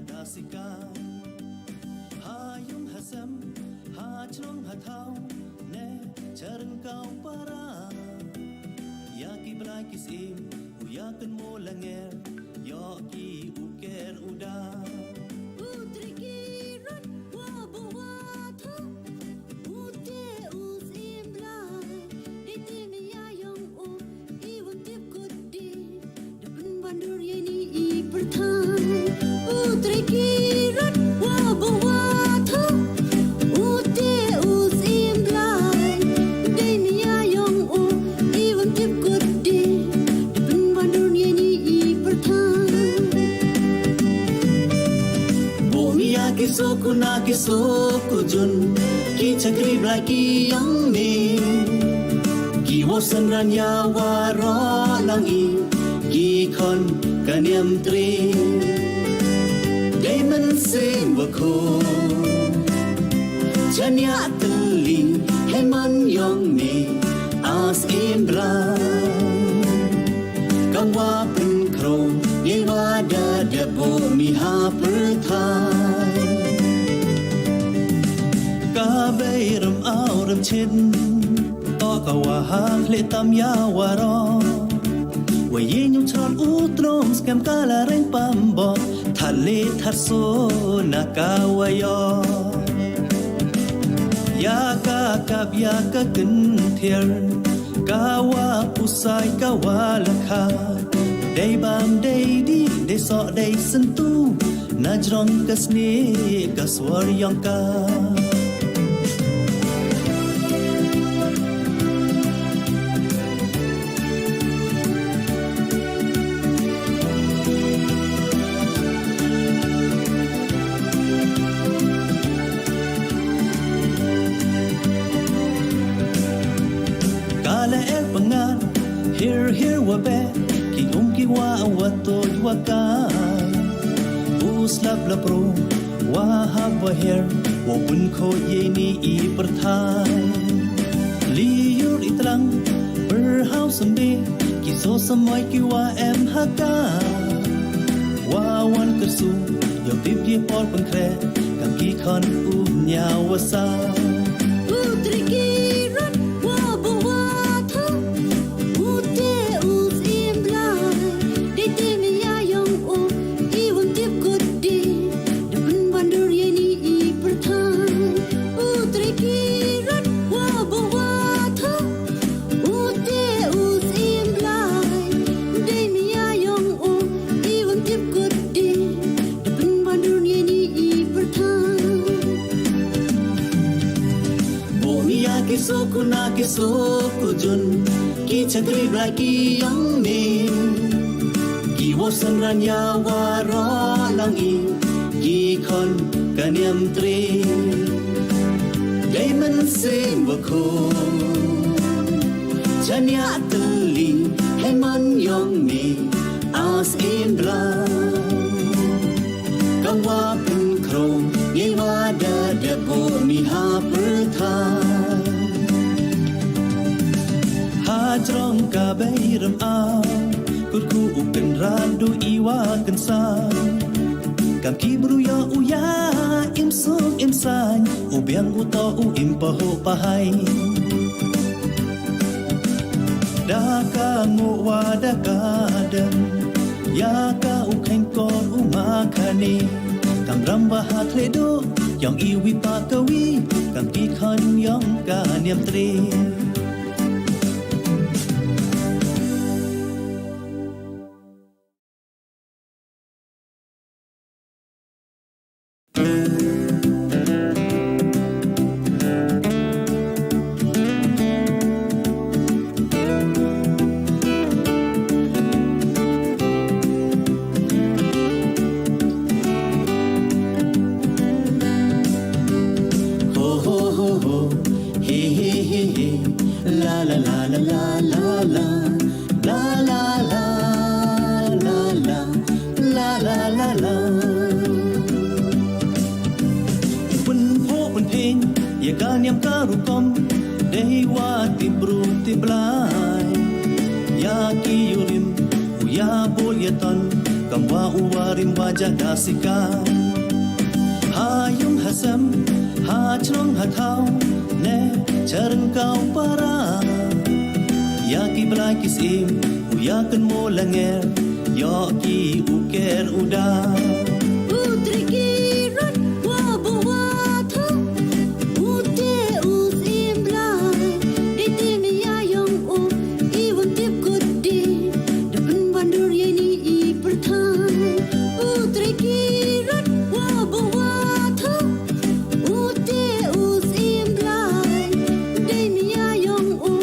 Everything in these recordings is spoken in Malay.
Dasika hayung hasam ha chlong ha thau ne charang kau para ya ki blai ki sim u ya kan mo langer yo ki u ker uda utri ki rat wa bo wa tha u te u sim blai de te me ya yong u I won tip kut di de ban bandur ye ni I perthai utri ki rat wa bo wa tha u te u sim blai de me ya yong u I won tip kut di de ban bandur ye ni I perthai Bomiya ki soku jun ki chakri bra ki yang ne ki wosan ran ya wa ro lang I ki khon kaniam tri Diamond sing wa ko chanya tli heman yong ne as in bra kang wa pen kro ye wa da de bo mi ha per thai ka bay ram ao ram chin to ka wa ha le tam ya wa ro wa ye nyum chon u trom skam ka la reng pam bo tha le tha so na ka wa yo ya ka kap ya ka kin thier ka wa pusai ka wa la kha day bam day di day so day sentu na jrong ka sne ka swar yang ka Here wa be ki wa to wa kai uslap la pro wa ha wa her wa bun kho ye ni I perthai li yur itlang per house me ki so samai ki wa em ha ka wa wan kersu yo tip ye por pun kre kam ki khon nya wa sa utri ki rat wa bo wa tha u te u sim blai de te me ya yong u I won tip kut di de ban bandur ye ni I perthai utri ki rat wa bo wa tha u te u sim blai de me ya yong u I won tip kut di de ban bandur ye ni I perthai Bomiya ki soku jun ki chakri bra ki yang ne ki wosan ran ya wa ro lang I ki khon kaniam tri Diamond sing wa ko chanya tli heman yong ne as in bra kang wa pen kro ye wa da de bo mi ha per thai ha trong ka bay ram ao kut ku u ken ran du I wa ken sa kam ki bru ya u ya im sum im san u biang u to u im pa ho pa hai da ka ngo wa da ka dem ya ka u khen kon u ma khani kam ram ba ha khle do yong I wi pa ka wi kam ki khan yong ka niam tri ya boleh ton kamwa uwarim wajah dasika hayung hasam ha chlong ha thau ne charang kau para ya ki blai ki sim u ya kan mo langer yo ki u ker uda Putri kirat wabawa tho ute usim blai dite me ya yong o iwan tip kudi depan bandur yeni I perthai Putri kirat wabawa tho ute usim blai dite me ya yong o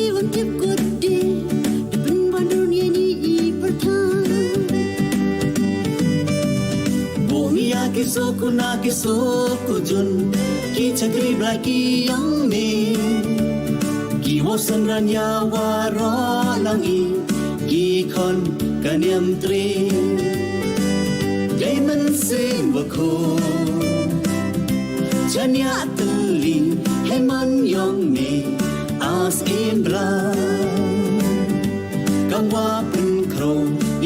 iwan tip kudi depan bandur yeni I perthai Bomiya ke soku jun ki chakri bra ki yong me ki wosan ran ya waro lang I ki khon kaniam tre Diamond sin wa ko chanya tuli heman yong me as in bra kangwa pen kro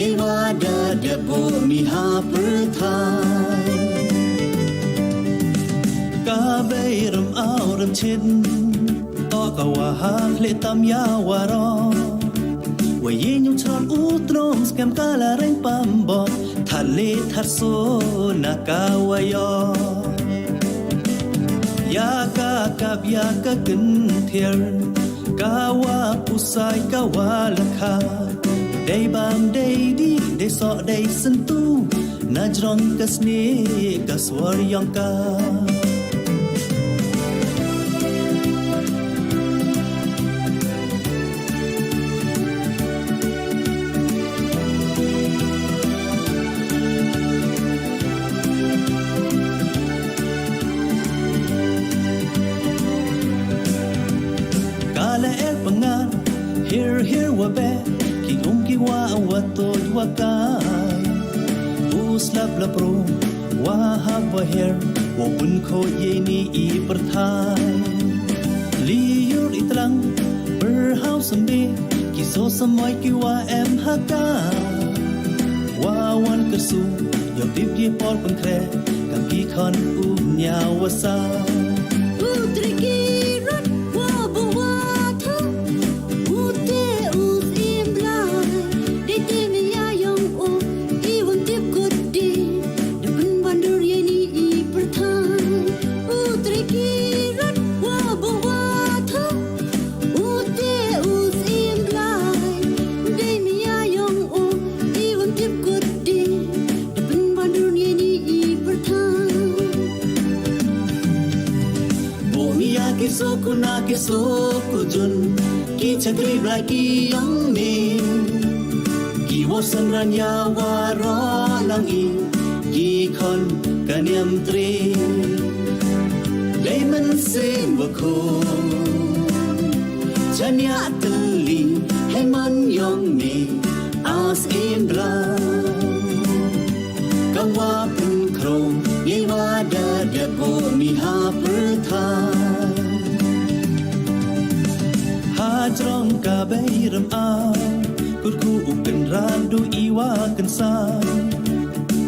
ye wada de bo mi ha perthai ka beiram auram chin to ka wa ha le tam ya waro wa yin yum chon u trom skam kala reng pam bo thale thar so na ka wa yo ya ka kap ya ka kin thier ka wa pusai ka wa lakha day bam day di day so day sentu najrong kasne kaswar yang ka kala pengan here wa be ki wa to wa kai uslap la pro wa ha wa her wa bun kho ye ni I perthai li yur itlang per house me ki so samoi ki wa em ha ka wa wan ka su yo dip ye por pun kre kam ki khon nya wa sa Putri kirat wabawa tho ute usim blai dite me ya yong o iwan tip kudi depan bandur yeni I perthai Putri kirat wabawa tho ute usim blai dite me ya yong o iwan tip kudi depan bandur yeni I perthai Bomiya ke soku jun ki chakri bra ki yong me ki wosan ran ya waro lang I ki khon kaniam tre Diamond sin wa ko chanya tuli heman yong me as in bra kangwa pen kro ye wada de bo mi ha perthai ha trong ka beiram a kut ku upen ran du I wa kan sa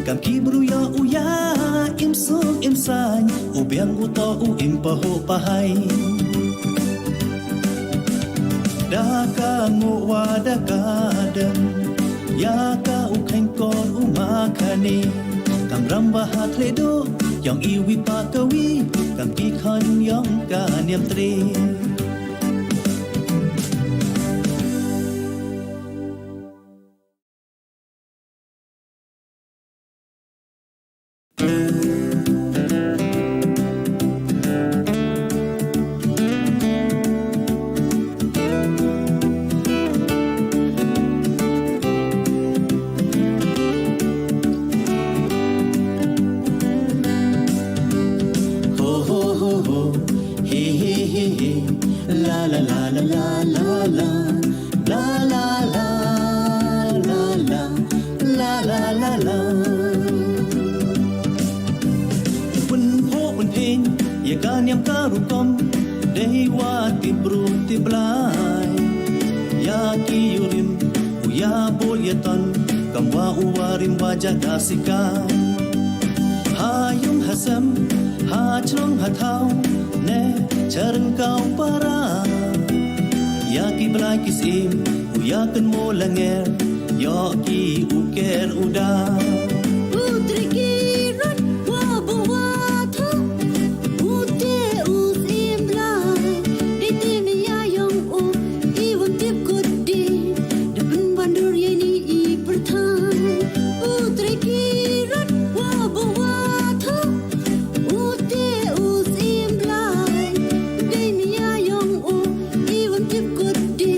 kam ki bru ya u ya im sung im san u biang u to u im pa ho pa hai da ka ngo wa da ka dem ya ka u khain kon u ma khani kam ram ba ha thle do yong I wi pa ka wi kam ki khon yong ka niam tre Yam karukom dewa ti bru ti blai ya ki yurim u ya bol ya ton kamwa uwarim wajah dasikan hayung hasam ha chlong ha thau ne charan kau para ya ki blai ki sim u ya kan mo langer yo ki u ker uda Putri kirat wabawa tho ute usim lai di timnya yang o iwan tip kudi depan bandur yani I perthai Putri kirat wabawa tho ute usim lai di timnya yang o iwan tip kudi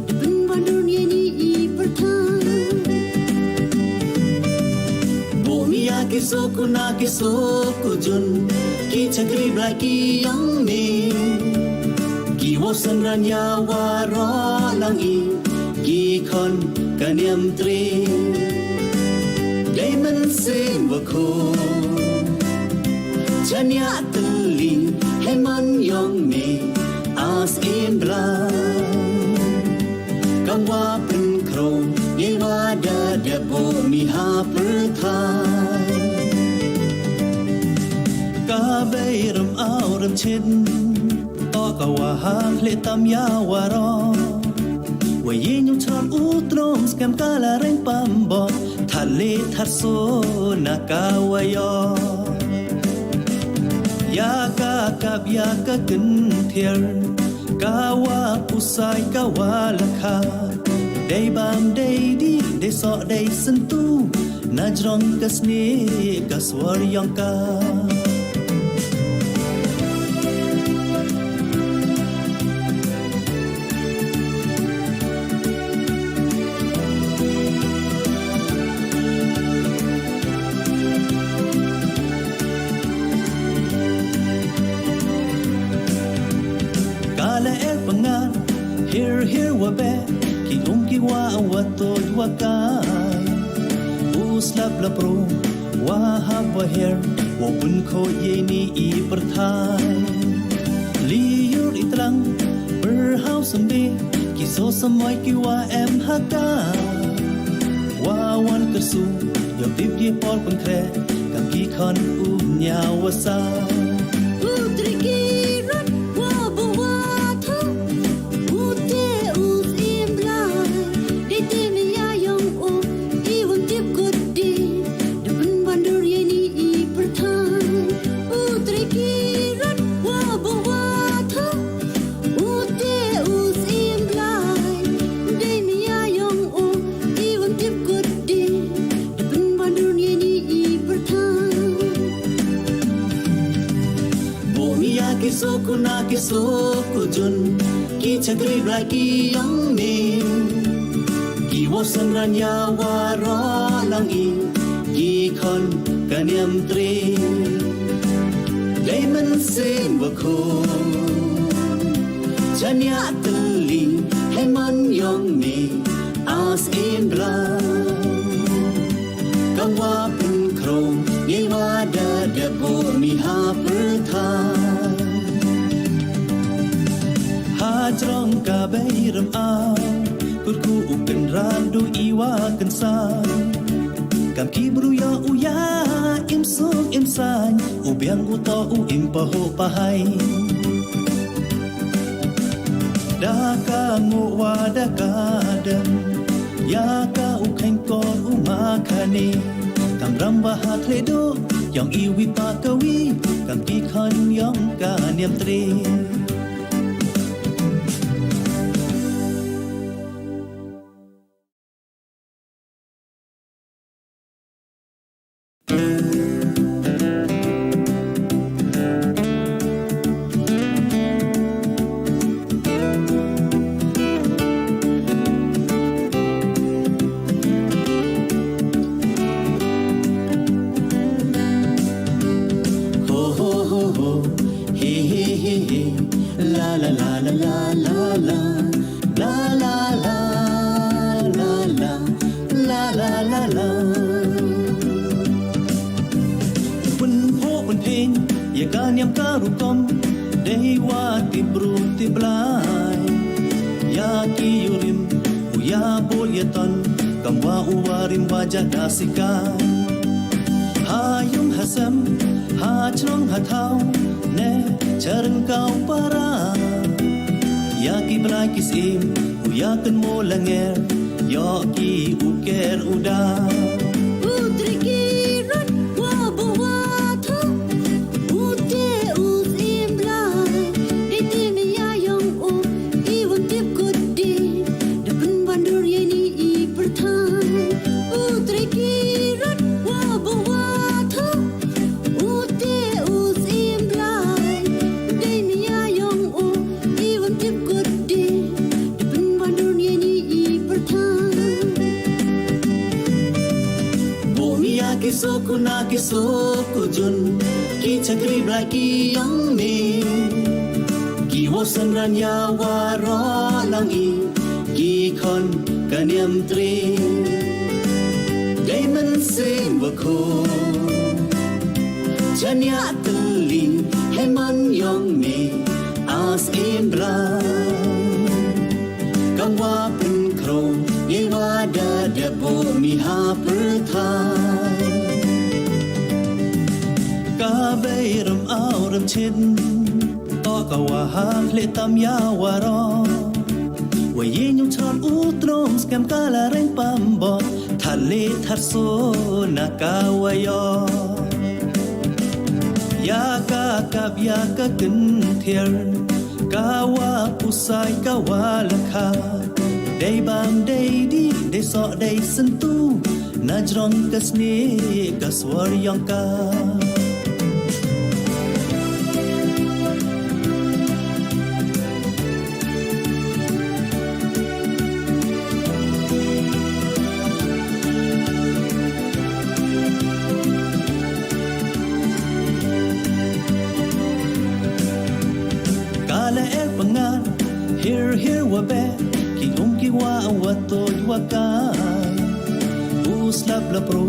depan bandur yani I perthai Bomiya ki soku jun ki chakri bla ki yong me ki wo san ran ya wa ro lang I ki khon kaniam tri dai man sin wa ko chanya tli hai man yong me as in bla kamwa pen kro ye wa da de bo mi ha per thai ka bay ram ao ram chin to ka wa ha hle tam ya wa ro wa ye nyum chon u trom skam ka la reng pam bo tha le thar so na ka wa yo ya ka kin thier ka wa pusai ka wa la kha day bam day di day so day sentu najrong kasne kaswar yang ka kala pangan here wa be ki wa to wa kai uslap la pro wa ha wa her wa bun kho ye ni I perthai li yur itlang per house me ki so samoy ki wa em ha ka wa wan kersu yo tip ye por pun kre kam ki khon nya wa sa Putri kirat wabawa tho ute usim lai di timnya yang o iwan tip kudi depan bandur yani I perthai Putri kirat wabawa tho ute usim lai di timnya yang o iwan tip kudi depan bandur yani I perthai Bomiya ki soku jun ki chakri bla ki yong me ki wo san ran ya wa ro lang I ki khon kaniam tri dai man sin wa ko chanya tli hai man yong me as in bla kamwa pun kro ye wa da de bo mi ha per thai ha trong ka bay ram ao kut ku u kan ran du I wa kan san kam ki bru ya u ya im suk im san u biang u to u im pa ho pa hai da ka ngo wa da ka dem ya ka u khain ko u ma khani kam ram wa ha khle do yang I wi pa ka wi kam ki khan yang ka niam tri Yam karukom dewa tibru tiblai ya ki yurim u ya bol yaton กำว่าอุวาริมวาจาดาสิกาหายุงหาซ้ำหาชนองหาเท้าแน่เชิญเก่าปารายากีบลายกิสิมอุยากันโมละเงรยอกีอุเกรอุดา Putri kirat wabawata Ute us imblai Diti miya yang o Iwan tip kudi Depan bandur yeni I perthai Putri kirat wabawata Ute us imblai Diti miya yang o Iwan tip kudi Depan bandur yeni I perthai Bomiya ki soku jun ki chakri bra ki yong me ki wosan ran ya wa ro lang I ki khon kaniam tre dai man sin wa ko chanya tuli hai man yong me as in bra kam wa pun kro ye wa da de bo mi ha per thaiกาเบยรำเอารำชินต่อกะว่าหาเพลตามยาวารอว่าเย็นยงชอนอูตรมสแกมกาละเร่งปั๊มบอทะเลทัดโซนากาวายอยากากับยากะกินเทียรกาวาผู้สายกาวาละคาได้บางได้ดีได้สอได้สันตูนาจรองกะสเนกะสวรยองกาHere wa be ki ki wa to wa ka uslap la pro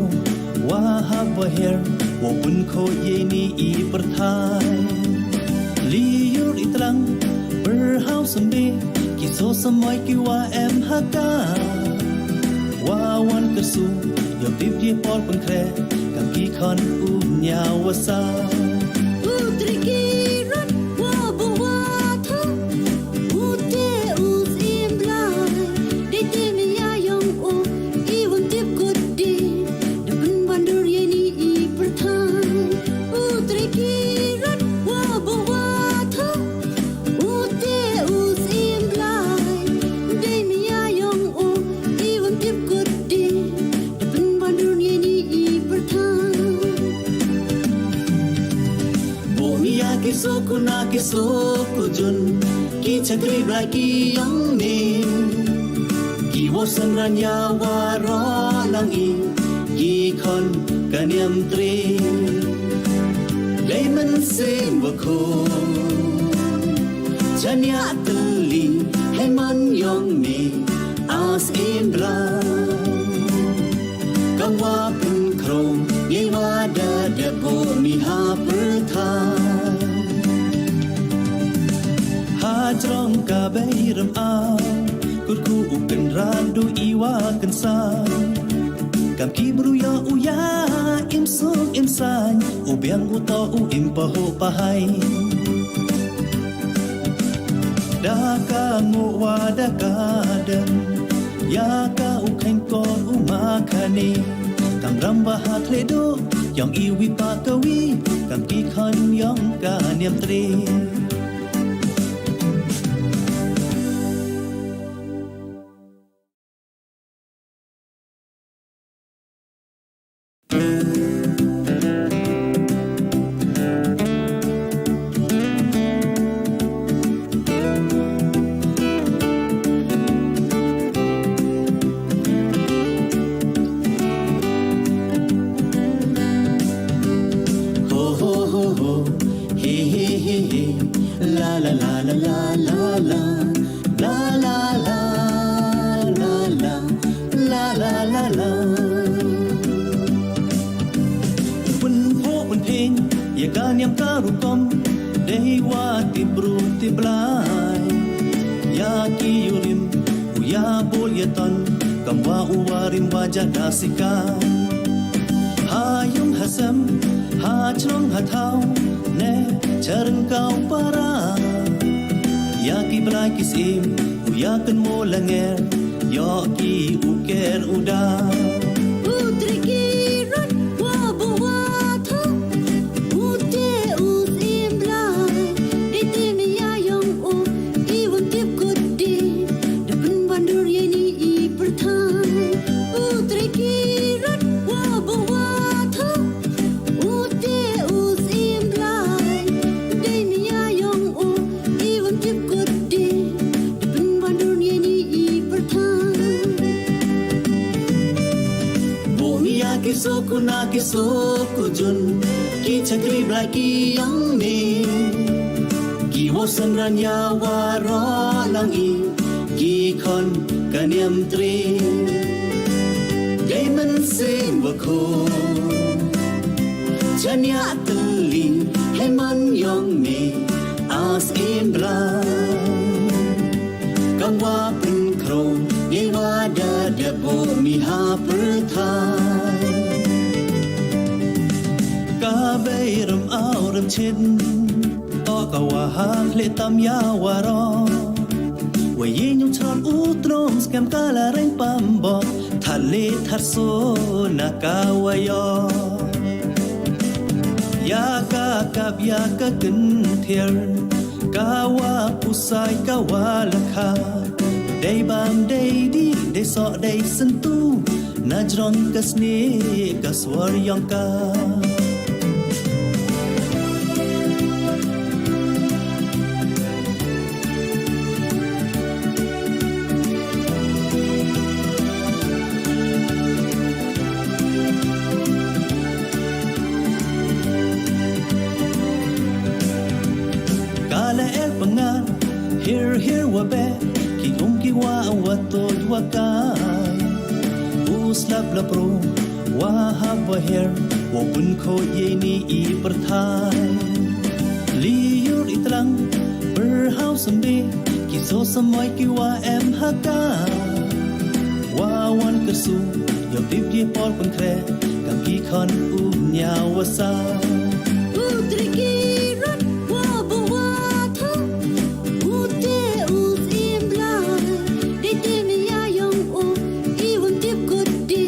wa ha wa here wa bun kho ye ni I perthai li yur itrang per house me ki so samoy ki wa em ha ka wa wan ka su yo tip ye por pun kre kam ki khon nya wa sa Putri kirat wabawata Ute us imblai Diti miya yang o Iwan tip kudi Depan bandur yeni I perthai Putri kirat wabawata Ute us imblai Diti miya yang o Iwan tip kudi Depan bandur yeni I perthai Bomiya ki soku jun ki chakri bra ki yong me ki wosan ran ya wa ro lang I ki khon kaniam tre dai man sin wa ko chanya tuli hai man yong me as in bra kam wa pun kro ye wa da de bo mi ha per thaiหาจรองกาเบยรำอากุดคูอุกกันรานดูอีว่ากันสายกำกีบรุยออุยาอิมสุกอิมสายอุเบียงอุตออุอิมปะโหปะไฮดากาโงวาดากาเดินยากาอุขันกอนอุมาคานีกำรำบาหาทเลโดยองอีวิปากวีกำกีคันยองกาเนียมตรียามการุกอมได้ว่าติบรูติบลายยากียูริมอุยาโบลยตันก Kamwa uwarim wajah nasika Hayung hasam Haclong hatau Ne charang kau para Yaki belai kisim Uyakan mo langer Yoki uker udah Putri kirat wabawa tho Ute us imblai Dite meyayong o Iwan tip kudi Depan bandur yeni I perthai Putri kirat wabawa tho Ute us imblai Dite meyayong o Iwan tip kudi Depan bandur yeni I perthai Bumia kisoku jun Ki chakri blai ki yang ni Ki wosan ranya waro lang I Ki kon kanyam tri Gaiman sin wako Chanya teli Heman yong ni As in blai Kamwa pen krong Ye wada debo mi ha perthai Kabairam auram chin To kawaha le tam ya waro Wa ye nyung chon utrom skam kala reng pambo Thale tharso na kawayo Ya ka kap ya ka kin thier Kawa pusai kawa lakha Day bam day di day so day sentu Najrong kasne kaswar yang ka Kala el pangan here wa be Ki wa to wa kai Uslap la pro wa hab wa her Wa bun ko ye ni I perthai Li yur itlang berhau samde Ki so samoy ki wa em haka Wa wan kersu Yo tip ye por pun kre Kam ki khon nya wasa Putri kirat wabawa tho Ute us imblai Dite meyayong o Iwan tip kudi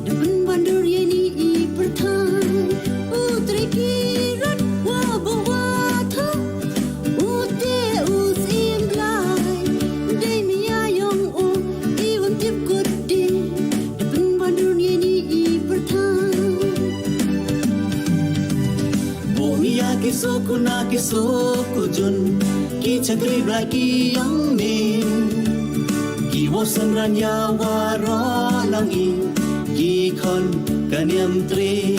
Depan bandur yeni I perthai Putri kirat wabawa tho Ute us imblai Dite meyayong o Iwan tip kudi Depan bandur yeni I perthai Bumia kisoku jun Ki chakri blai ki yang ni Ki wosan ranya waro lang I Ki kon kanyam tri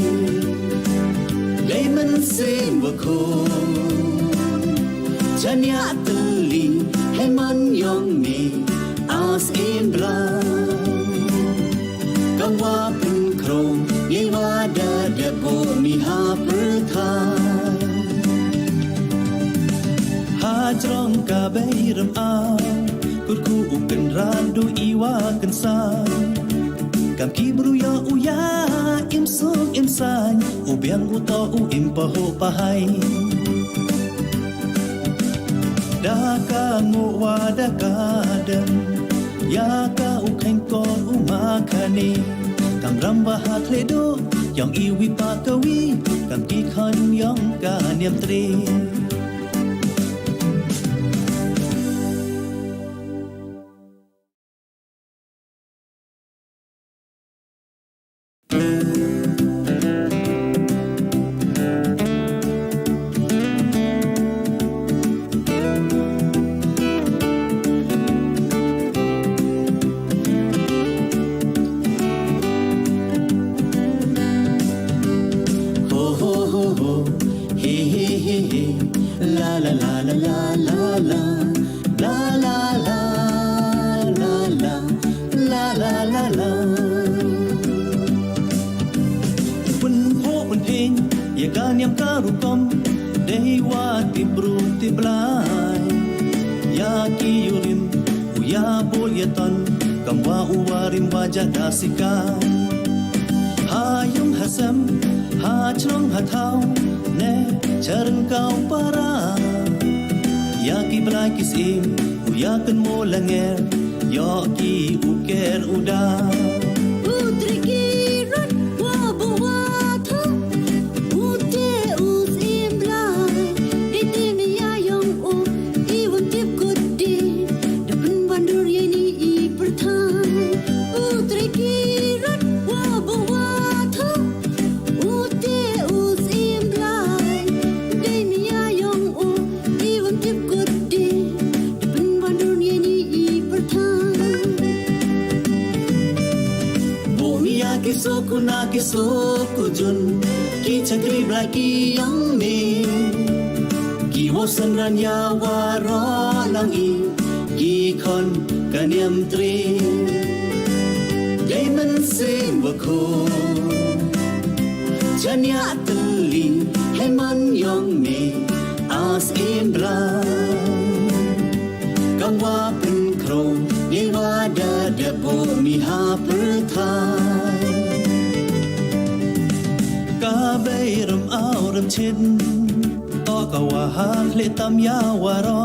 Gaiman sin wako Chanya teli Heman yong ni As in blai Kamwa pen krong Ye wada debo mi ha perthai Hajrong kabairam Kurku uken randu iwa kensan Kam kibru ya uya imsuk insan Ubiang uto impaho pahai Daka nguwa daka dem Ya ka ukain kon umakani Kam ramba hat ledo Yang iwi pakawi Kam kikhan yang ka niam tri Yam karukom dewa tibru tiblai ya ki yurim uya bolyeton kamwa uwari tim wajah dasika hayung hasam ha chlong ha thau ne charan kau para ya ki blai ki sim u ya kan mo langer yo ki u ker uda Putri kirat wabawa tha ute us imblai dite me yayong o iwan tip kudi depan bandur yeni I perthai Putri kirat wabawa tha ute us imblai dite me yayong o iwan tip kudi depan bandur yeni I perthai Bomiya ki soku jun ki chakri bra ki yang me ki wosan ran ya waro lang I ki khon kaniam tre dai man sem wa ko chanya tli hai man yong me as in bra kang wa pin kro ye wa da de bo mi ha per thai ka bay ram ao ram chin to ka wa ha khle tam ya wa ro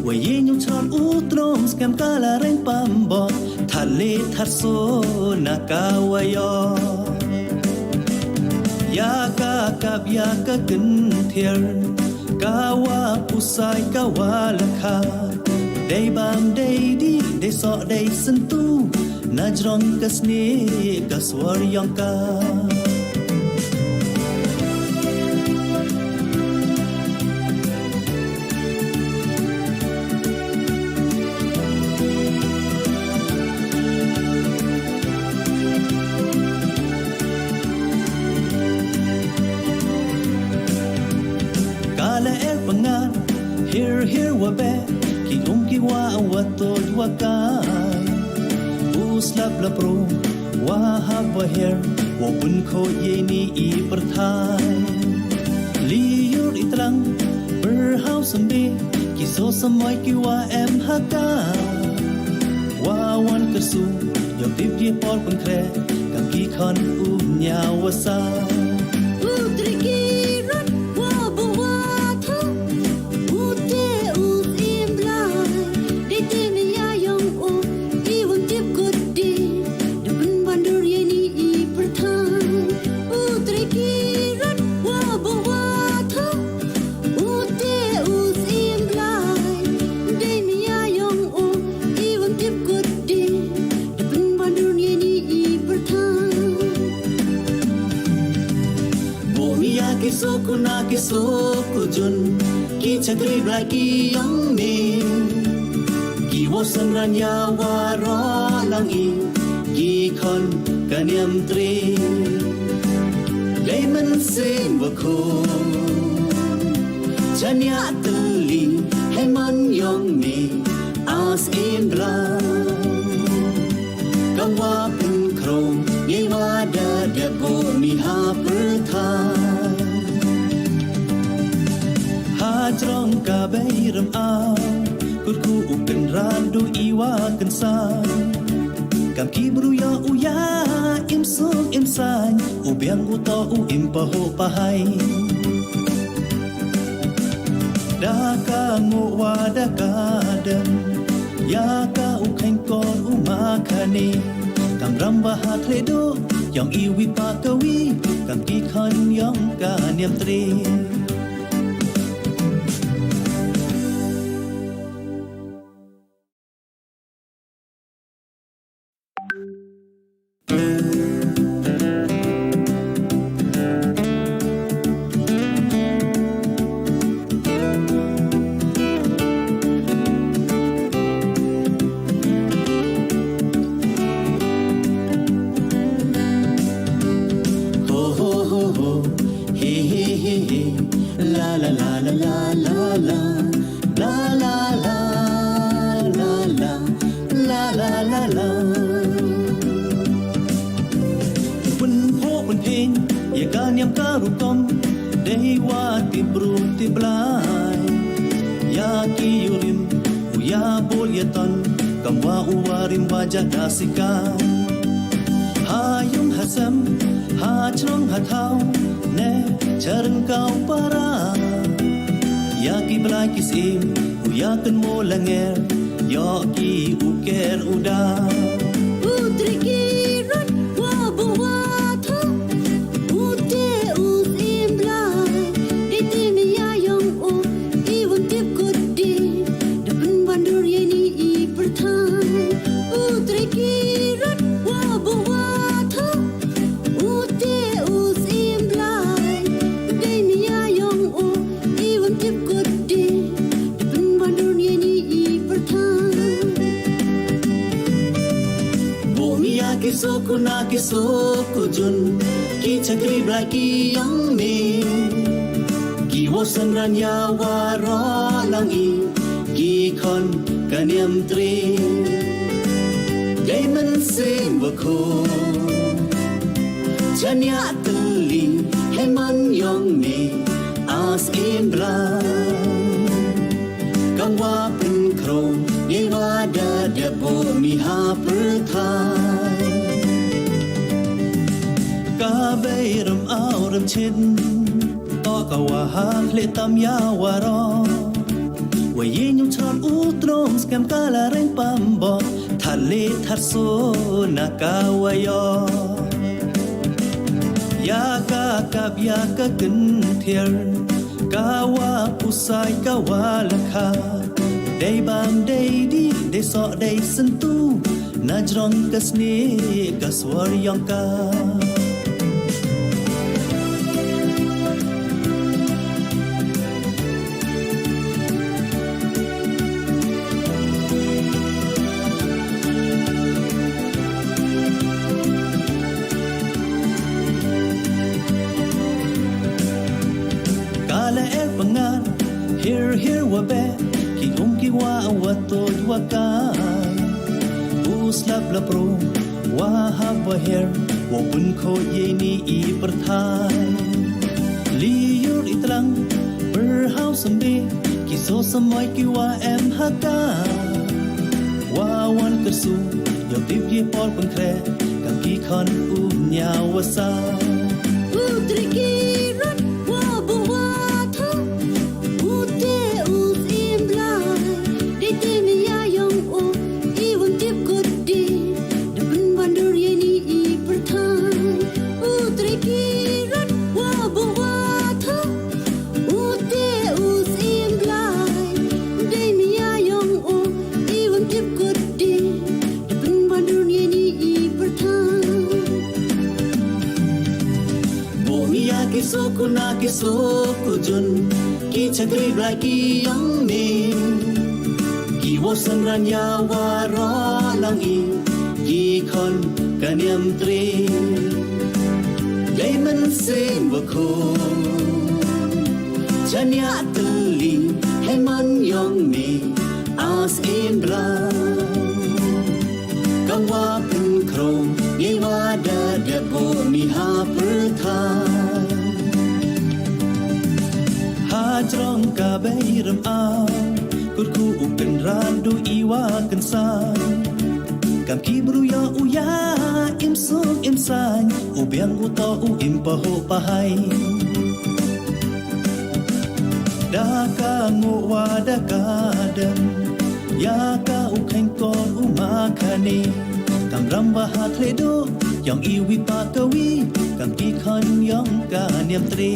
wa ye nyung chon u trom skam ka la reng pam bo tha le tha so na ka wa yo ya ka kap ya ka kin thier ka wa pu sai ka wa la kha day bam day di day so day sentu najrong kasne kaswar yang ka kala pangan here wa be ki wa to wa kai uslap la pro wa ha wa her wa bun kho ye ni I perthai li yur itrang per house ambe ki so samoy ki wa em ha ka wa wan kasu yo tip ye por kun kre kam ki khon nya wa sa Putri kirat wabawa tha ute us imblai dite me yayong o iwan tip kudi depan bandur yeni I perthai Putri kirat wabawa tha ute us imblai dite me yayong o iwan tip kudi depan bandur yeni I perthai Bomiya ki soku jun ki chakri bra ki yang me ki wosan ran ya wa ro lang I ki khon kaniam tre dai man sem wa ko chanya tli hai man yong me as in bra kang wa pun kro ye wa da de bo mi ha per thai ha trong ka bay ram ao kut ku u kan ran du I wa kan san kam ki bru ya u ya im suk im san u biang u to u im pa ho pa hai da ka ngo wa da ka dem ya ka u khain kon u ma khani kam ram ba ha thre do yong I wi pa ka wi kam ki khan yong ka niam tre Kamwa uwarim wajah dasika Hayung hasam Hacrong hatau Ne charang kau para Yaki belai kisim Uyakan mo langer Yoki uker udah Putri kirot wabawata Ute usim blai Diti miyayong o Iwan tip kudi Depan bandur yeni I pertai Putri kirot wabawata Ute usim blai Diti miyayong o Iwan tip kudi Depan bandur yeni I pertai Kisoku na kisoku jun Ki chakri brai ki yang me Ki wosan ranya waro lang I Ki kon kanyam tri Gay man sim wako Chanya tuli Hai man yong me As in brai Kang wa pen krong Ye wada debo mi ha perthai Ka bay ram ao ram chin To ka wa ha kle tam ya wa ro Wa ye nyum chon u trom skam ka la reng pam bo Tha le thar so na ka wa yo Ya ka kap ya ka kin thier Ka wa pusai ka wa la kha Day bang day di day so day sentu Najrong kasne kaswar yang ka Kala pengan here wa be Ki wa to wa kai Uslap la pro wa ha wa her Wa bun ko ye ni I perthai Li yur itlang per house ambe Ki so samoy ki wa em ha ka Wa wan kersu Yo tip ye pol pun kre Kam ki khon u nya wa sa Putri kirot wabawata Ute usim blai Diti miyayong o Iwan tip kudi Depan bandur yeni I pertai Putri kirot wabawata Ute usim blai Diti miyayong o Iwan tip kudi Depan bandur yeni I pertai Kisoku na kisoku jun Ki chakri brai ki yang me Ki wosan ranya waro lang I Ki kon kanyam tri Gay man sim wako Chanya tuli Hai man yong me As in brai Kang wa pen krong Ye wada debo mi ha perthai Hajrong ka bay ram ao Kut ku upen randu iwa kan san Kam ki bru ya uya im sung im san Ubiang uto u im paho pahai Da ka ngu wa da ka dem Ya ka u kain kon u ma kani Kam ram wa ha kle do Yang iwi pa ka wi Kam ki khan yong ka niam tri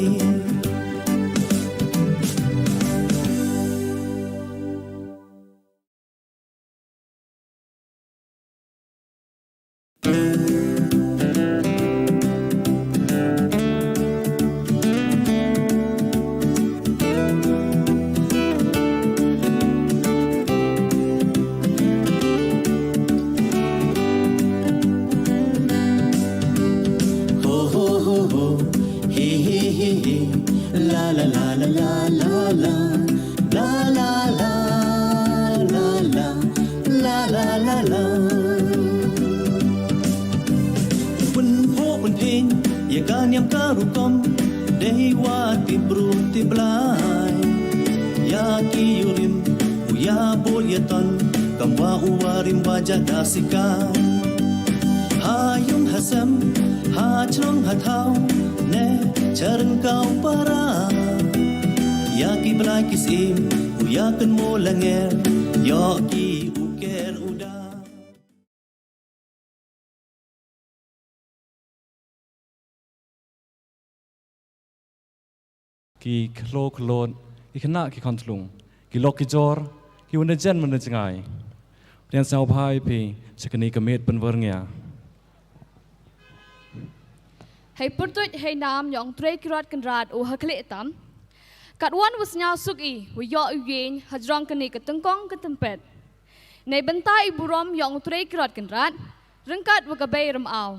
Kamwa uwarim wajah dasikan Hayung hasam Hachlong hatau Ne charang kau para Yaki belai kisim Uyakan mo langer Yoki uker uda ki khlo khlon ki khna ki khontlung ki lok ki jor ki wona jen mana jangai prian sau phai phi chakani kamet panwar ngya hay purtut hay nam yong tre kirat kan rat o hakle tam kat wan was nya suk I wo yo yen hajrong kani ka tengkong ka tempet nei bentai burom yong tre kirat kan rat rengkat wa ka bay ram aw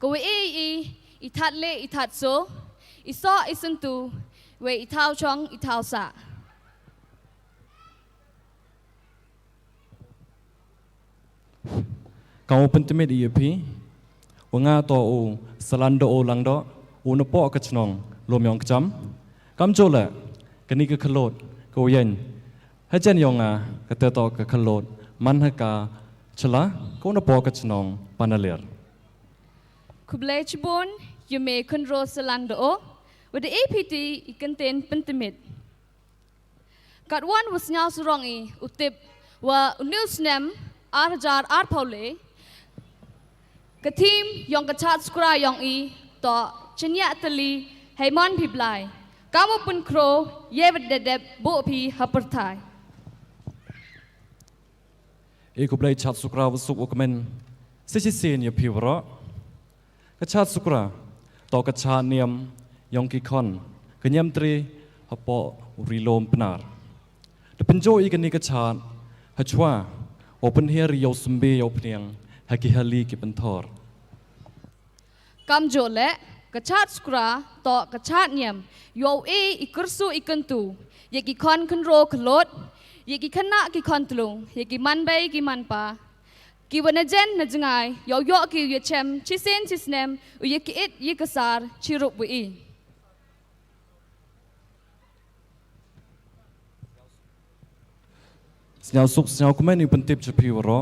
ko we I that le I that so I saw isentu we I thao chong I thao sa kau pentemet IEP wanga to o salando o langdo o na po ka chnong lom yong cham kam jola kani ka khlot ko yen ha chen yong a ka te to ka khlot man ha ka chla ko na po ka chnong panaler kuble chbon you me kun ro salando o with the APT I contain pentemit kat wan was nya surong I utip wa news nem arjar ar paule katim yong kachat skra yong I to chenya tali haymon phiblai kamu pun kro yevet dedep bo phi haperthai e ko blai chat sukra wasuk okmen se chi sen ya phiwro ka chat sukra to ka cha niam yong ki khon ka nyam tri hapo rilom pnar de penjo I kani ka chat ha chwa open here yo sumbe yo pniang haki hali ki penthor kam jole kachat skra to kachat nyam yo I kursu ikentu ye ki khon kun ro khlot ye ki khana ki khon tlung ye ki man bai ki man pa ki wana jen na jangai yo yo ki ye chem chisen chisnem u ye ki it ye kasar chirup bu I Snyau suk snyau kumen I pentip chapi waro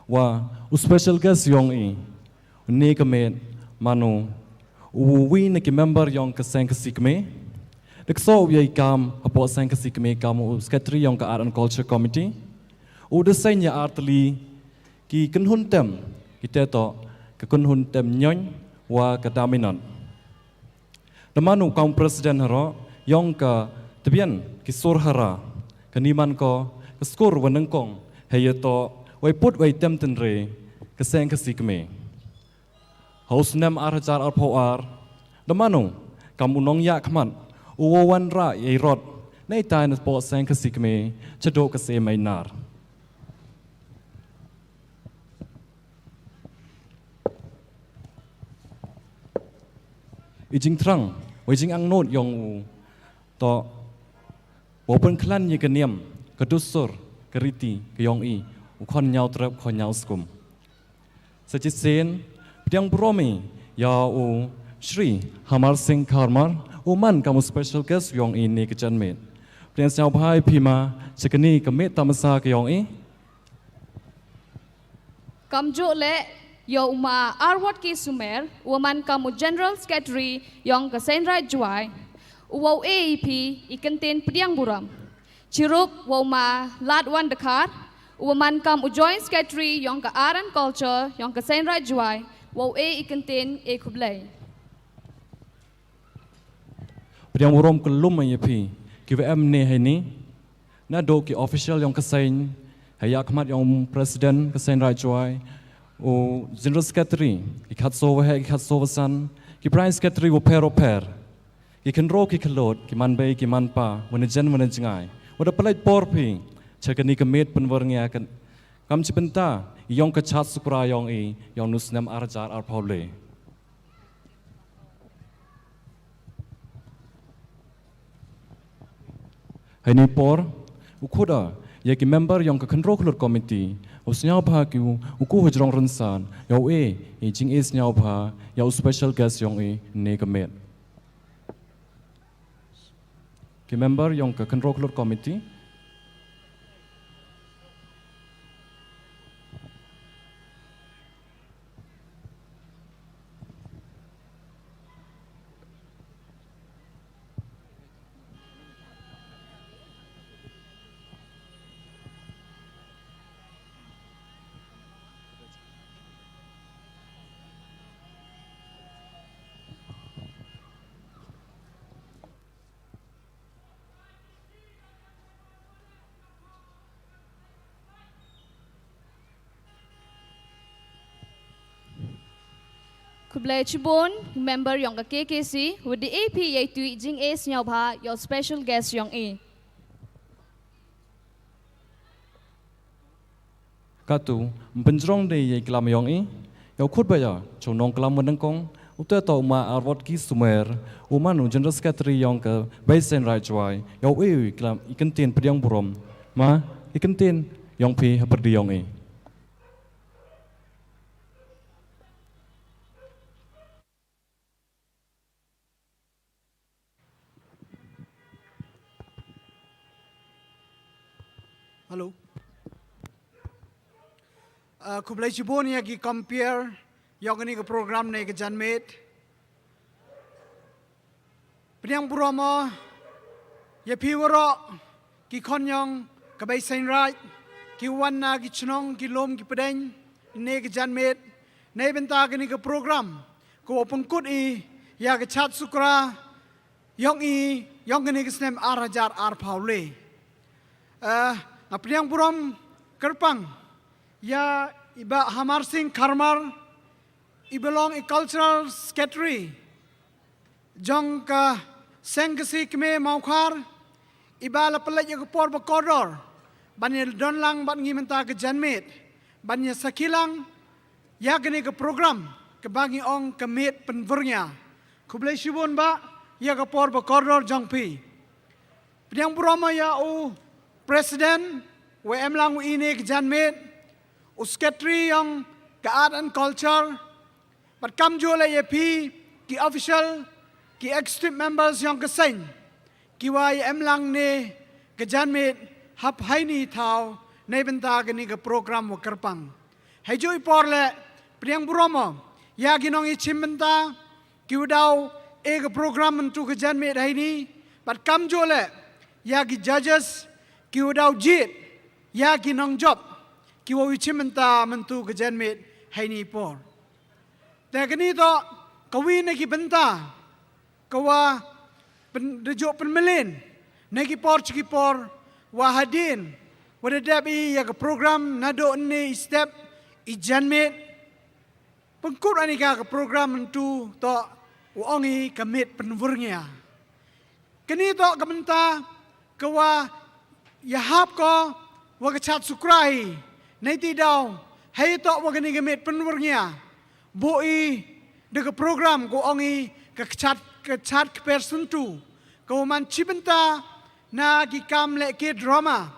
wa u special guest yong I ne kamet manu u wi ne ki member yong ka sang ka sikme dekso ye kam apo sang ka sikme kam u secretary yong ka art and culture committee u de sai nya artli ki kun hun tem ki te to ka kun hun tem nyon wa ka daminan de manu kam president haro yong ka tebian ki sur hara kaniman ko skor wanang kong hayato wai put wai tem ten re kaseng kasikme haus nem arhajar arpoar damanu kamunong ya khman uwan ra ye rot nei tai na po seng kasikme chado kase mai nar ijing trang wajing ang not yong u to open klan ye kaniam kedusur keriti keyong I ukon nyau trep kon nyau skum sejisen piang promi ya u Shri Hamar Singh Karmar uman kamu special guest yong I ni kejan met piang nyau bhai phima chekani kamet tamasa keyong I kam jole yo uma arwat ki sumer woman kamu general secretary yong ka senrai juai uwau AEP I contain priang buram Chirup woma lat wan dekat woman kam joint secretary yong ka art and culture yong ka senrai juai wo ikentin kublai Priang urom kelum ay pi KVM ne hai ni na do ki official yong kasain hayak mat yong president kasain rai juai o general secretary ikhatso wa ikhatso wasan ki prime secretary wo pero per ki kenro ki khlot ki man bay ki man pa wana jen wana jingai wada palai porpi chakani kamet penwarngya kan kam cipenta yong kachat sukra yong I yong nusnam arjar ar paule Haini por ukhoda yaki member yong ka control klor committee usnyau pha ki uku hojrong ransan yaw jing is nyau pha yaw special guest yong ne kamet ki member yong ka control klor committee Kublai Chibon, member yang ke KKC, with the AP yaitu Jing A Senyauba, your special guest yang A. Katu, penjrong deh yang kelam yang ini, yang kut bayar, conong kelam menengkong, udah tau ma arwat ki sumer, nu general secretary yang ke Basin Rajwai, yang kelam ikan tin pediang burom, ma ikan tin yang pi berdi yang ini. Halo. Kublai Chibon ya ki compare yang ini ke program ni ke janmet. Peniang Burama ya piwara ki konyang ke Basin Raj ki wana ki chnong ki lom ki pedeng ni ke janmet. Nei benta ke ni ke program ko pengkut I ya ke chat sukra yang ini ke snem arajar ar paule. Peniang Buram Kerpang ya iba Hamar Singh Karmar ibelong I cultural secretary jong ka sengkesi keme maukar iba la pelaj ke por bakodor banil donlang ban ngimenta ke janmet bannya sakilang ya gini ke program ke bagi ong kemit penvernya kublai Chibon ba ya ke por bakodor jong pi Peniang Burama ya Presiden WM lang ini ke janmet Secretary yang ke Art and Culture but kam jole ye pi ki official ki executive members yang ke sen ki WM lang ne ke janmet hap haini thau nei benta ke ni ke program wa kerpang hai joi porle Peniang Burama ya ginong I chimbenta ki udau ke program untuk ke janmet haini but kam jole ya ki judges ki udau jit ya ki nong job ki wo wichimenta mentu ke janmet haini por ta kini to kawi ne ki benta kawa dejo penmelin ne ki por wa hadin wada dabi ya ke program nado ne step I janmet pengkut ani ka ke program mentu to uongi kamit penwurnya kini to kementa kawa Yahap ko wagachat sukrai naiti daw hay to wagani gamit penwurnya boi de ke program ko ongi ke chat person tu ko man chibenta na ki kam le ke drama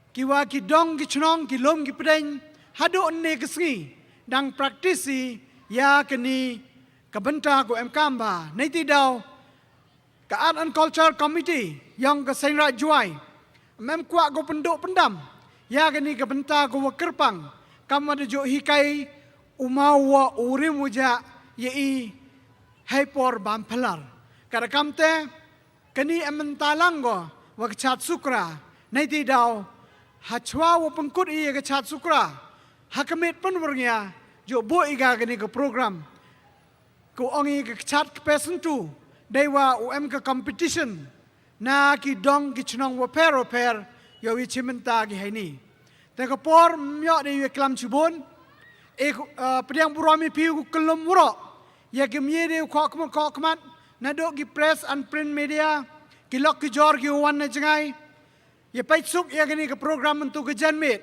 ki wa ki dong ki chnong ki lom ki pedeng hado ne kesngi dang praktisi ya keni kabenta ko kamba naiti daw ka Art and Culture Committee yang ke Sainrat Juai mem kuat go penduk pendam ya gani ke benta go kerpang kam ada jo hikai umau wa urim uja ye hypor bampalar kada kamte kani ementalang go wa chat sukra nai ti daw hachwa wa pengkut I ke chat sukra hakamit penwurnya jo bo iga gani ke program ko ongi ke chat person tu dewa ke competition na ki dong ki chnong wa per yo wi chimenta ki haini te ko por myo de wi klam Chibon Peniang Burama pi ku kelum wuro ya ki mye de ko kmat na do ki press and print media ki lok ki jor ki wan na jangai ya pai suk ya gani ke program untuk ke janmet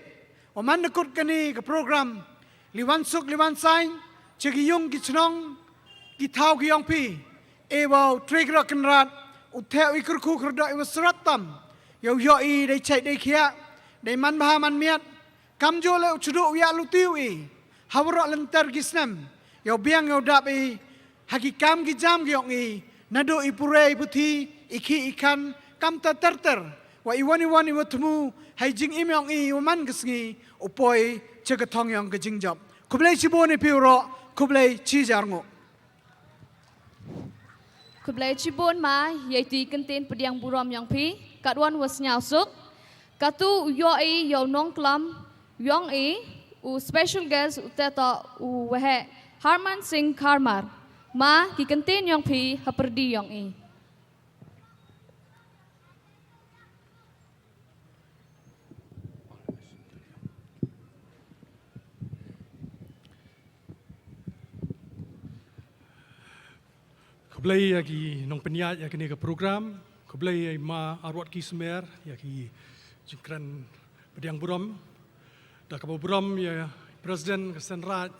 o man kut kani ke program liwan suk liwan sain chegi yung ki chnong ki thau ki yong pi ewa trigger kenrat utheu ikur khu khurda I wasratam yo I dei chai dei khia dei man bha man miat kam jo le chudu ya lutiu I hawro lenter gisnam yo biang yo dap I hakikam ki jam ki ong I nado I pure I puthi iki ikan kam ta ter wa I wani watmu hai jing I meong I man gisngi upoi chegatong yong ke jingjob kublai Chibon I piuro kublai chi jarngo Kublai Chibon ma yaitu kentin pediang buram yang pi katwan was nyausuk katu yo I yo nong klam yong I special guest utata wehe Harman Singh Karmar ma ki kentin yang pi haperdi yong I Keblai lagi nong penyat ya kini ke program, keblai ma arwat ki semer ya ki jengkran bediang buram, dah kapal buram ya Presiden Kesan Raj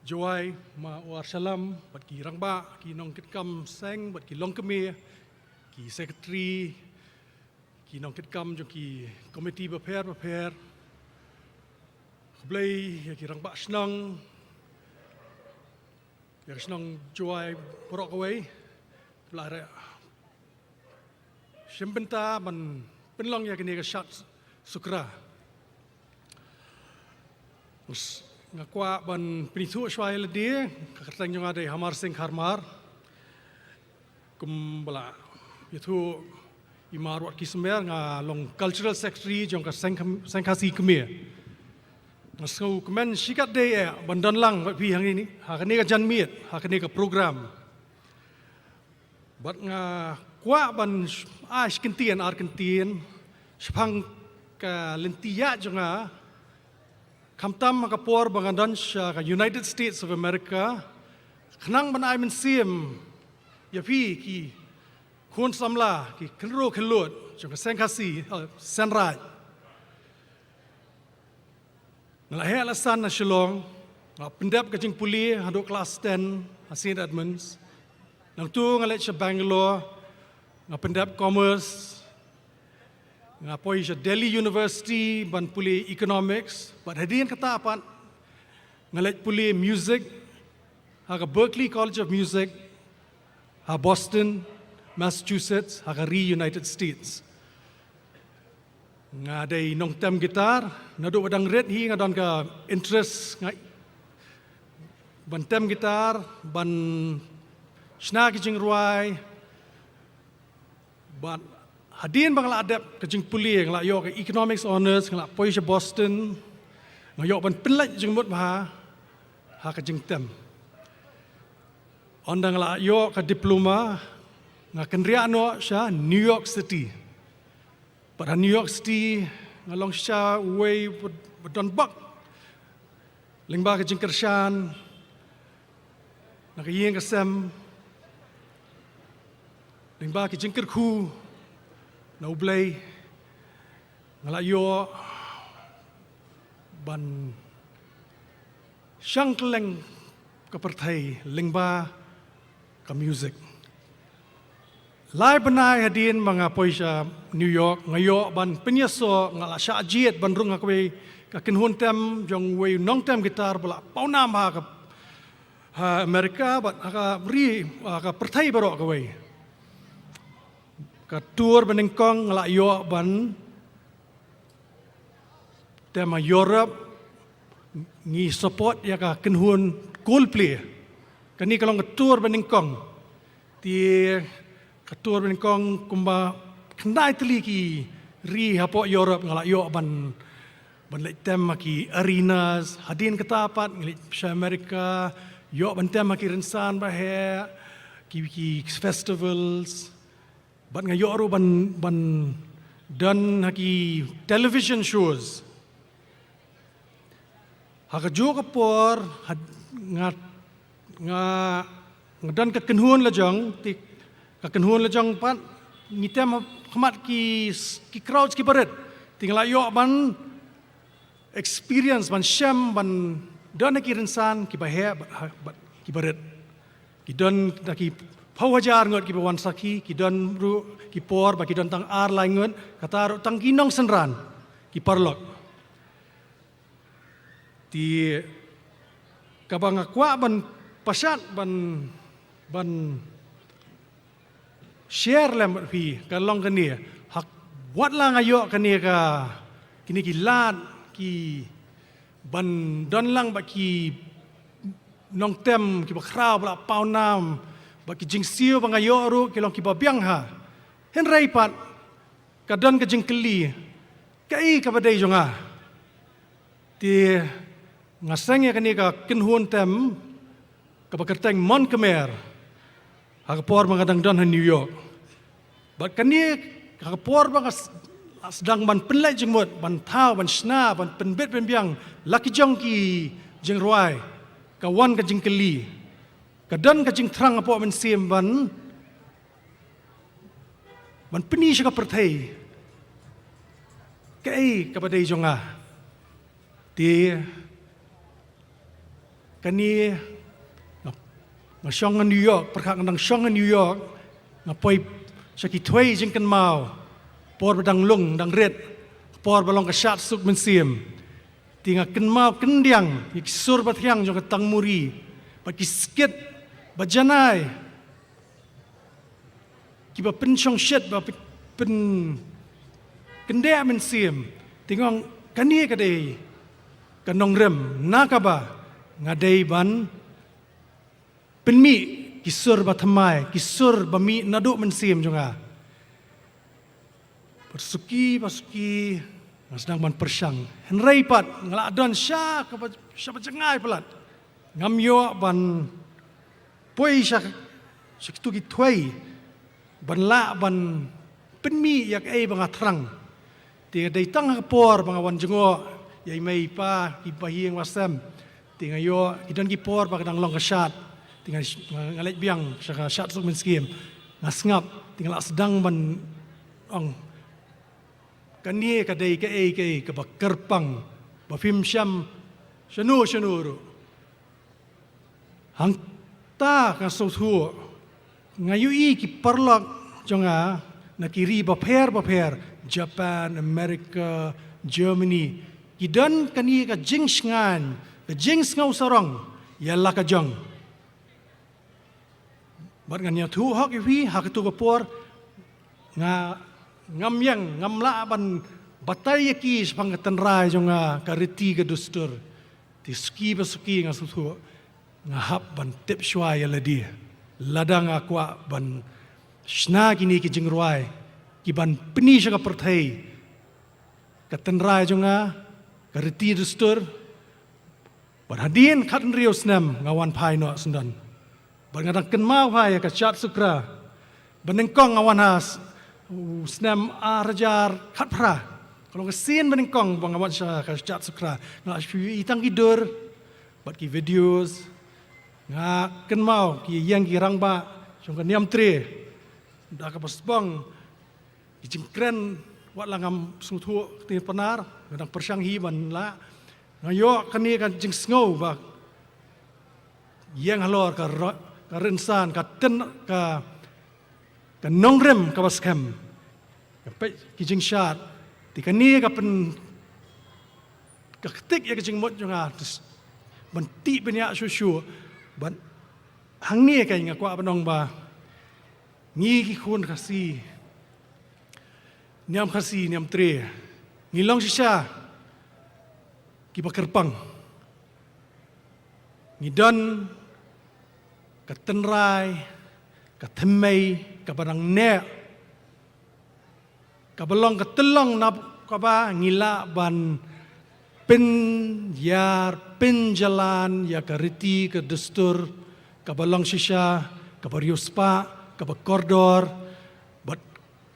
Joai ma war salam bat ki rangba ki nong kitkam seng bat ki long keme ki sekretari ki nong kitkam jo ki komiti beper keblai ya ki rangba senang ya senang Joai borok away belah Sembenta man penlong ya kini ke syat sukra. Ngakwa ban penitu syai ledi kakatang jong ada Hamar Singh Kharmar kumbala itu imar wat kismer nga long cultural secretary jong ka sengkasi kemir ngasu kemen sikat de bandan lang pi hang ini hakani ka janmiet hakani ka program bat nga kwa ban ash kentien ar kentien sepang ka lentia jonga kamtam makapor bangadan sya ka United States of America khnang ban ai men sim ya pi ki kun samla ki kenro kelut jonga sengkasi senraj ngalahe alasan na Shillong pendap kajing puli haduk kelas 10 St. Edmunds nang tu ngalet sa Bangalore pendap commerce ngapoi sa Delhi University ban puli economics but hadian kata apan ngalet puli music ha Berkeley College of Music ha Boston Massachusetts ha United States nga day nong tem gitar nado wadang red hi nga don ka interest nga ban tem gitar ban sna kijing ruai ban hadin bangla adep kijing puli nga yo ka economics honors nga poi sa Boston nga yo ban penlaj jing mut ha kijing tem ondang la yo ka diploma nga kenriano sa New York City. Pada New York City ngalong siya way badon bak lingba ke jingkershan nakayeng kasem lingba ke jingkerku na ublay ngalayo ban siyang keleng kapertay lingba ka music. Lai benai hadin mga poy sa New York ngayo ban penyaso ngala sya ajiet ban rung akwe ka kinhun tem jong way nong tem gitar bala paunam ha ka Amerika bat ka ri ka pertai baro ka way ka tour benengkong ngala yo ban tema Europe ngi support ya ka kinhun Coldplay kani kalong ka tour benengkong ti katur benengkong kumba kendai teli ki ri hapo Europe ngala yo ban lek tem ki arenas hadin ketapat ngelik sa Amerika yo ban tem ki rensan bahe ki festivals ban ngayo ro ban dan ki television shows haka jo kapor ngadan ka kenhun lajang tik kakenhun lejang pat ngitem khamat ki crowds ki baret tinggal yo ban experience ban syam ban dan ki rensan ki bahe ki baret ki don ki phawajar ngot ki bawan saki ki don ru ki por ba ki don tang ar lai ngot kata ru tang ginong senran ki parlok ti kabang akwa ban pasat ban share lem pi kalong kani hak buat lang ayo kani ka kini ki lat ki ban don lang ba ki nong tem ki ba khrau ba pau nam ba ki jing siu ba ngayo ru ki long ki ba biang ha hen rai pat ka don ka jing keli kai ka ba dei jonga ti ngaseng ya kani ka kinhun tem ka ba kerteng mon kemer Hakapor mga dangdan ha New York. Bat kani hakapor mga sedang ban penlai jengmut, ban tau, ban sna, ban penbet penbiang, laki jong ki jeng ruai, kawan ka jeng keli. kadan ka jing thrang apo men sim ban peni siya ka perthai kai ka badai jonga ti kani nga shong New York perkhak nang shong New York nga poi saki thwei jing kan mau por badang lung dang red por balong ka shat suk men sim ti nga kan mau kan diang ik sur bathyang jong ka tang muri ba ki skit ba janai ki ba pen chong shet ba pen kende men sim tingong kani ka dei kanong rem nakaba nga dei ban penmi kisur ba thamai kisur ba mi nadu men sim jonga persuki sedang ban persang henrei pat ngala don sya ka sya bacengai pelat ngam yo ban poi sya tu ki thwei ban la ban penmi yak ei banga thrang ti dei tang ka por banga wan jengo yai mai pa ki pahieng wasam ti ngayo kidan ki por ba kadang long ka syat tinggal ngalet biang sya syat suk men skim ngasngap tinggal sedang ban ong kani ka dei ka ei ka ba kerpang ba phim syam shanu ru hang ta ka so thu ngayu i ki parlak jonga na kiri ba pher Japan America Germany kidan kani ka jings ngan ka jings ngau sarong yalla ka jong bat ngan ya thu hak wi hak tu ka por nga ngam yang ngam la ban batai ki spang tan rai jonga ka reti ka dustur ti ski ba suki nga su thu nga hap ban tep shwa ya ladi ladang akwa ban shna kini ki jingruai ki ban peni sha ka perthai ka tan rai jonga ka reti dustur ban hadin khat riu snam ngawan phai no sundan ban ngadang ken mau phai ka chat sukra ban kong ngawan has snam arajar khat pra kalau kesin benengkong bang awan sya ka chat sukra nga shpi itang kidur bat ki videos nga ken mau ki yang ki rangba jong ka niam tre da ka pasbang ki jingkren wat langam suthu ti panar ngadang persang hi ban la ngayo kani kan jing sngo ba yang halor ka rensan ka ten ka nongrem ka baskem ka pe ki jing shat ti kani ka pen ka ketik ya ka jing mot jonga ban ti benya shu ban hang ni ka nga kwa banong ba ngi ki khun khasi niam tre ngilong shisha ki bakerpang ngidon ka tenrai ka themei ka barang ne ka belong ka telong nap ka ba ngila ban pen jalan ya ka riti ka dustur ka belong shisha ka bariuspa ka bakordor bat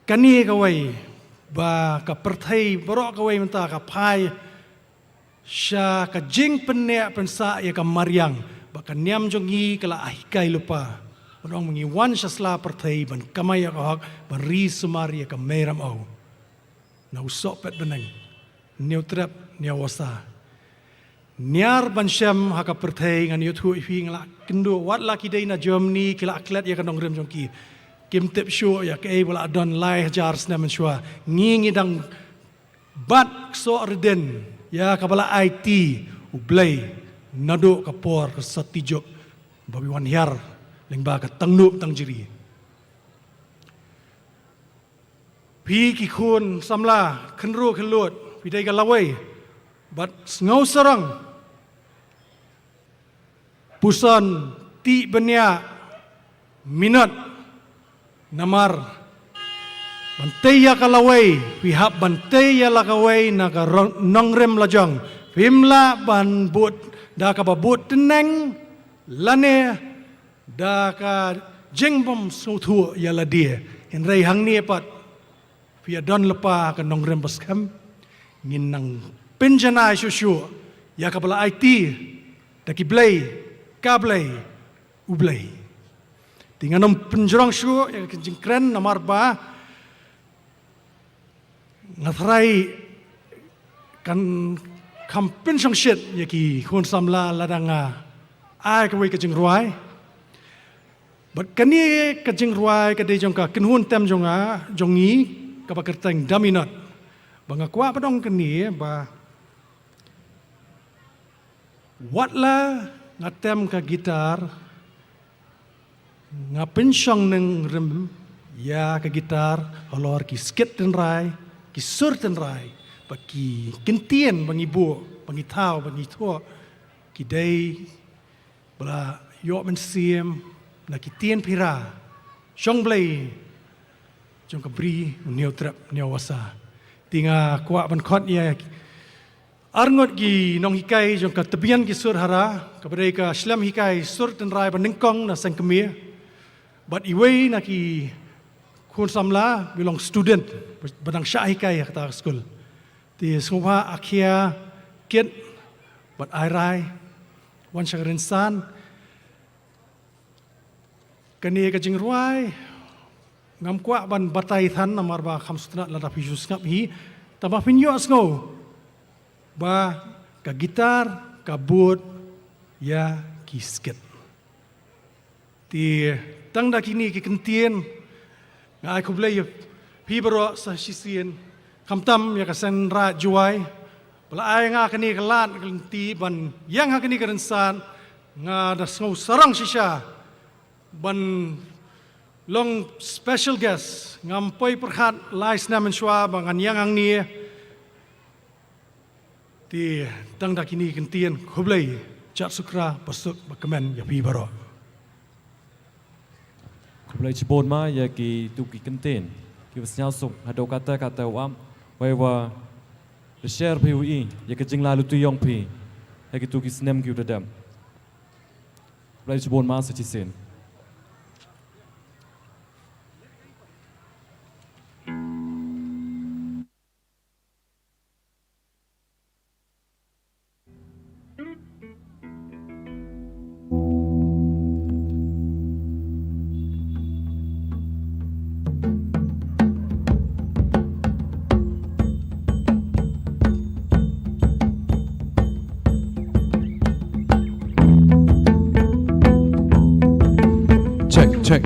kani ka wai ba ka perthai borok ka wai menta ka phai sya ka jing penne pensa ya ka mariang ba ka niam jongi kala ahikai lupa orang mengiwan sasla perthai ban kamaya ka hak ban ri sumari ya ka meram au na usok pet benang neutrap niawasa niar ban syam haka perthai ngan yuthu hi ngla kendo wat la ki dei na Germany kila aklet ya ka nong rem jongki kim tep show ya ka bola don lai hajar snam shwa ngi dang bat so reden ya kabala IT ublay nado kapor satijok babi wan hiar lengba ka tangnup tang jiri pi ki khun samla khenru khelut pi dai ka lawai bat ngau sarang pusan ti benya minat namar bantai ya kalawai pihak bantai ya lakawai naga nongrem lajang pimla ban but da ka babut teneng lane da ka jengbom suthu ya ladie henrei hang ni pat pia don lepa ka nongrem baskam nginang penjana shushu ya ka bala IT da ki blai ka blai ublay. Tinggal nom penjorang syu yang kejengkren nomor ba ngatrai kan kampen song shit ya ki hun samla ladanga ai ka wei kejeng ruai. But kani kejeng ruai ka de jong ka kin hun tem jonga jongi ka bakerteng daminat. Banga kwa padong kani ba watla ngatem ka gitar ngapensyong neng rem ya ka gitar halor ki skit den rai ki sur den rai bagi kentien bangi bu bangi tau bangi tua ki dei bala yo men siem na ki tien pira syong blai jong ka bri neu trap neu wasa tinga kwa ban khot ya arngot gi nong hikai jong ka tebian ki sur hara ka badai ka slam hikai sur den rai ban ningkong na sang kemia but iway na ki kun samla bilong student badang syah hikai kata school ti semua akhia kit but airai wan syakarin san kani ka jing ruai ngam kwa ban batai than namar ba kham sutna lada pisus ngap hi tambah pinyo asngo ba ka gitar ka boot ya ki skit ti tang da kini ki kentien ngai ko blai pi baro sa sisien kam tam ya ka sen ra juai bala ai nga kani kalat ti ban yang ha kani karensan nga da sngau sarang sisha ban long special guest ngam poi perhat lais namen shwa bangan yang ang ni ti tang da kini kentien ko blai chat sukra pasuk bakamen ya pi baro Kulai cibon ma ya ki tu ki kenten ki wasnyau suk hado kata wam wai wa the share pui ya ke jingla lu tu yong pi ya ki tu ki snem ki udadam kulai cibon ma sa sen check.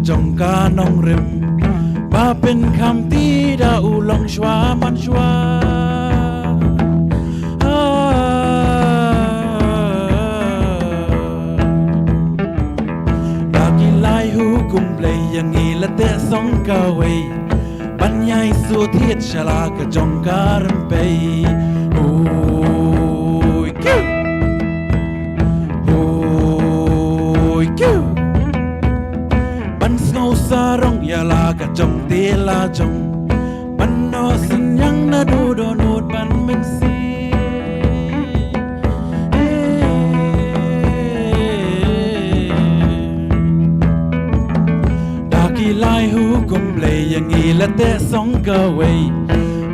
Jongka nong rim ba pen kham ti da u long shwa man shwa da ki lai hu kum play yang i la te song ka wei ban yai su thiet shala ka jongka rim pe oi kyu oi kyu sarong ya la ka jong te la jong ban no sin yang na du do nut ban men si da ki lai hu kum play yang i la te song ka wei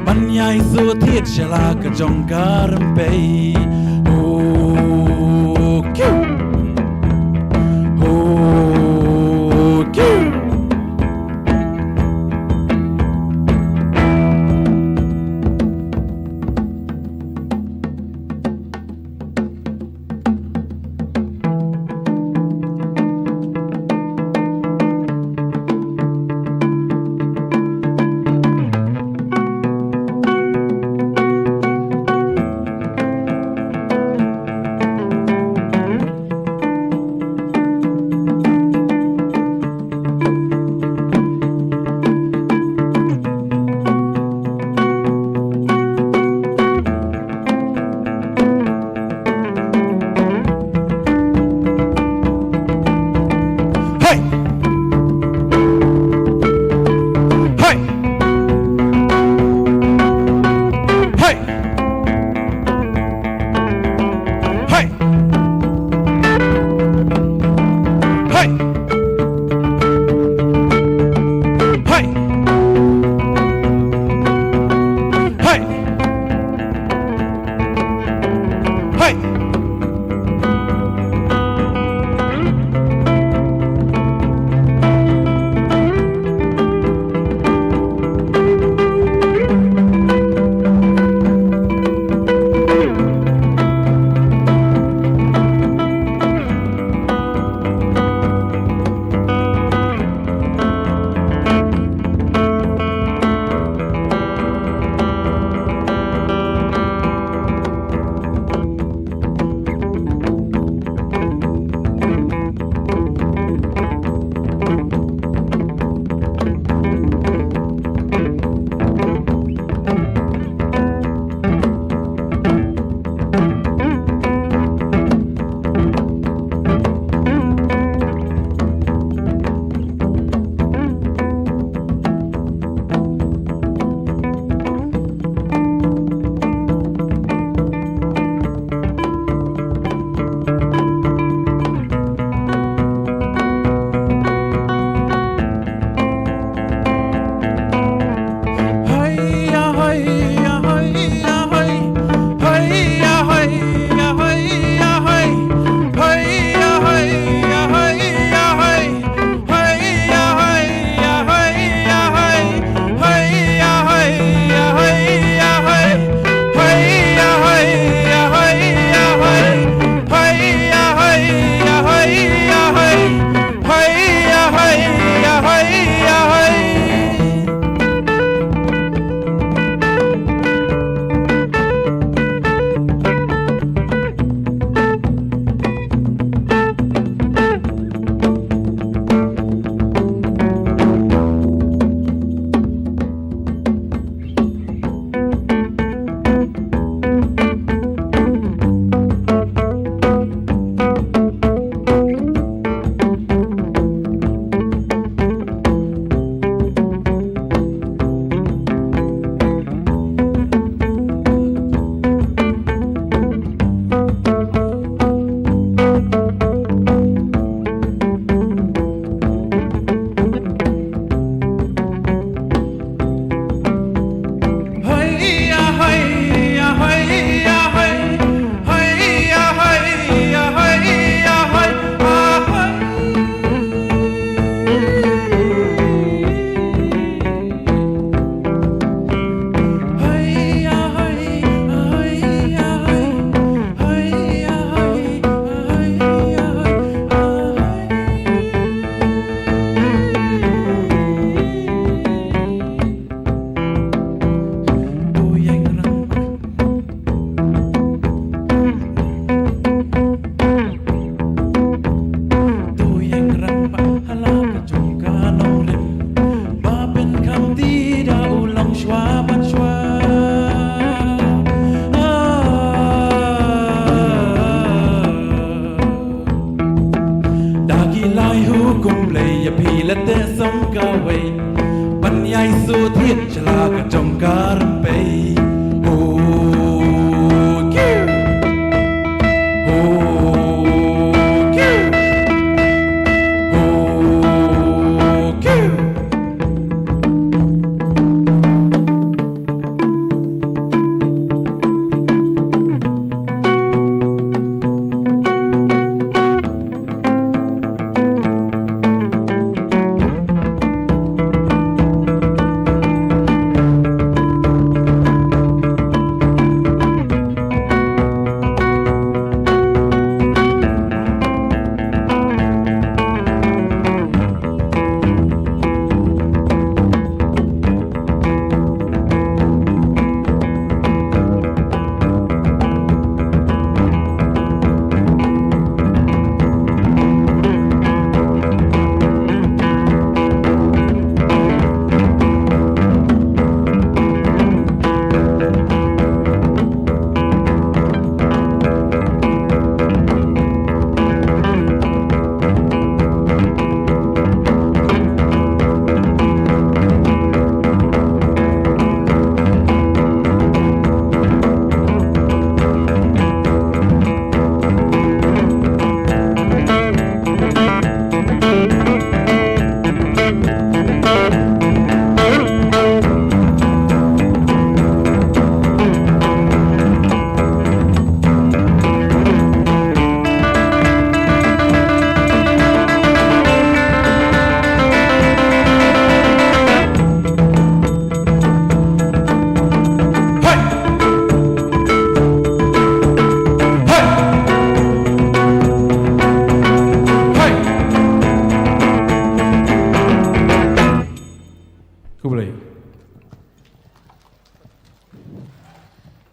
ban yai su thiet shala ka jong ka ram pe oh kyu oh kyu Hey! Hey! Hey! Hey! Hey! Hey! Hey! Hey!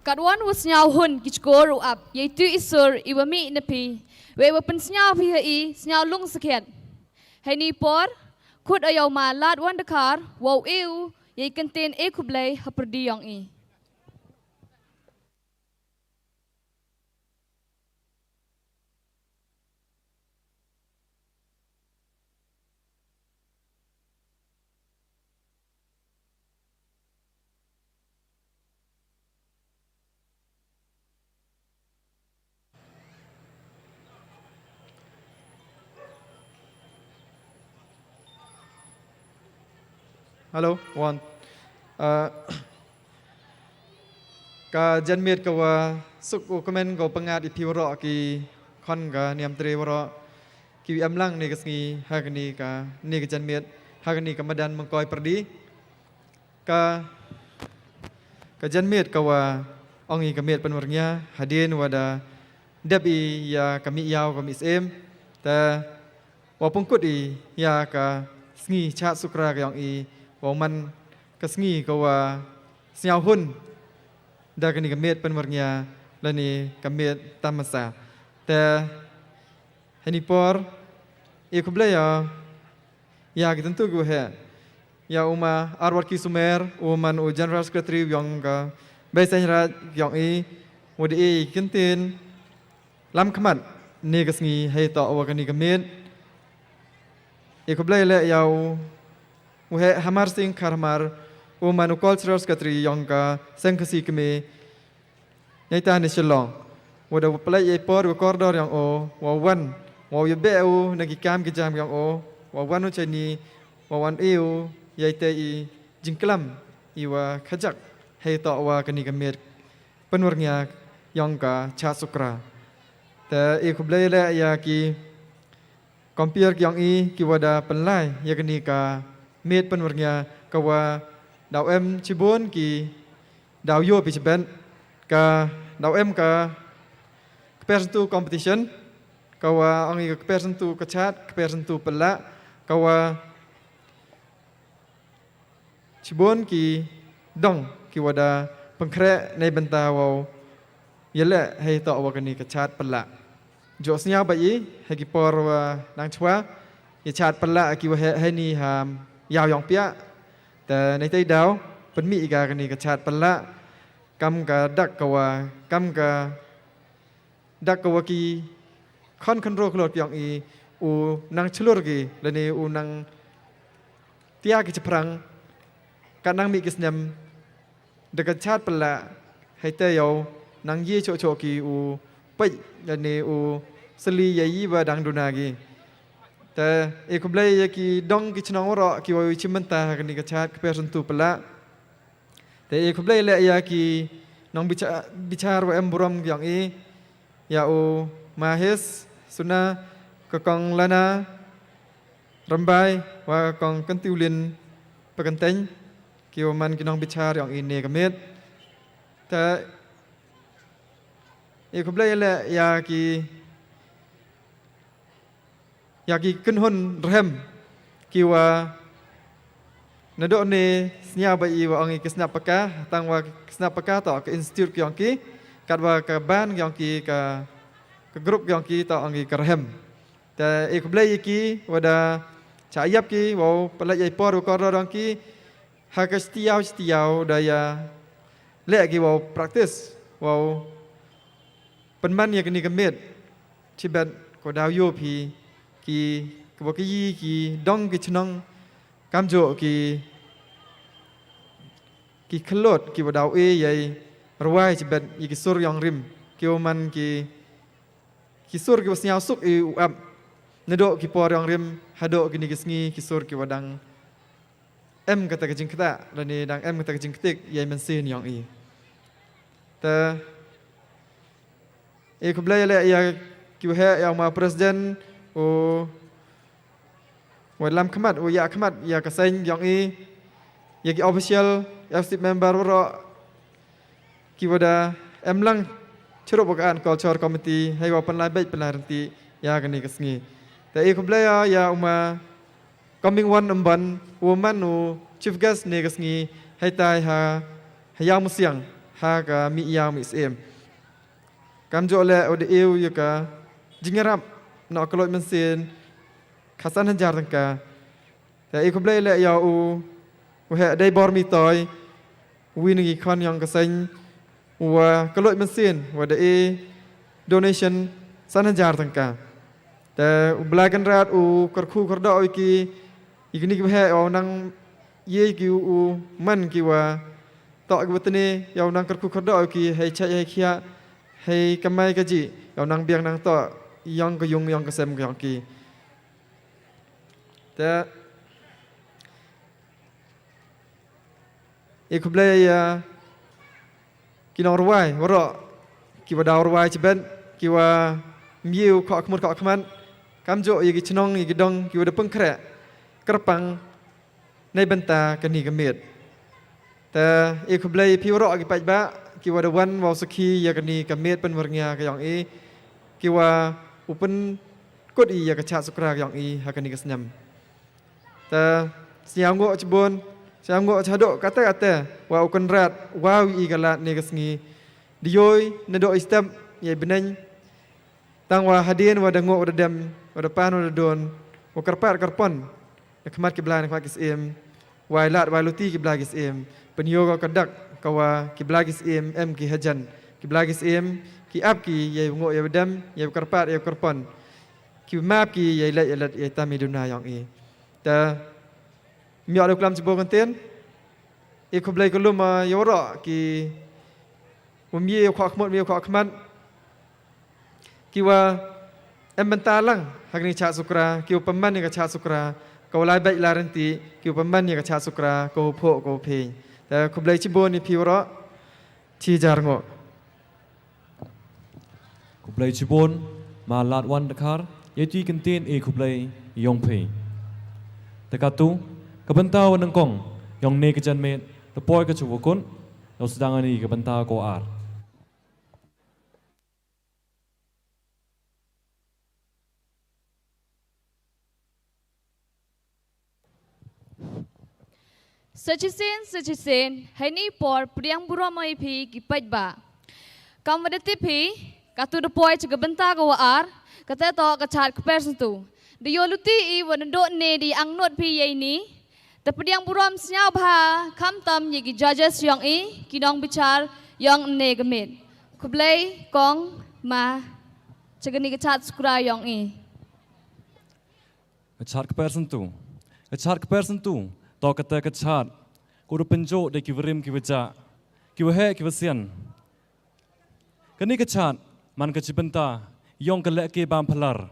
Kadwan was nyau hun kichkor up, ye tu isur iwa mi napi, we were pensnyau pi snyau lung sakit. Hey ni por, kut ayaw ma lad wan dekar, wow ew, ye contain e kublay haperdi yang i. Hello, one. Ka janmiet ka wa suk u komen ko pengat ipi waro ki kon ka niam tre waro ki amlang ni kasngi hagni ka ni ka janmiet hagni ka madan mengkoi perdi ka janmiet ka wa ongi ka miet penwarnya hadin wada debi ya kami yau kami sem ta wa pungkut i ya ka sngi chat sukra ka yang i wa man kasngi ka wa snyau hun da kani kamet penwarnya lani kamet tamasa te hani por e kuble ya tentu gue he ya uma arwar ki sumer uman u general secretary yang ka baisanya yang i wodi e kintin lam khamat ni kasngi hai to wa kani kamet e kuble le yau Uhe hamar sing karmar manu cultural secretary yang ka sengkasi kami nyata ni shalong wada pelai ye por koridor yang wawan ye beu nagi kam ki jam yang wawan chani wawan eu yaite i jingklam iwa khajak hei to wa kani kamet penwarnya yang ka cha sukra ta e kublai le ya ki compare yang i ki wada penlai ya kani ka met penwarnya kawa daw em cibon ki daw yo pi ceben ka daw em ka persentu competition kawa angi ka persentu kechat persentu pelak kawa cibon ki dong ki wada pengkre nei bentaw yele hei to wa kani kechat pelak josnya bai hegi por wa nang chwa ye chat pelak ki wa hei ni ham yau yang piaแต่ในใจดาวเป็นมีอีกากันนี่กระชาดปันละกำกะดักกะวากำกะดักกะวากีค่อนคันโรคโลดอย่างอีอูนางชลุรกีและนี่อูนางเตียกิจพรังการนางมีกิสเนมเด็กกระชาดปันละให้เตยเอานางยี่โชโชกีอูไปและนี่อูสลียายีวาดังดูนากีแต่เอกบเลยยากีดองกิชนองวรอกีวาวิชิมันตากันนี่กระชาดเปรนตุปละแต่เอกบเลยเลยยากีน้องบิชาร์วเอ็มบรมอย่างอียาโอมาเฮสสุนาก็กองลานารำบายว่ากองกันติวลินประกันเต็งกีวมันกิน้องบิชาร์อย่างอีเนกเมตแต่เอกบเลยเลยยากีอยากกินหุ่นเริ่มคิดว่าในดอกนี้สัญญาไปอีว่าองค์กิสนาปากาตั้งว่ากิสนาปากาต่อกับอินสติทิวต์ยองกีกัดว่ากับบ้านยองกีกับกรุ๊ปยองกีต่อองค์กระเริ่มแต่เอกบเลยกีว่าดาชายับกีว่าปลายปอร์ก็รอดองกีหากสติยาวได้ยาเละกีว่า practice ว่าเป็นมันอย่างนี้กับเม็ดที่แบบก็ดาวโยพีki kebaki ki dong ki chnong kamjo ki khlot ki badaw e yai rawai chibet ki sur yang rim ki oman ki sur ki wasnya suk e up nedo ki por yang rim hado ki ni kisngi ki sur ki wadang em kata ka jingkta lani dang em kata ka jingktik yai mensin yang e ta e kublai le ya ki he yang ma presidenวันลำขมัดอยากขมัดอยากกระเซ็งอย่างนี้อยาก official FCP member ว่าคิดว่าได้เอ็มลังช่วยประกาศ culture committee ให้ว่าเป็นลายใบเป็นลายรันตีอยากกันนี่ก็สิ่งแต่อีกคนเดียวอยากมา coming one บันวันมันchief guest นี่ก็สิ่งให้ตายหายาวมุเสียง ha ka mi yaw mi sem kam jo le od eu ya ka jingarap no kolot mesin khasan hanjar tangka ta e kublai le ya u he dai bor mi toy win gi khon yang ka sen wa kolot mesin wa da e donation san hanjar tangka ta blagan rat u karkhu karda oi ki igni ki he o nang ye ki u man ki wa to ki watne yaw nang karkhu karda oi ki he cha he khia he kamai ka ji yaw nang biang nang to yang ka yung yang ka sem ka yang ki ta e kublai ya ki nong ruai waro ki wa daw ruai chben ki wa miu kho khmut kho khman kam jo ye ki chnong ye ki dong ki wa de pung khre kerpang nei benta ka ni ka met ta e kublai pi waro ki paj ba ki wa de wan wa sakhi ya ka ni ka met pen warnya ka yang e ki wa upen kut i ya ka cha sukra ka yang e ha ka ni ka snyam ta siang go chbon siang go chado kata kata wa ukun rat wa i ka lat ni ka sngi dioi na do istem ye beneng tang wa hadien wa da ngo wa dem wa da pan wa da don wa karpat karpon na khamat ki blan khwa kis em wa lat wa luti ki blagis em penyo ka kadak ka wa ki blagis em ki hajan ki blagis em ki ap ki ye ngo ye dem ye karpat ye karpon ki map ki ye lat ye tamiduna yang e ta mi ada kelam cibo konten e kublai kelum yoro ki umie khwa khmot mi khwa khman ki wa embentalang hagni cha sukra ki upaman ni ka cha sukra ko lai bai laranti ki upaman ni ka cha sukra ko pho ko phe ta kublai cibo ni piwro chi jarngo kublai chibon ma lat wan dakar yeti kentin e kublai yong phe takatu kabantau nangkong yong ne ka jan met the boy ka chuwakun yo sedang ani kabantau ko ar Sachisen, hai ni por priang buro mai phi ki pajba. Kam wadati phi katu the boy chga banta ko ar kata to ka chat ka person tu. Di yoluti I wanado ne di ang not phi yai ni. The priang burom snyau bha kam tam ye ki judges yong I kinong bichar yong ne gamit. Kublai kong ma chga ni ka chat skura yong I. Kachat ka person tu to kata kachat kuru penjo de ki verim ki baca ki wahe ki wasian kani kachat man ka cibenta yong ka lek ke bam phalar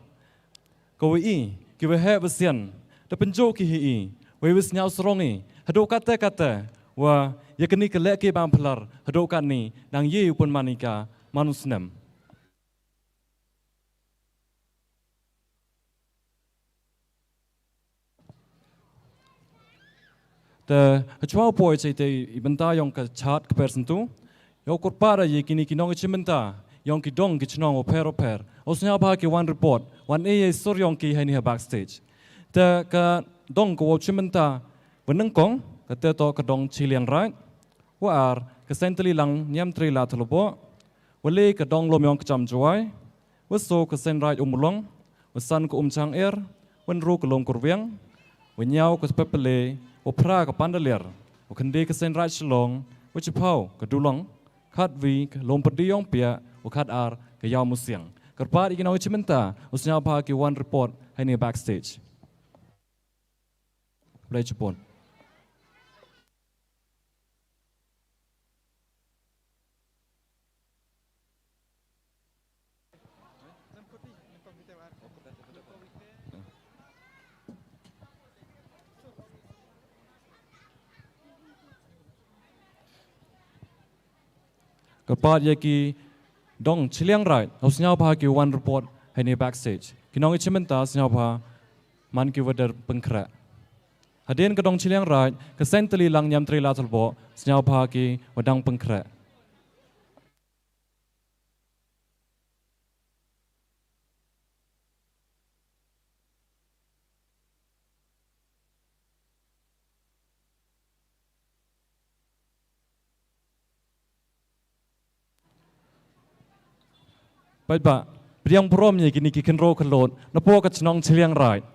ko I ki wahe wasian de penjo ki hi we wis nyau srongi hado kata wa ya kani ka lek ke bam phalar hado kan ni nang ye upun manika manusnem the hachwa boy say te ibenta yong ka chat ka person tu yo korpara ye kini kinong chimenta yong ki dong ki chnong o per osnya ba ki one report one a sor yong ki hani ha backstage te ka dong ko chimenta weneng kong ka te to ka dong chilian right wa ar ka sentali lang nyam tri la thlobo wale ka dong lom yong ka cham joy waso ka sen right umulong wasan ko chang er wen ru ka lom kurweng wenyao ka pepele o pra ka pandaler o kande ka sen raj long o chipau ka dulong khat vi ka lom padi yong pia o khat ar ka yaw musiang karpar iginaw chimenta o snya ba ki one report hani backstage play chupon Kapat ye ki dong chiliang right os nyau pa ki one report hai ne backstage kinong ichimenta nyau pa man ki wader pengkra hadien ka dong chiliang right ka sentali lang nyam tri la thalbo nyau pa ki wadang pengkra Baik Pak, beriang peromnya kini kikin ro kelot, napo kat senong ciliang right.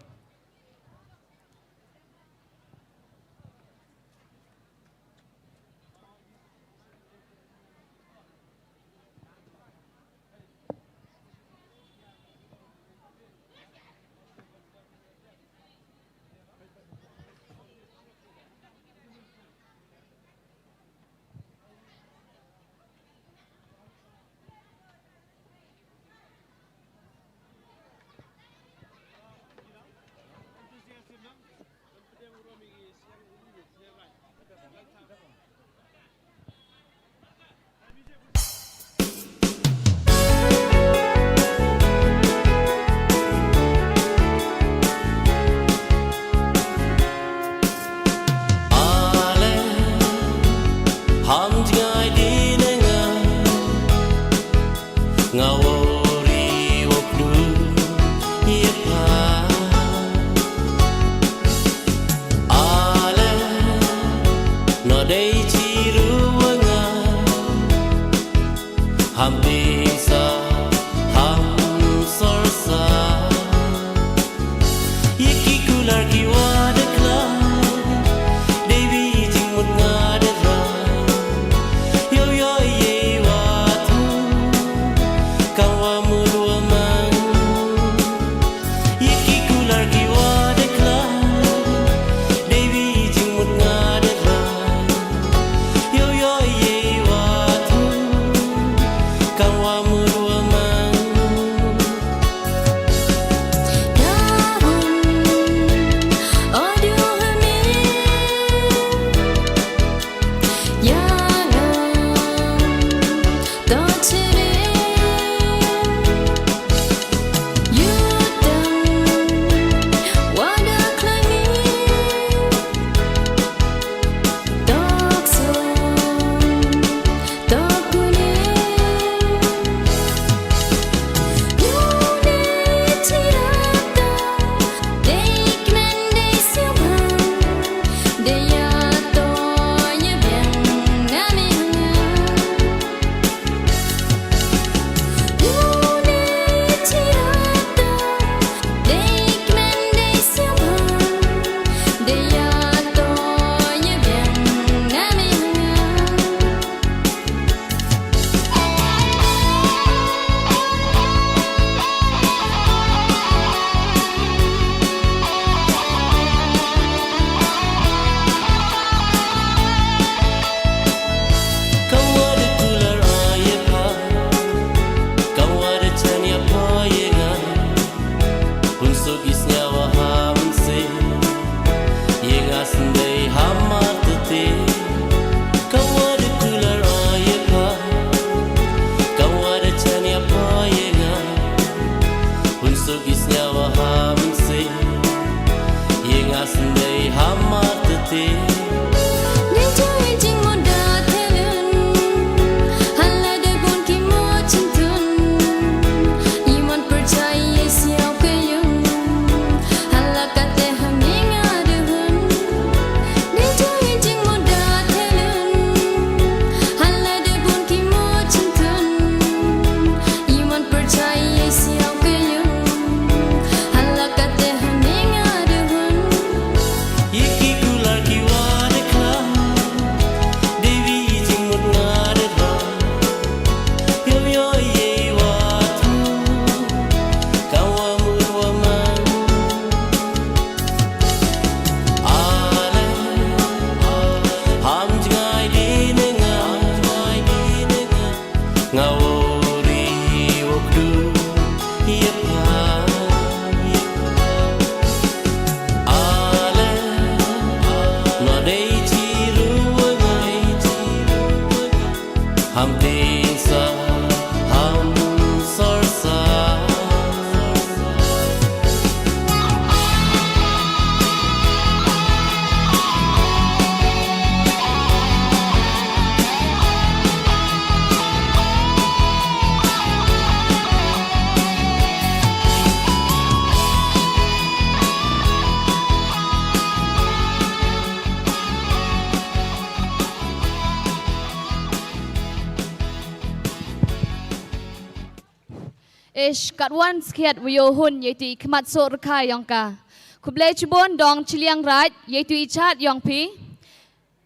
Ish katwan skiat wiyohun yaitu kemat sok rekai yang ka. Kublai cibon dong ciliang rat yaitu ichat yang pi.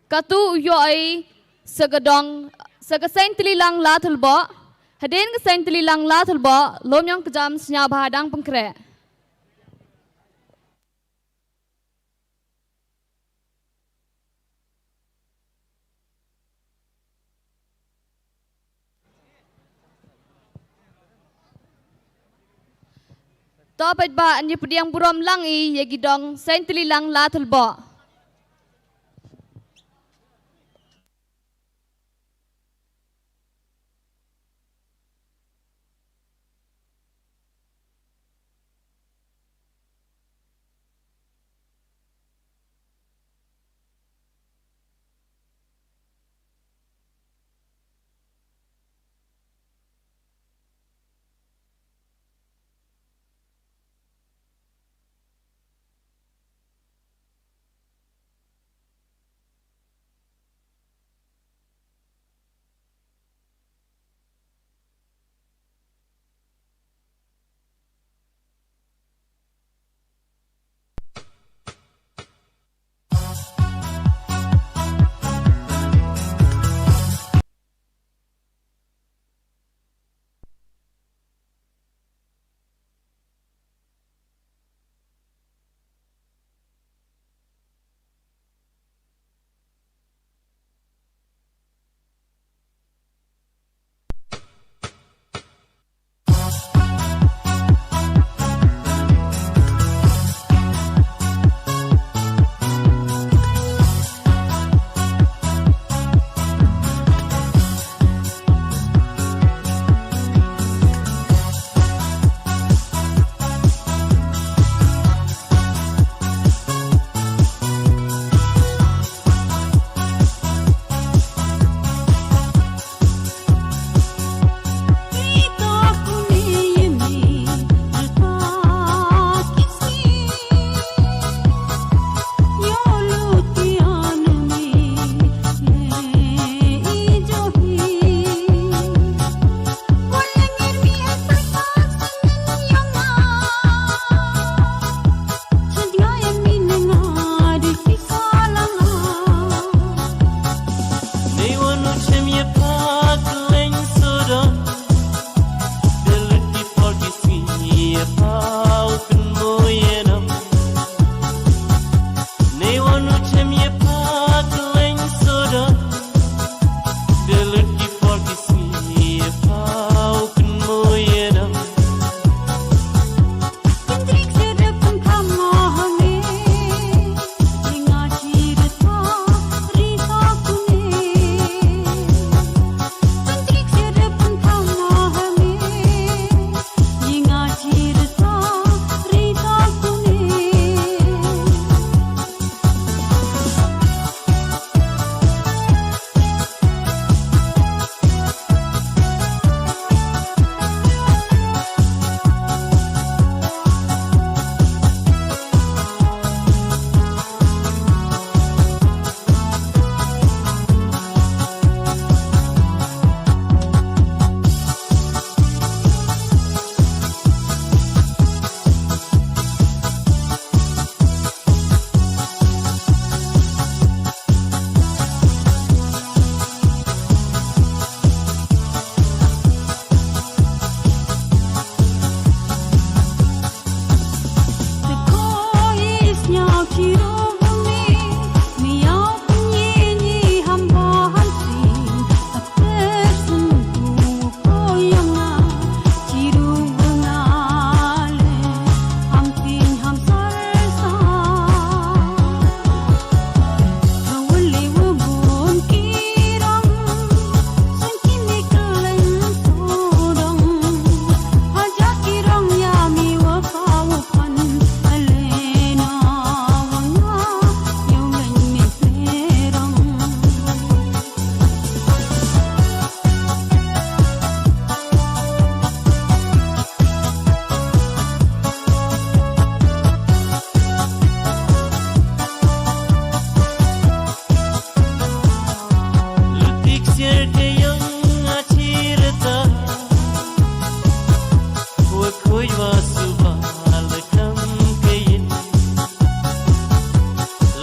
Katu uyoi segasain telilang latul bo. Hadin kesain telilang latul bo lom yang kejam senyap bahadang pengkre. Topet ba anji pediang buram lang I yagi dong sain telilang latul bo.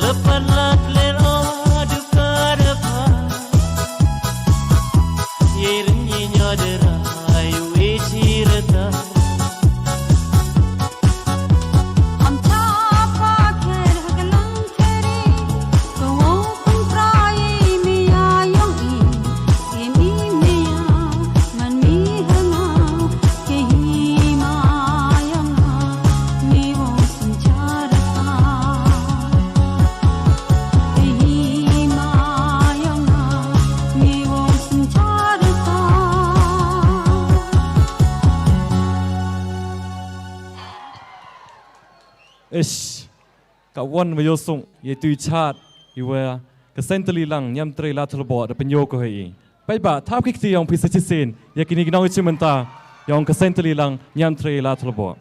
Lepatlah kelero duka depa Yerin nyinya derai weci reta Am tapa kher haganang theri Kawo kun prai mi ayong i mi miya man mi hanga ke hi mayang mi wo sanchara ke hi mayang mi wo sanchara Ish, kawan wayosung yaitu chat iwa kesenteli lang nyam tre la thlbo da penyo ko hei. Pai ba thap kik yang pisa chisin yakini ginong chimenta yang kesenteli lang nyam tre la thlbo.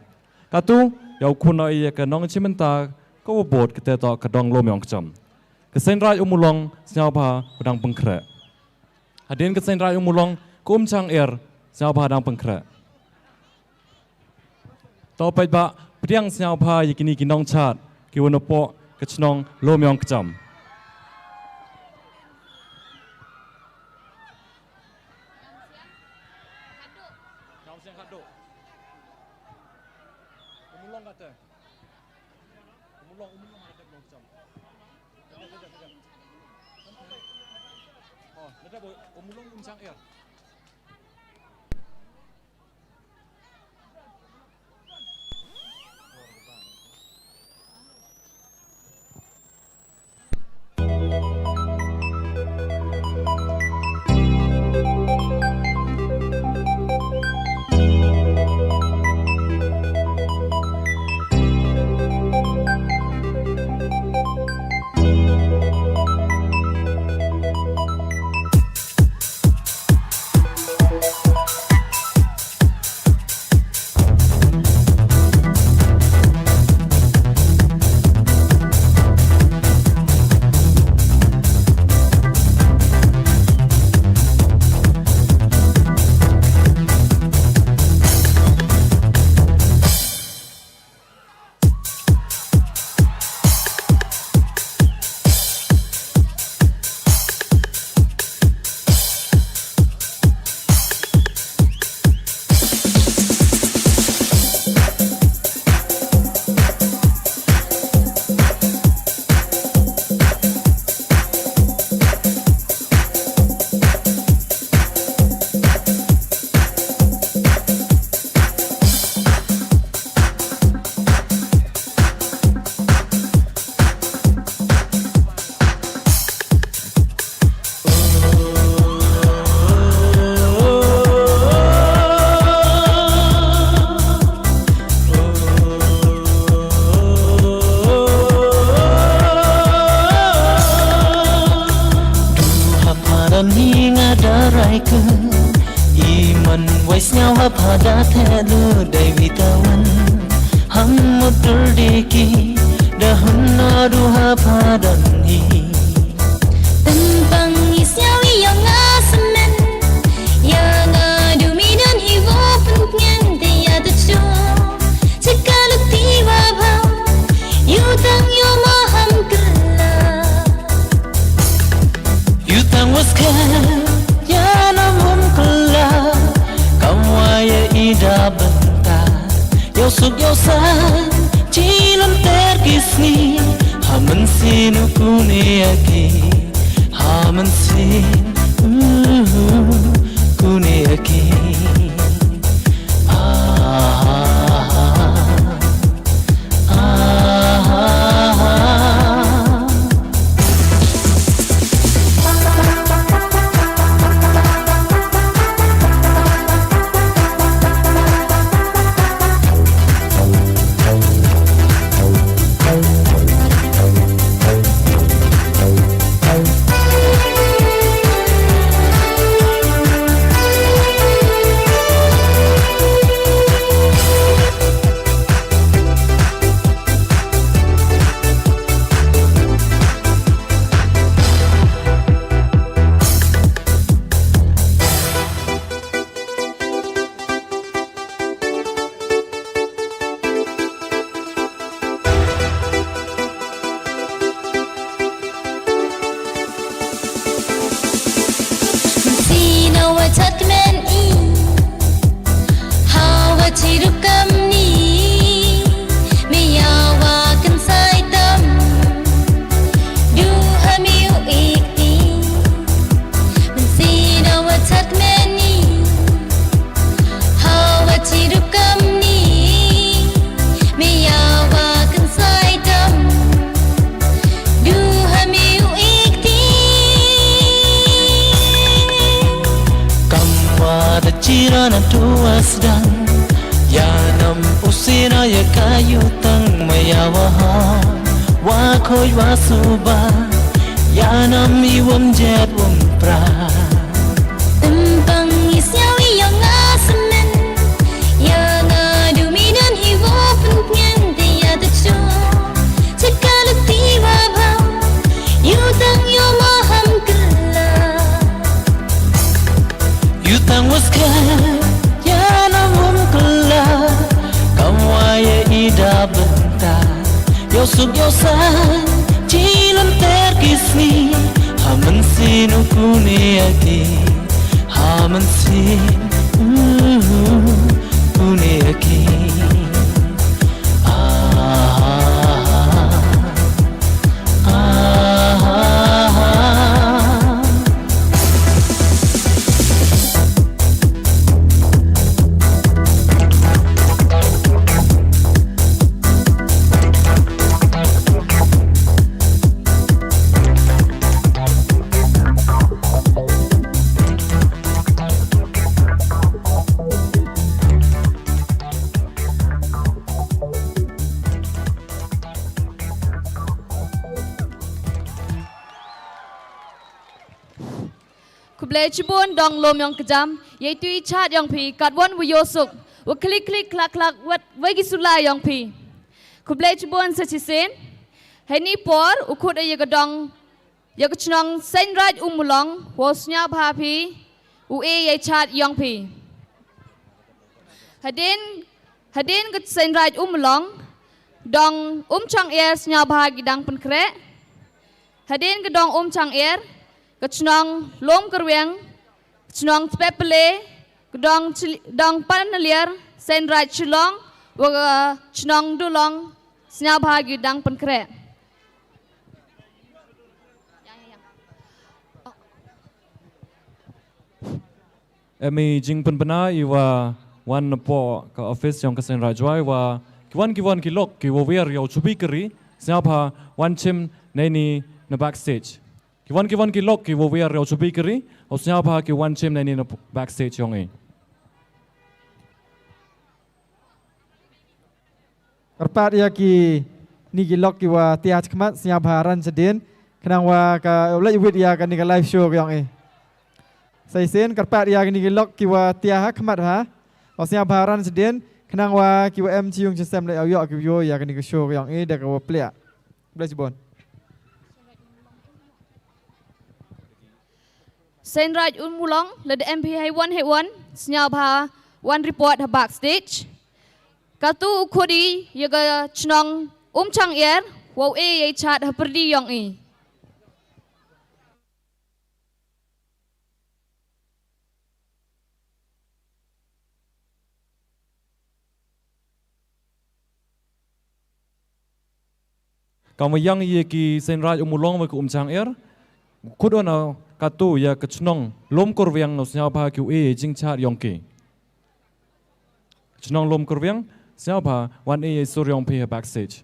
Katu yau kuno iya ka nong chimenta ko bot kete to ka dong lom yong cham. Kesen rai umulong snyau ba udang pengkre. Hadin kesen rai umulong kum chang snyau ba dang pengkre. To pai ba Priang senyau pa yakini kinong chat kiwanopo kechnong lomyong kecam. Iman waisnya pada telu dai witawan Hamud derdeki dahun aduha padan hi Tentang isnya yang ngasemen Yang adu midan hiwo pengen dia tuju Cekalu tiba bau Yutang yo maham gelap Yutang waskar ya namun kelak Kawaya ida bentar Yosuk yosan Cilam terkisni Haman sinu kuneaki Haman sin kuneaki chi ru kam ni me ya wa kan sai tam du ha mi u ik ti man si na wa chat me ni ha wa chi ru kam ni me ya wa kan sai tam du ha mi u ik ti Kamwa da chirana tuasdan Yanam usina ya kayu tang mayawaha Wa khoi wa suba Yanam iwam jet wam pra Tembang isyawi yang ngasemen Ya ngadu minan hiwo pengen dia tecu Cekala tiwa bau Yu tang yu maham gelap Yutang was kan Yanam wam kala Kamwa ya ida bentar Yosuk yosan Cilam terkisni Haman sinu kuniaki Haman sin kuniaki Kublai cibun dong lom yang kejam, yaitu ichat yang pi katwan wuyosuk, waklik klik klak klak wat wagi sulai yang pi. Kublai cibun secisen, heni por ukut aye gedong, ya kecnong senraj umulong, wasnya bhapi, ue ye chat yang pi. Hadin ke senraj umulong, dong chang air snya bahagi dang penkre. Hadin ke dong chang air. Kecnong lom kerweng, kecnong pepele, dong panelier, senraj chulong, waga kecnong dulong, senyap bahagi dang penkre. Emi jing penpena iwa wan po ka office yang kesen rajwai wa kiwan kilok kiwawer yau chubi keri siapa wan chim neni na backstage. Kiwan kilok kiwawer yau chubi keri o siapa kiwan chim neni na backstage yang ini. Karpat ya ki ni gilok ki wa tiach kmat siap haran sedin kenang wa ka ulai wit ya kan ni ka live show yang e. Sai sen karpat ya ni gilok ki wa tiah kmat ha. O siap haran sedin kenang wa ki wa em ciung system lai yo ki yo ya kan ni ka show yang e dak wa plea. Bless bon. Senraj Unmulong le de MP Hai1 senyap ha one report ha backstage. Katu ukudi yaga chnong chang air wow ye chat ha perdi yang e. Kamu yang ye ki senraj umulong me ku chang air kudona katu ya kecnong lom korwiang no siapa ki jing chat yang ke. Chnong lom korwiang siapa wan sur yang pe backstage.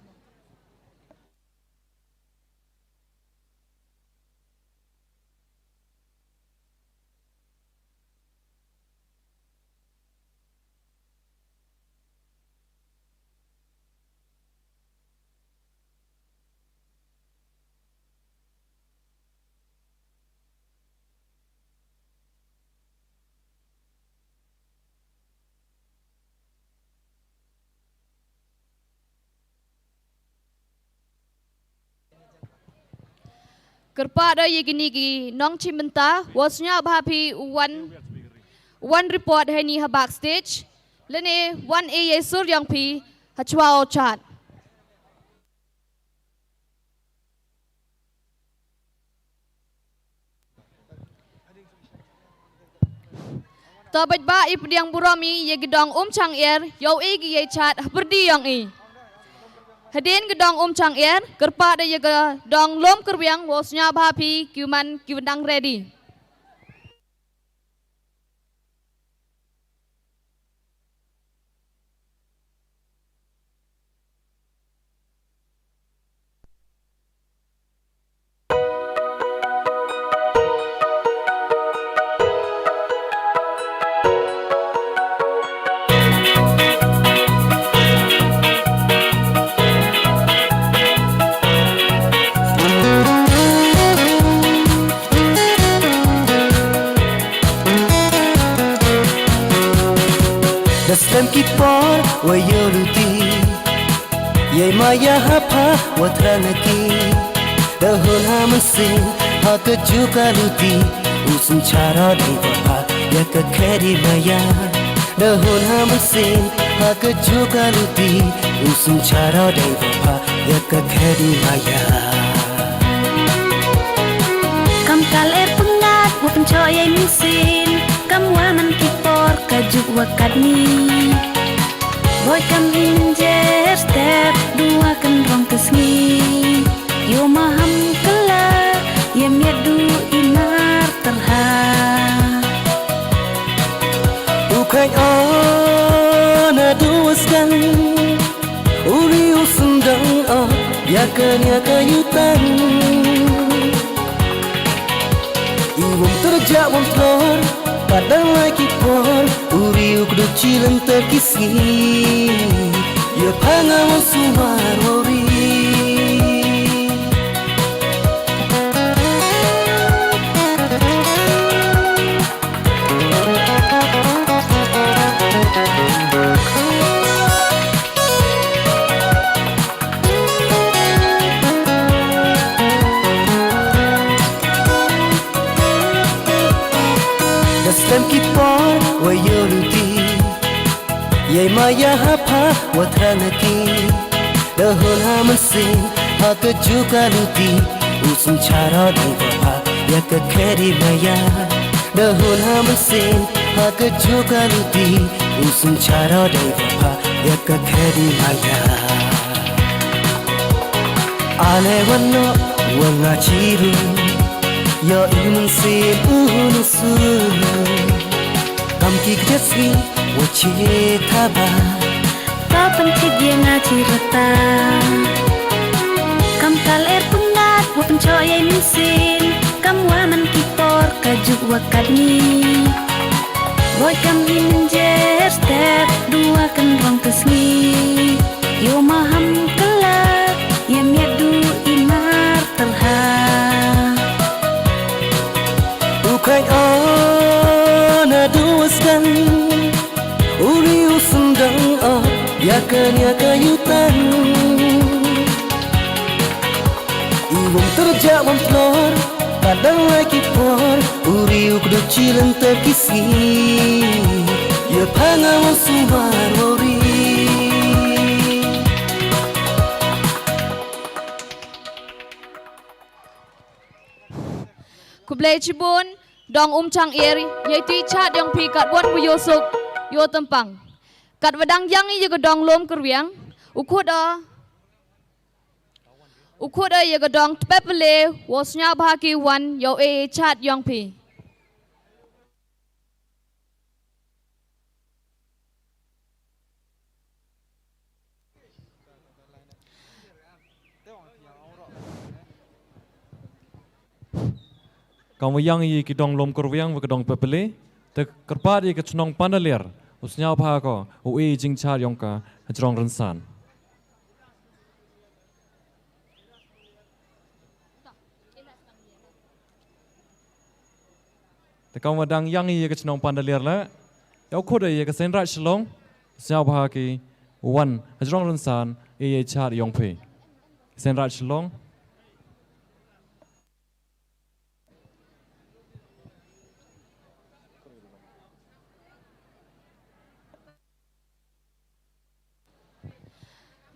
Kerpa ada ye gini gi nong cimenta wasnya bhapi one report hai ni ha backstage lene one ye sur yang pi ha chwao chat. tờ bạch ba ip điang burami ye gedong chang er yo e gi ye chat perdi yang i hadin gedong chang er kerpa de ye gedong lom kerbiang wosnya bhapi kuman kiwendang ready. Dastam kipor wa yoluti Yai maya hapa wa tranaki Dahul hamasin ha kejuka luti Usum cara di bapa ya ke keri maya Dahul hamasin ha kejuka luti Usum cara di bapa ya ke keri maya Kam kaler pengat wa pencoy misin Kam waman kipor kajuk wakat ni Boy kam injer step dua kan rong kesni Yo maham kela ye miedu inar terha Ukai ana duaskan Uri usundang yakan yakayutan Iwam terjak wam flor Padang lagi por Uri ukdu cilen terkisi Ya pangawang sumar wari Dastam kipor wa yoluti Yai maya hapa wa tranaki Dahul hamasin ha kejuka luti Usum cara di bapa ya ke keri maya Dahul hamasin ha kejuka luti Usum cara di bapa ya ke keri maya Ale wano wa ngaciru Ya imun sin unusu Kam kikjasri wace taba Kapan dia ngaji rata Kam kaler pengat wa pencoy misin Kam waman kipor kajuk wakat ni Boy kam injer step dua kan rong kesni Yo maham kelak ye miedu inar terha Ukai ana duaskan Uri usundang yakan yakayutan Iwam terjak wam flor Padang lagi por Uri ukdu cilen terkisi Ya pangawang sumar wari Kublai Cibun dong chang er ye tui chat yang pi kat wan bu yosuk yo tempang kat wedang yang i ye gedong lom kerwiang ukut ye gedong pepele wosnya bhaki wan yo chat yang pi Kamu yang i kidong lom kurwiang wa kidong pepele te kerpa i ke chnong pandalir usnya bha ko u e jing cha yong ka hajrong ransan te kamu dang yang i ke chnong pandalir la yaw khod i ke senra shlong usnya bha ki wan hajrong ransan e cha yong phe senra shlong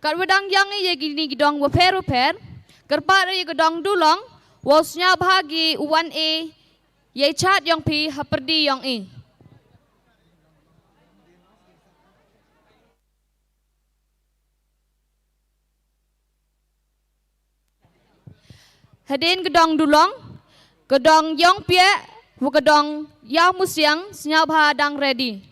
kat wedang yang i ye gini gidong wa peru per kerpa ye gedong dulong wosnya bhagi wan e ye chat yang pi haperdi yang i Hadin gedong dulong, gedong yong pie, wo gedong yao musyang, senyap hadang ready.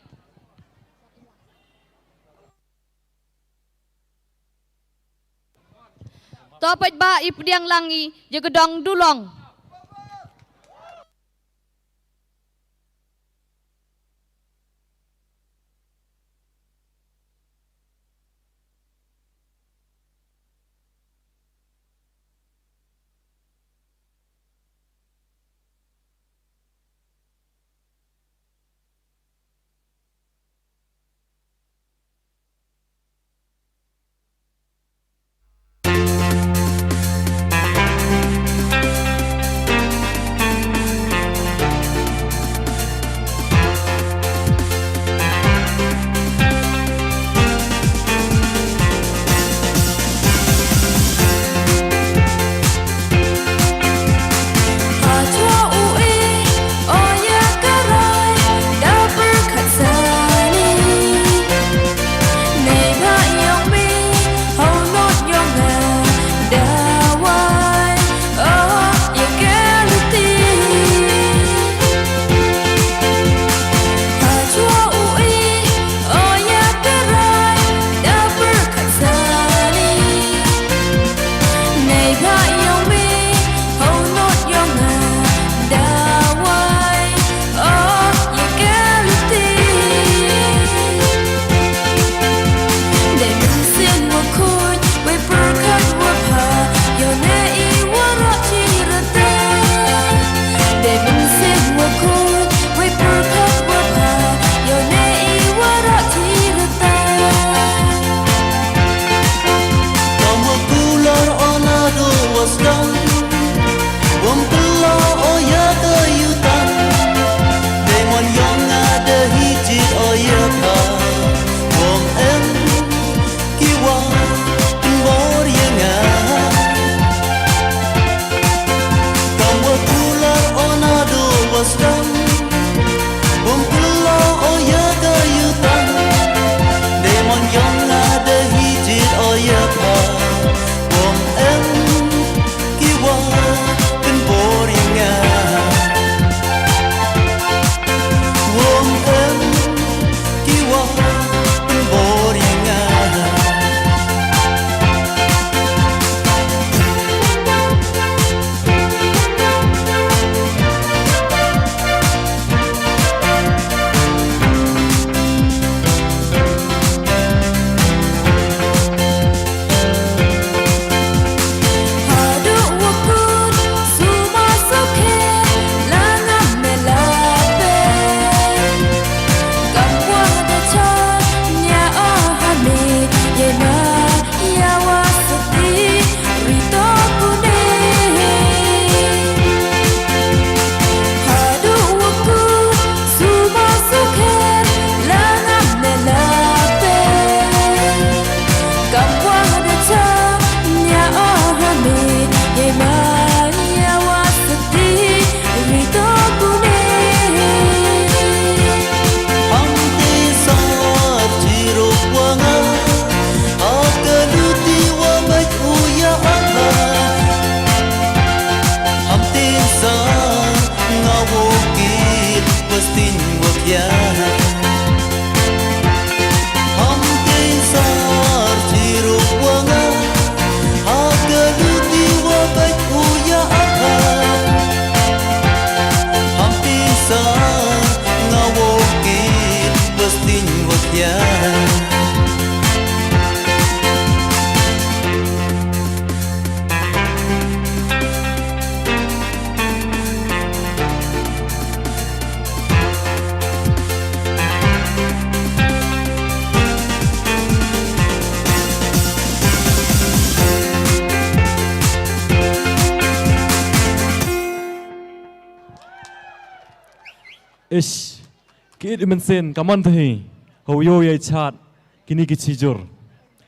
Topat ba ipdiang langi, je gedong dulong. Ish, kit imensen kaman tahi, hoyo ye chat, kini kichijur.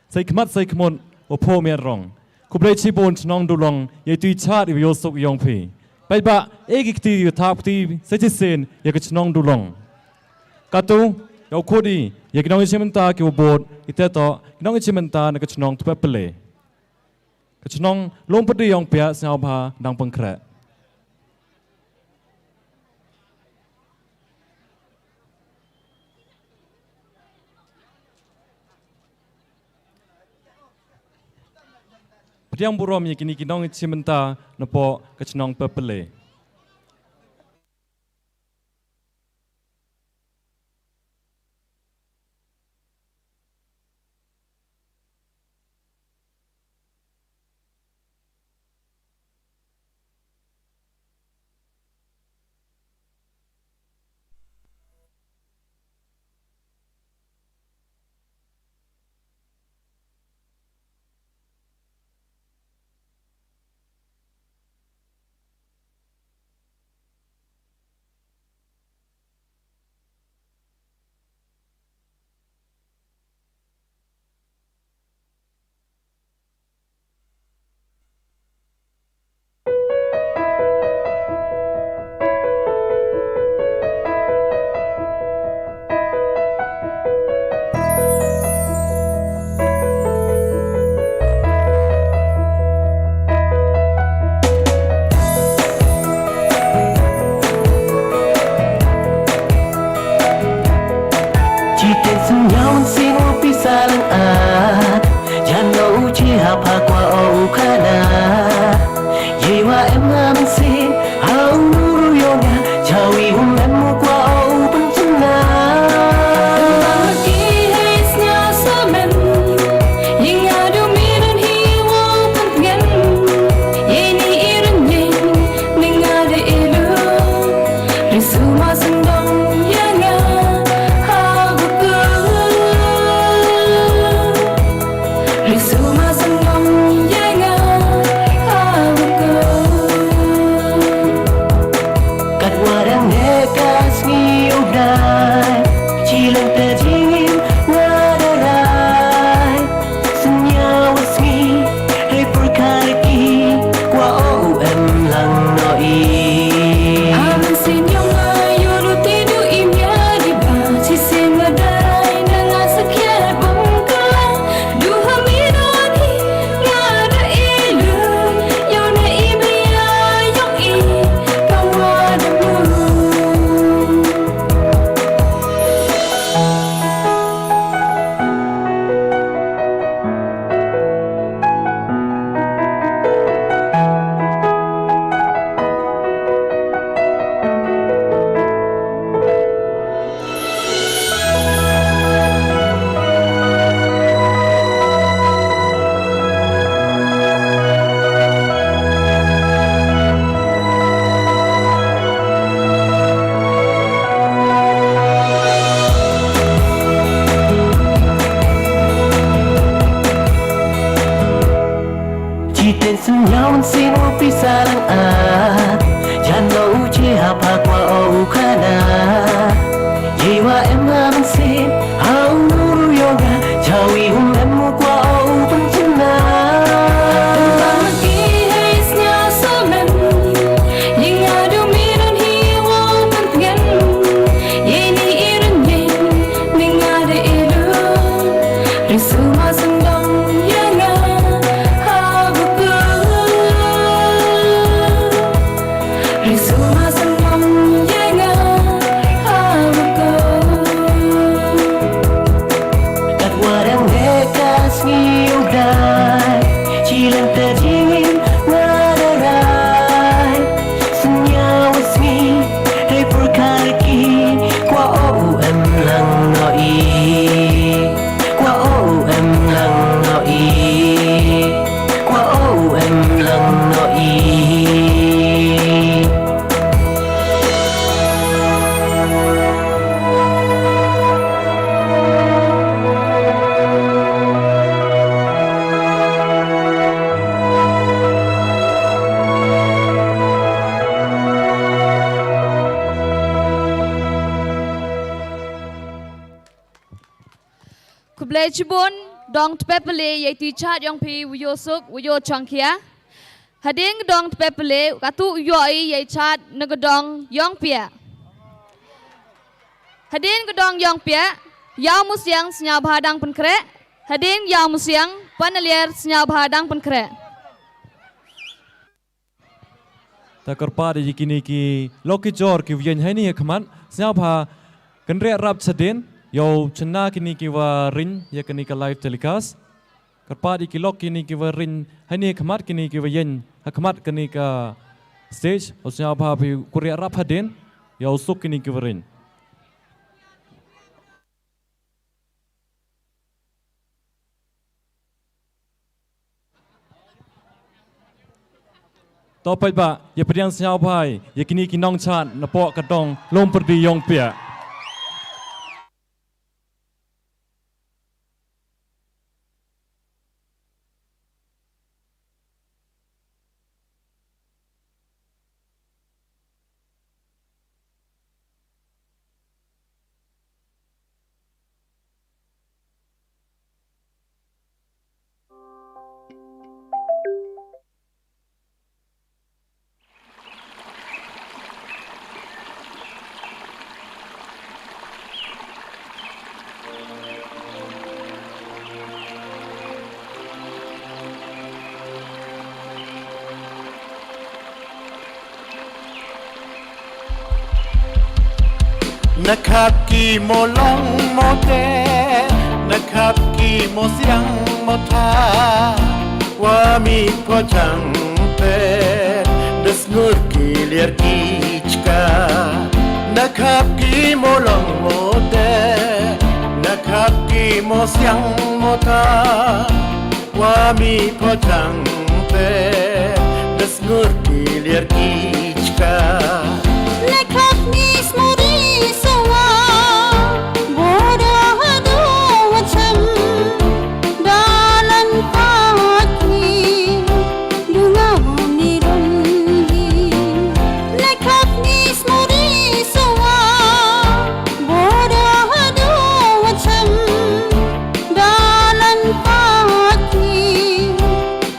Sai kmat sai kmon, opo mian rong. Kublai chibon chnong dulong, ye tui chat i yosok yong pi. Bai ba, egikti yu tap ti, sai chisen, ye chnong dulong. Katu, yau kodi, ye kinong ichimenta ki ubod, iteto, kinong ichimenta na chnong tupepele. กชนองลงปฏิยองเปียสญาพาดังปังแคระพยังบุรอมยกินีกินองชิมันตานปอกชนองเปเปเลคุบเลชิบุนดองเปเปเลยตีชาดยองพีวิโยสุกวิโยชังเคียฮัดเองดองเปเปเลกาตุยออยยชาดนกดองยองเปียฮัดเองกดองยองเปียยาวมุสยังสัญญาบาดังปันเคระฮัดเองยาวมุสยังปันเลียร์สัญญาบาดังปันเคระ ta karpa de kini ki loki jor ki yen hai ni khaman snya pha kan re rap chaden yo chna kini ki wa rin ya kini ka live telecast karpa di ki lok kini ki wa rin hai ni khamat kini ki wa yen khamat kini ka stage o snya pha phi kuria rap haden yo suk kini ki wa rinต่อไปบะอย่าเปลี่ยนเสียงพายอย่ากินนี่กินน้องชาตินปอกระดองลมปรียองเปียนะครับกี่โมลองโมเตนะครับกี่โมเสียงโมทาว่ามีพ่อจังเป็ดเดสงูกี่เลียร์กี่ชกานะครับกี่โมลองโมเตนะครับกี่โมเสียงโมทาว่ามีพ่อจังเป็ดเดสงูกี่เลียร์กี่ชกา Nekap ni smuri sawa bodoh hadu macam dalan pagi dunga ni rundi Nekap ni smuri sawa bodoh hadu macam dalan pagi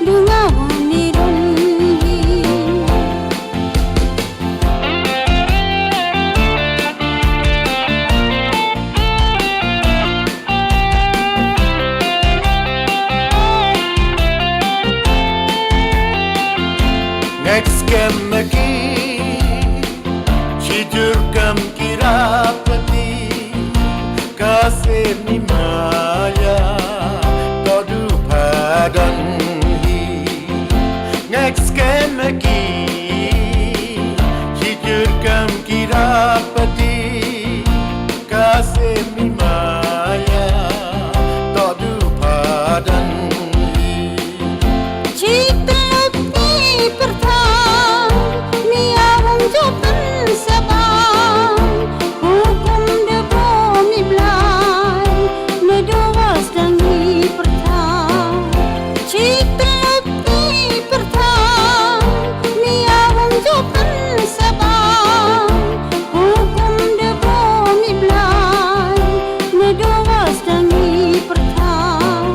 dunga ni rundi Next game lagi Cidur gam kira peti Kasih ni maya Todu padan hi Next game lagi Cidur gam kira peti Kasih ni maya Todu padan hi Cita lebih pertang Miawang japan sabang Hukum debo mi belai Nedoas dan mi pertang Cita lebih pertang Miawang japan sabang Hukum debo mi belai Nedoas dan mi pertang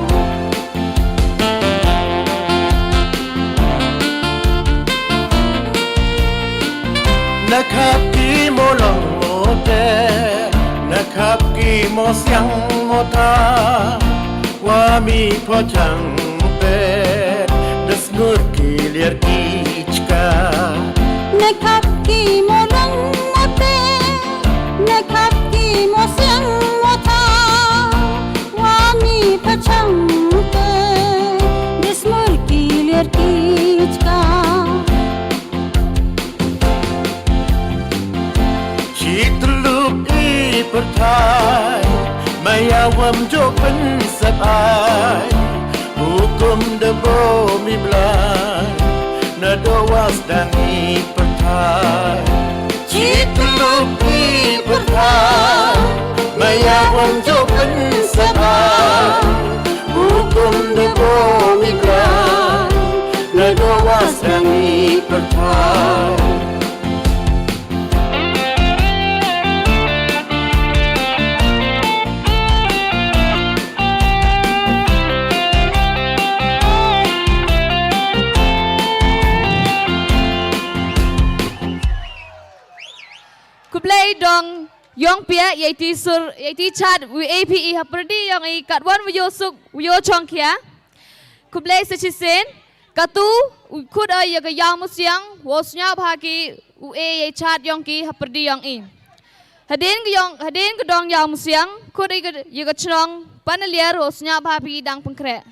นะครับกี่โมลองโมเตนะครับกี่โมเสียงโมทาว่ามีพ่อจังเป็ดเดสงูกี่เลียร์กี่ชกา Nekap ki mo lang mote Nekap ki mo siyang mota Wami pachang te Desmur ki lir ki chka ชีตลูกอีประทายไม่ยาวมโจเป็นสบายผู้กุมเดโบมีบลายนาโดวาสดังอีประทายชีตลูกอีประทายไม่ยาวมโจเป็นสบายผู้กุมเดโบมีบลายนาโดวาสดังอีประทาย Kublai dong yong pia yaitu sur yaitu chat WAPE haperdi yang i katwan wyo suk wyo chong kia Kublai sechisen katu khut ai ya ka yang musiang wosnya bhagi u e ye chat yong ki haperdi yong i hadin ke dong yang musiang khut ai ya ka chnong panalier wosnya bhabi dang pengkre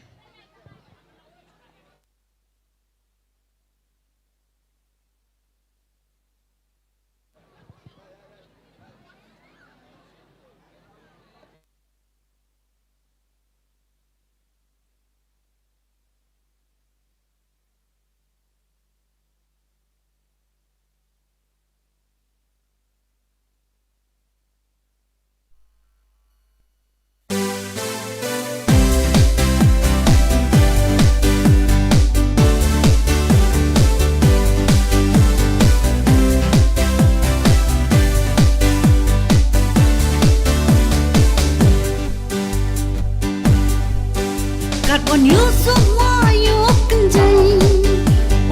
Kat wan yu semua yu kenjai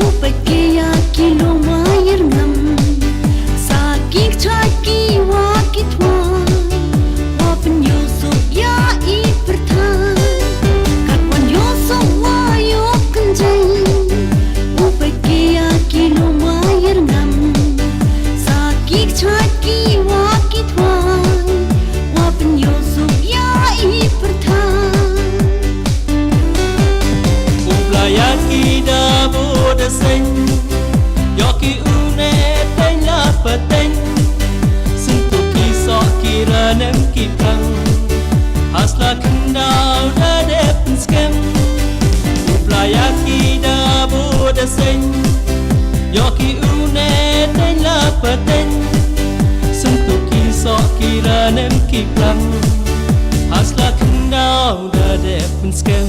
Upai kia kilo mayar ngam Sakik caki wakit wan Wapen yu suk ya i pertan Kat wan yu semua yu kenjai Upai kia kilo mayar ngam Sakik caki wakit wan Wapen yu suk ya i pertan Yaki da boda sen Yoki une ten la paten Sintu kiso kira nem kipang Hasla kendau da depen skem Upla yaki da boda sen Yoki une ten la paten Sintu kiso kira nem kipang Hasla kendau da depen skem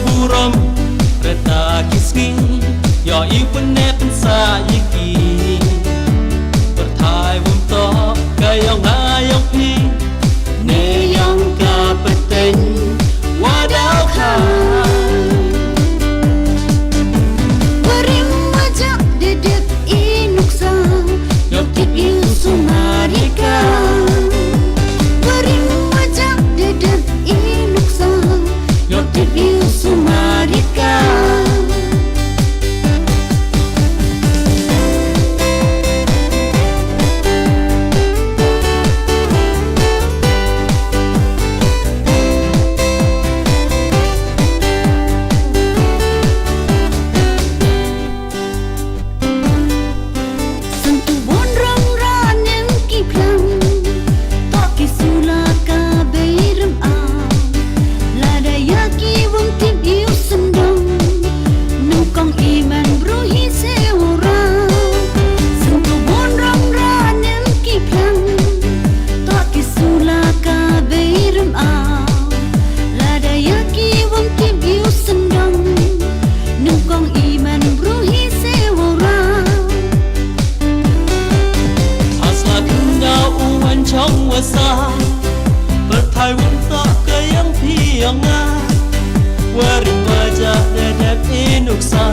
buram reta kisgi yo ipen ne pensa yiki berthai bum to kayong ayong pi ne yang ka peteng wadau kha Waring majak dedep inuksa Yokit isu marika Waring majak dedep inuksa Yokit isu marika Sentuh bonrang ranem kiplang Toki sulaka beirem am Lada yaki wong tip iu sendong Nukang iman bruhi seorang Sentuh bonrang ranem kiplang Toki sulaka beirem am Lada yaki wong tip iu sendong Nukang iman bruhi seorang Hasla kendau uan chong wasa berthai bum to kayong piang a waring wajah dedep inuksa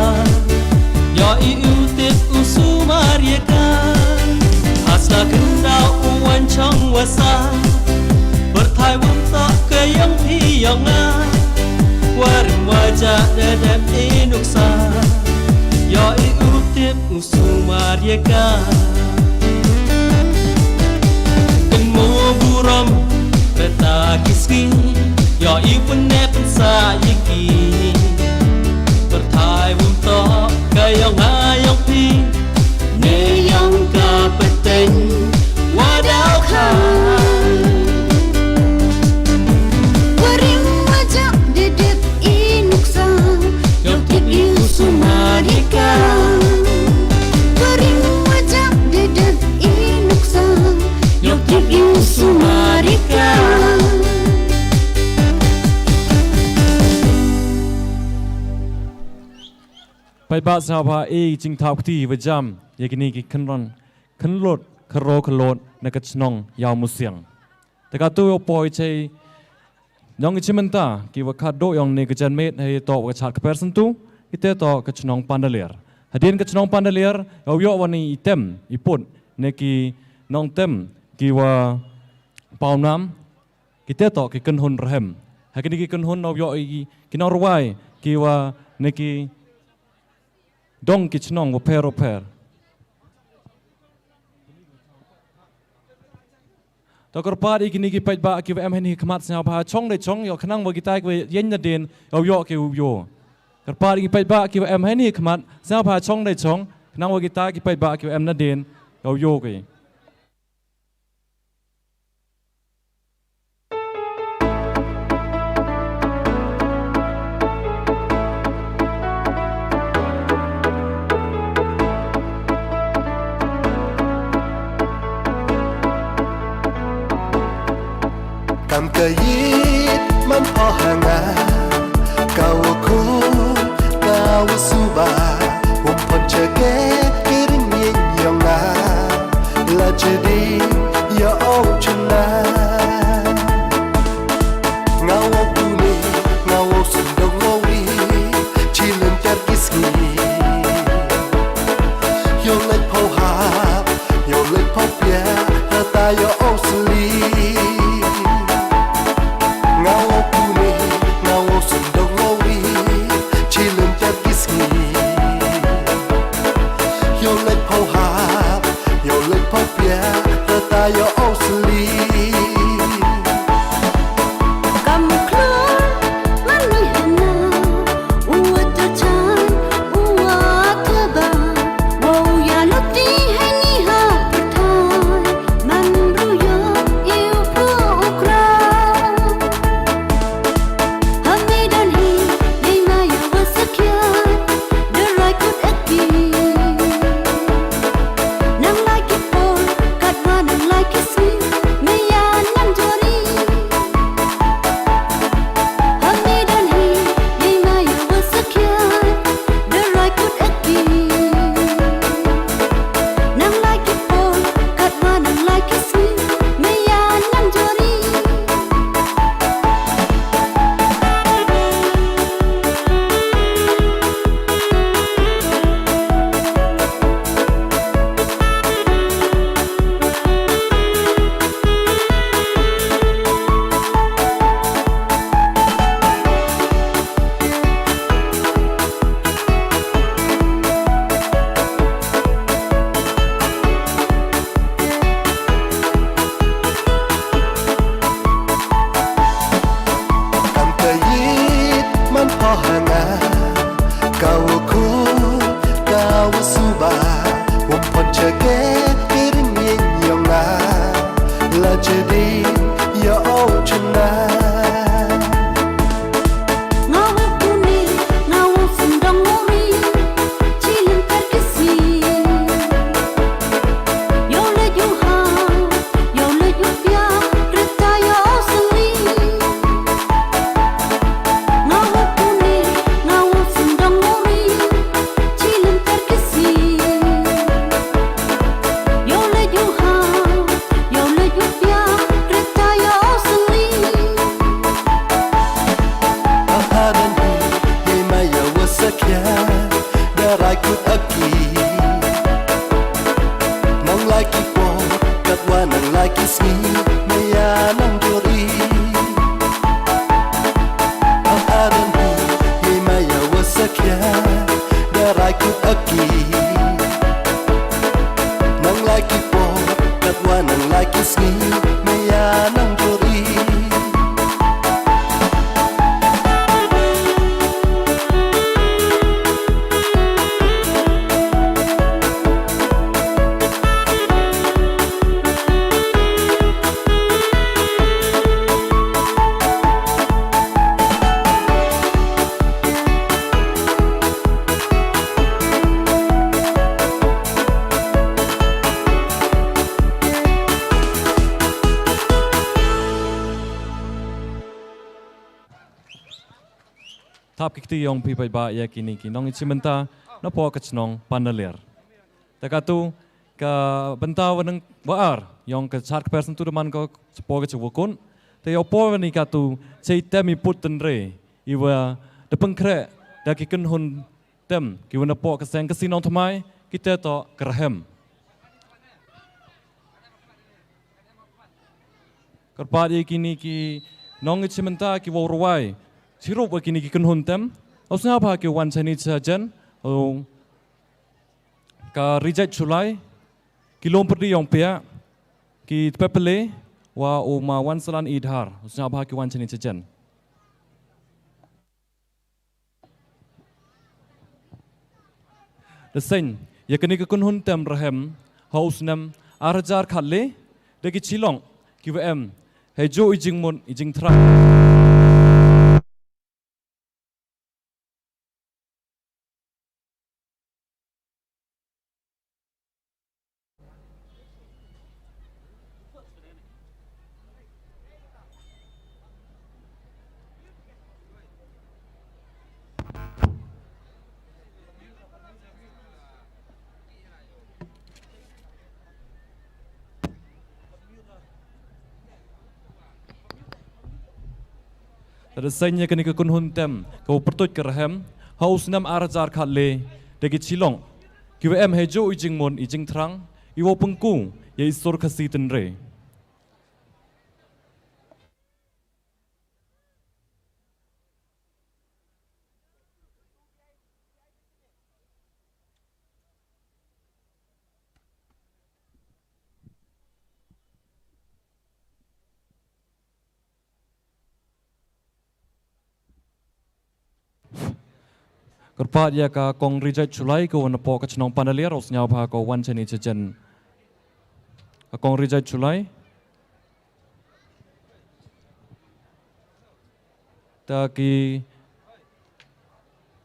yo iutip usu mariekan Hasla kendau uan chong wasa berthai bum to kayong piang a waring wajah dedep inuksa yo iutip usu mariekan Temu buram reta kisgi yo ipen ne pensa yiki berthai bum to kayong ayong pi ne yang ka peteng wadau kha Waring majak dedep inuksa Yokit isu marika Waring majak dedep inuksa Yokit isu marika Pai ba sa ba e jing thau ti wajam yakini ki kanron kanlot karo kalot na kachnong yaw musiang taka tu poi chei yong chimenta ki wa khado yong ne gajan met hai to wa chat person tu ite to kachnong pandaler hadin kachnong pandaler yaw yo wani item iput ne ki nong tem ki wa pawnam ki te to ki kan hun rahem Hari ni kan hun nau yo i kinau ruai kiwa neki dong kichnong wo per. Tokor padi kini ki pait ba ki em hen hi khamat snya ba chong de chong yo khnang bo ki tai ko yen na den yo ki yo. Kor padi ki pait ba ki em hen hi khamat snya ba chong de chong khnang bo ki tai ki pait ba ki em na den yo ki. Kam kayit man po hanga kau ku kau suba umpon cege kiring yin yonga la jadi ya au chuna ngau kuni ngau sundong ngowi chilin ter kiski yo lek po ha yo lek po pia ta yo au sli your own sleep. Come close, money hana. What the time, what the bar. Oh, ya luti hai ni ha pertai. Man bruyo you program. Hamidan hi, ni ma ya wasakya. The right could again. Nang like it for, kat mana like it sweet. Me ya nang jori. Hamidan hi, ni ma ya wasakya. The right could again. Nang like it for, kat mana like it sweet. Me ya nang jori. Kam kayit man po hanga kau ku kau suba umpon cege kiring yin yonga la jadi ya au chuna Ngawu kuni, ngawu sendang ngori, chilin terkesi. Yo le yo ha, yo le yo pia, reta yo seli. Ngawu kuni, ngawu sendang ngori, chilin terkesi. Yo le yo ha, yo le yo pia, reta yo seli. ahadan hi ye maya wasakya darai kut aki nang laki po katwa nang laki sni maya nang jori ahadan hi ye maya wasakya darai kut aki nang laki po katwa nang laki sni maya nang jori Tap kiti yong pi pai ba ya kini ki nong ichimenta na po kachnong panaler. Takatu ka benta wanang baar yong ka chart person tu man ko po ka chwukun te yo po ni ka tu chei temi putten re iwa de pengkre da ki kun hun tem ki wana po ka seng ka sinong thamai kita to krahem. Korpadi kini ki nong ichimenta ki worwai sirup wa kini ki kun huntem ausna ba ki wan chani chajan ka reject chulai kilom perdi yong pia ki pepele wa uma wan salan idhar ausna ba ki wan chani chajan Desain ya kini ki kun huntem rahem hausnam arajar khalle deki chilong ki em hejo ijing mon ijing tra Desainnya kini ke kun huntem kau pertut ke rahem hausnam arajar khalle deki chilong ki em hejo ijing mon ijing trang iwo pengku ya isor khasi tenre Kerpat ya ka kong reject chulai ko na po ka chnong panalia ros nyaw pa ko wan chani chajan ka kong reject chulai ta ki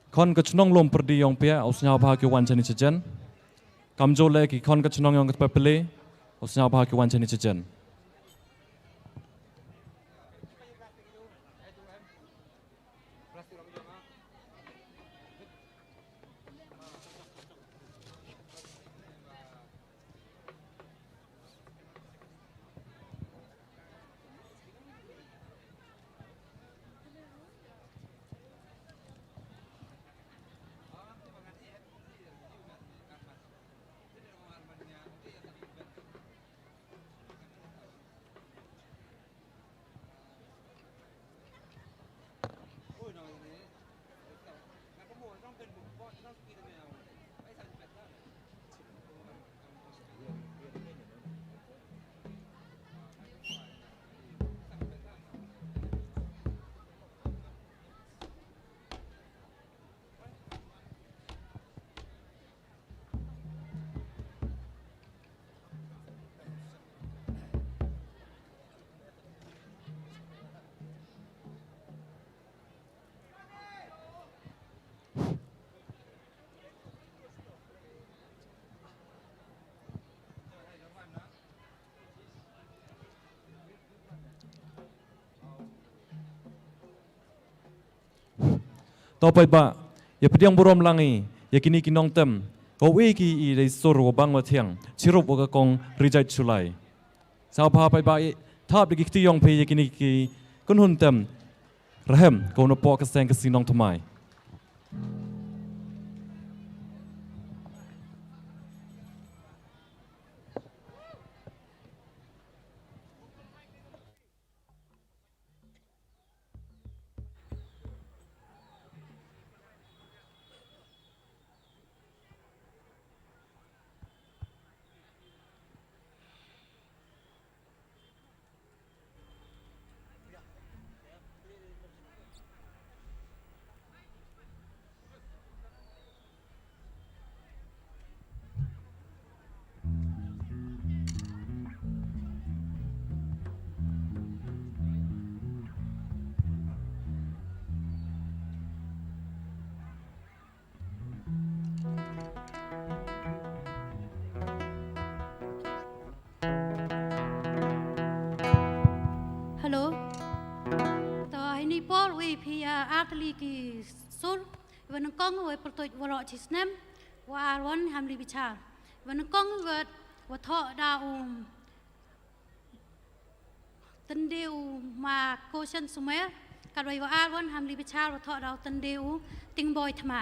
kon ka chnong lom perdi yong pia os nyaw pa ki wan chani chajan kamjo le ki kon ka chnong yong ka pepele os nyaw pa ki wan chani chajan Topai ba ya pediang burom langi ya kini kinong tem ko ki I dei sur wo bang wa thiang chirup wo ka kong reject chulai sao pa pai ba thap de ki yong pe ya kini ki kun hun tem rahem ko no po ka seng ka sinong thamai atli ki sur wan kong we pertoj waro chisnem wa arwan hamli bichar wan kong we wa tho da tendeu ma koshan sumer kadwai wa arwan hamli bichar wa tho da tendeu ting boy thma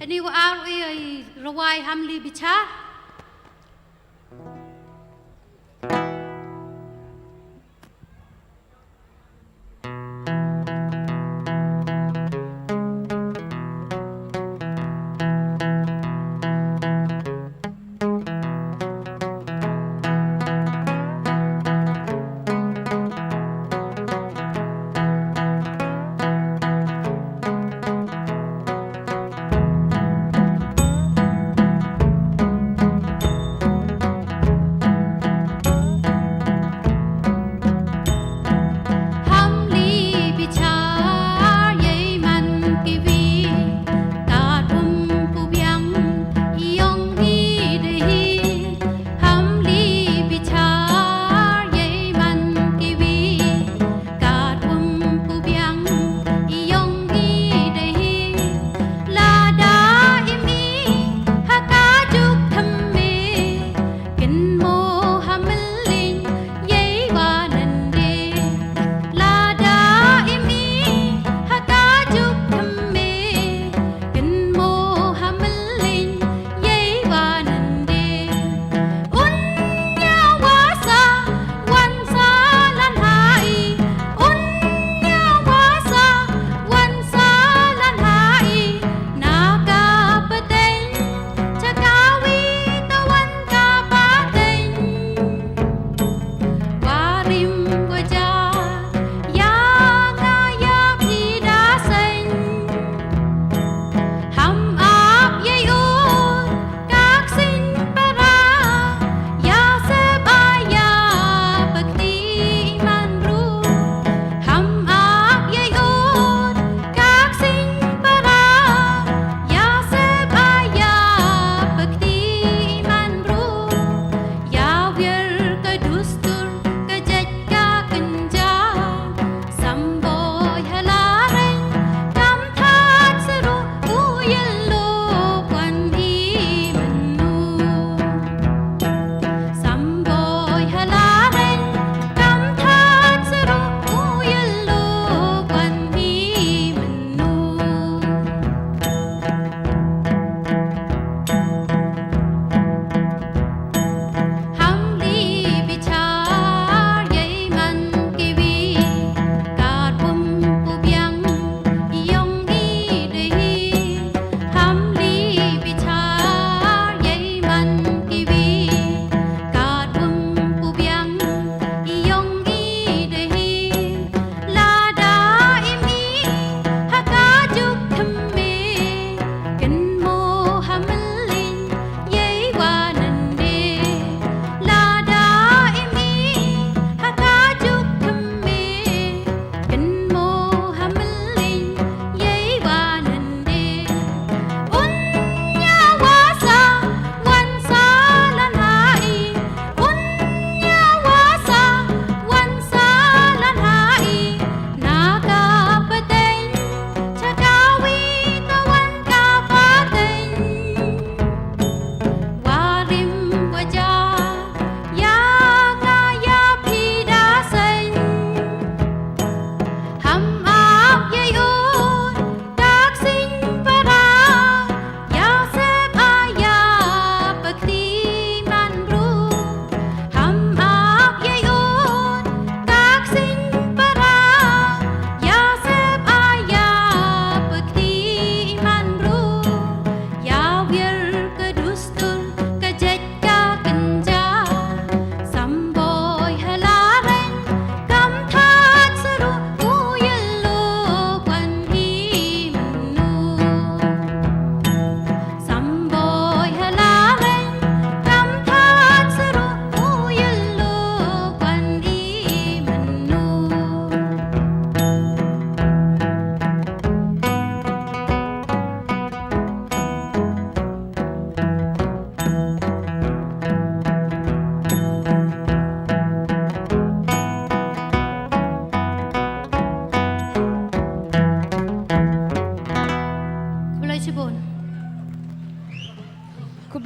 Ini wa arui rawai hamli bicha.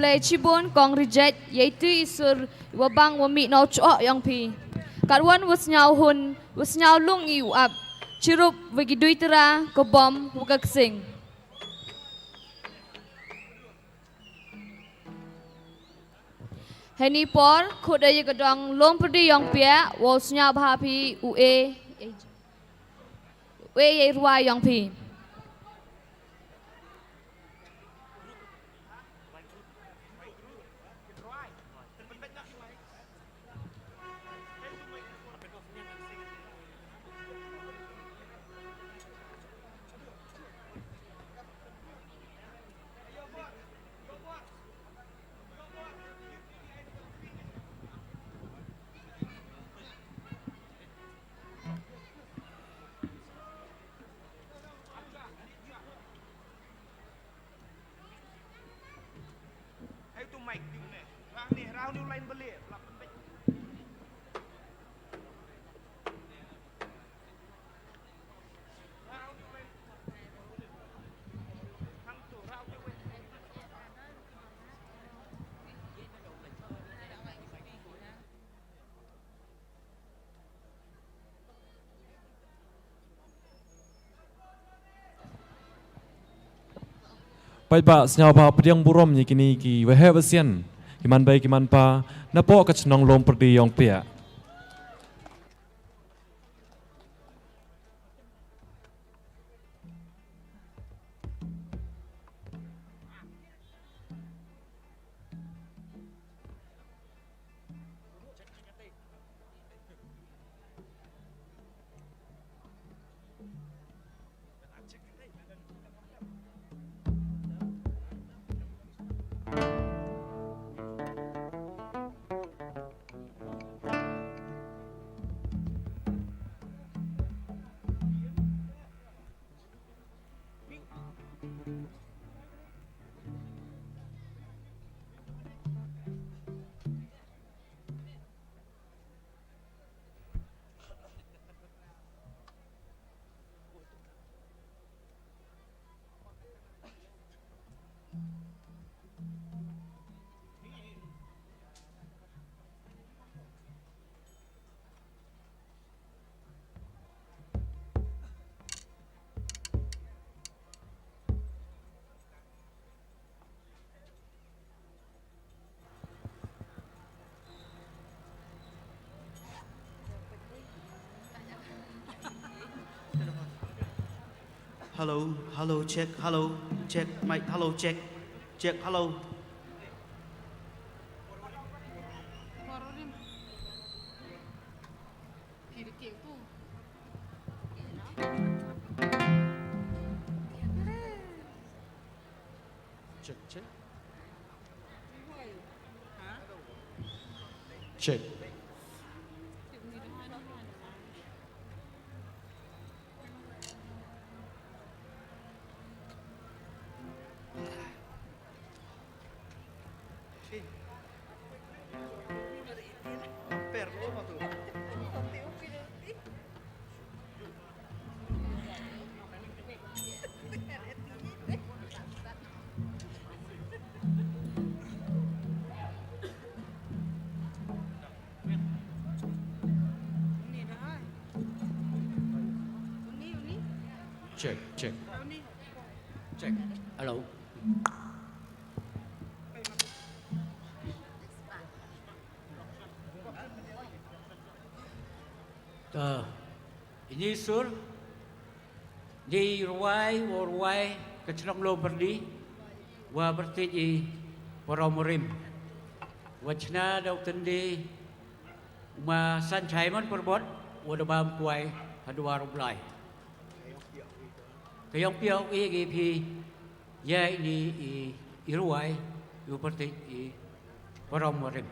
lay chibon kong reject yaitu isur wabang wami nau choa yang pi. Karwan was nyau hun was nyau lung iu up. Cirup bagi duitera ke bom buka kesing. Heni por kode ye kedong lom perdi yang pia was nyau bahapi ue ye ruai yang pi. Pai ba senyau ba pediang burom ni kini ki wehe besian kiman bai kiman pa napo ka chnong lom perdi yong pia. Hello, check, mic, check, hello. Check. Check. Hello. Ini sur di ruai warwai kecilok lo berdi wa bertiji poromorim wachna daw tendi ma sanchai man perbot wada bam kuai hadwa rublai kayong piao EGP ya ini iruai yu bertiji poromorim.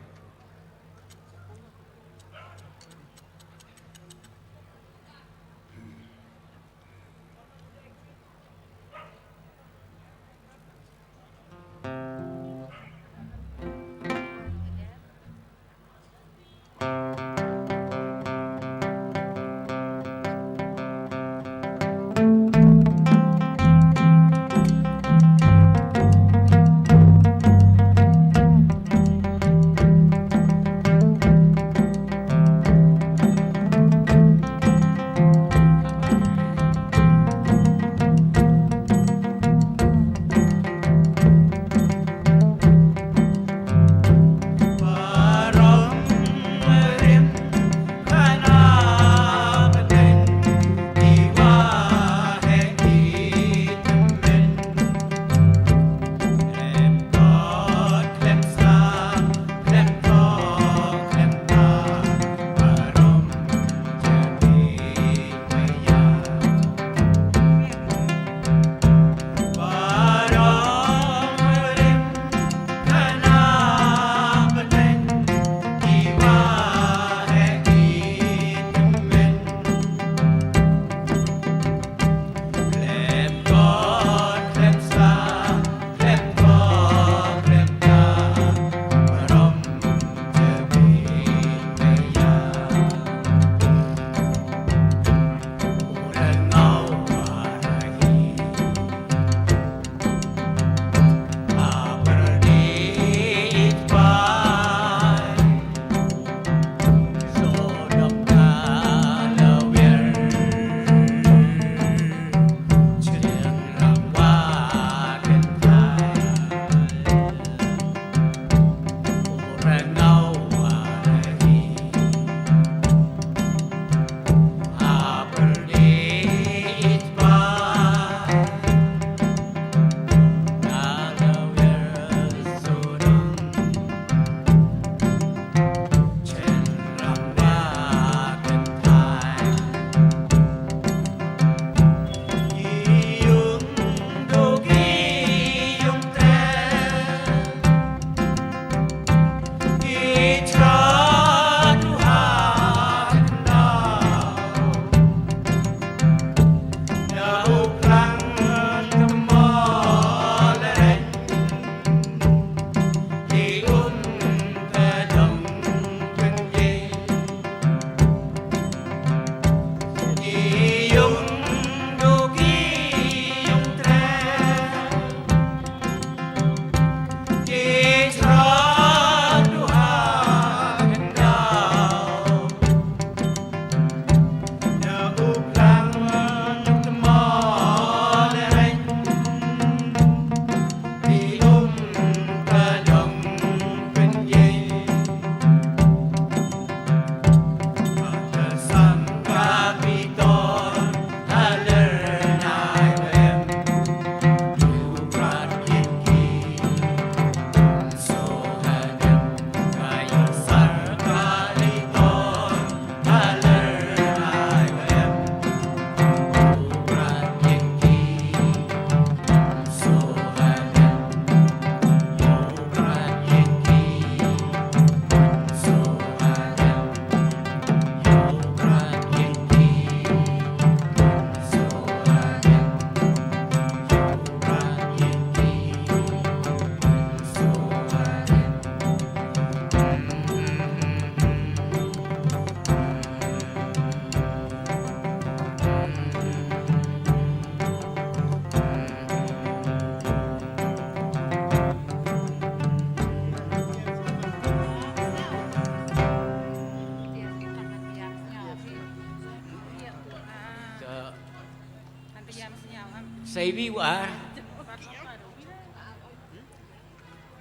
Say we are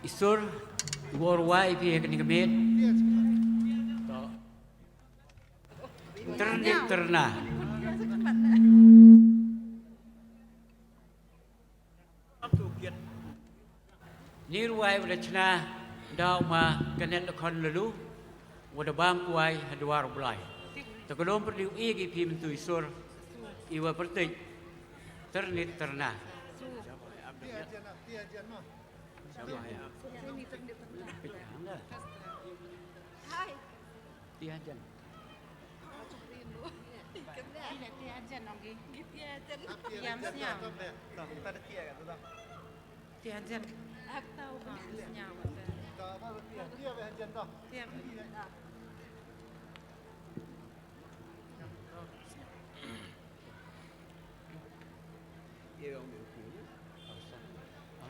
Isur worldwide pi kan kemet. Internet terna. Ni ruai bercana dau ma kanet lakon lalu wada bang kuai hadwar bulai. Takolom perlu igi pi mentu Isur iwa pertik internet terna. Tiajan.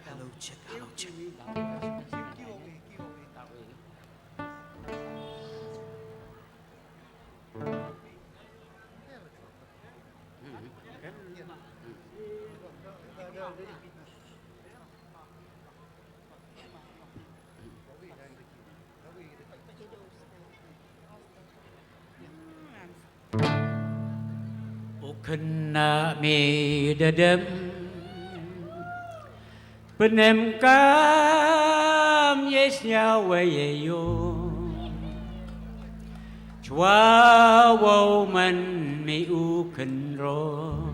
Hello check. Kena mi dedem penem kam yesnya wayeyo chua wo man mi u kenro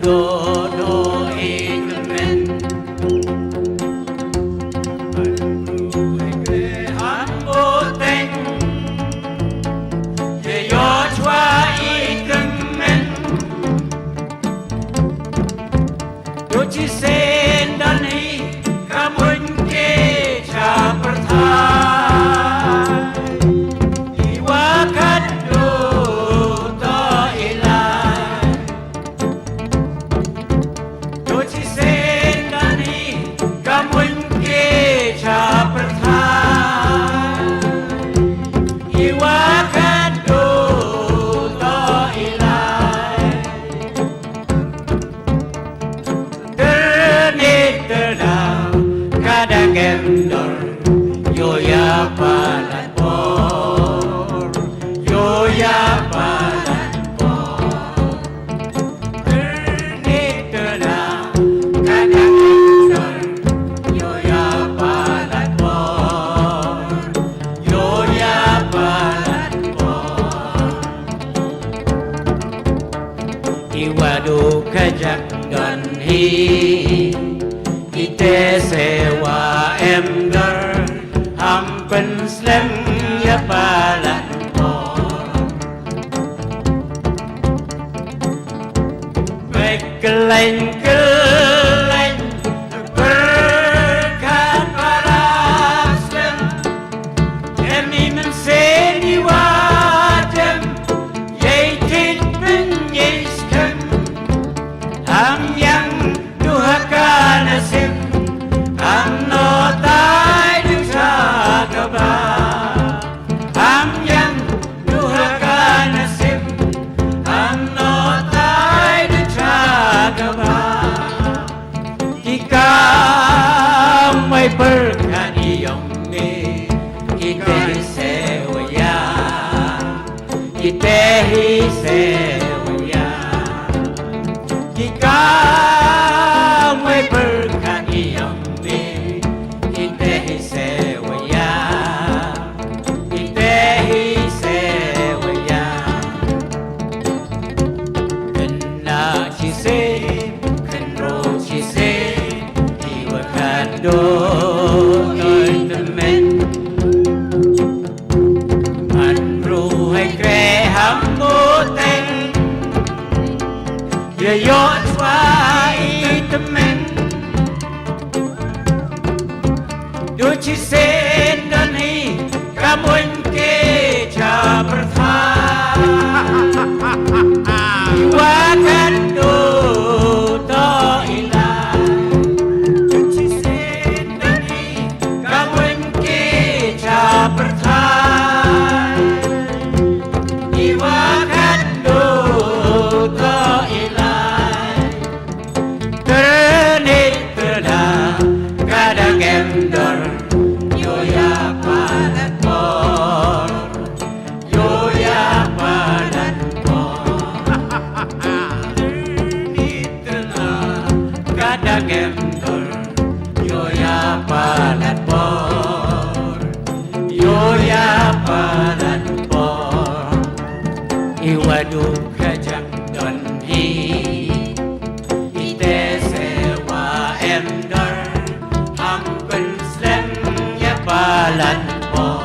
do do ignorant hambo teng ye yo chwa ignorant do chi sen dani kamun ke cha pratha iwa kat do to ila yo ya palat por yo ya palat por ternitera kadang endor yo ya palat por yo ya palat por iwadu kajak don hi ite sewa emder hampen slem ya palan por bekeleng keleng berkat para slem emi menseni wajem yaitit penyiskem ham yang duhaka nasib ham notai dusagaba ham yang duhaka nasib ham notai dusagaba jika mai berkat iyong ni kita sewaya kita sewaya jika mai berkat iyong ni kita sewaya kita sewaya kena cise kenro cise iwa kado tournament manru hai kre hambo teng ye yo try to men do chi sen dan hi kamun ke cha perthai Iwakan do to ilai Cuci sendiri kamun ke cha perthai Iwakan do to ilai Ternit terdah kadang emdor Yoya padat por Yoya padat por Nitela kadang emdor Yoya padat por Yoya padat por Iwadu kajang don hi Ite sewa emdor Hampen slem ya palat po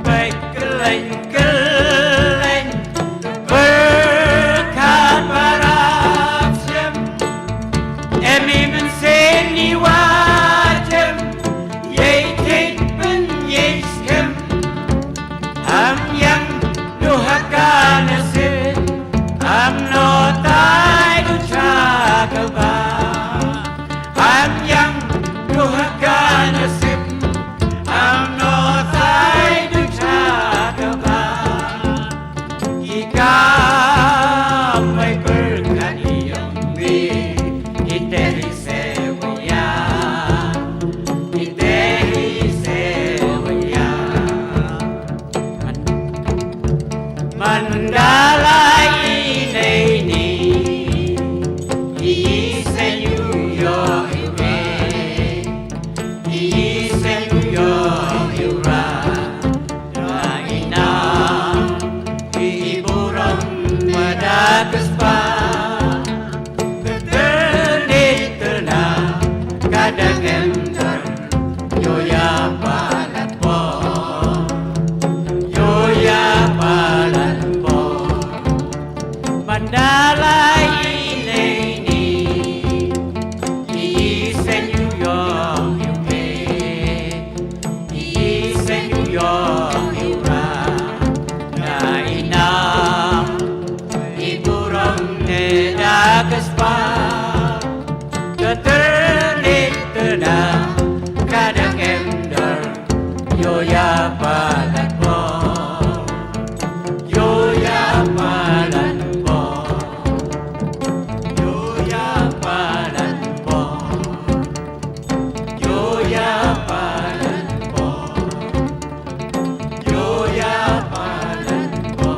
Baik keleng Berkat paraf sem Emi menseni wajem Yei tit pen yei skem Am yang duhaka nasib Am no tai du chakaba Am yang duhaka nasib Am no tai du chakaba Ika may berkat iyong mi Itehi sewaya Itehi sewaya Mandalay inay ni Iisenyu yo iwe Iisenyu yo iura Na ina Iiburang madagas pa Keternit na kadang emdar Yoya palat po Yoya palat po Mandalay inay ni Iisenyu yung yume Iisenyu yung yura Na inang Iburang nedagas pa Keternit na kadang emdar Yoya palat po Yoya palat po Yoya palat po Yoya palat po Yoya palat po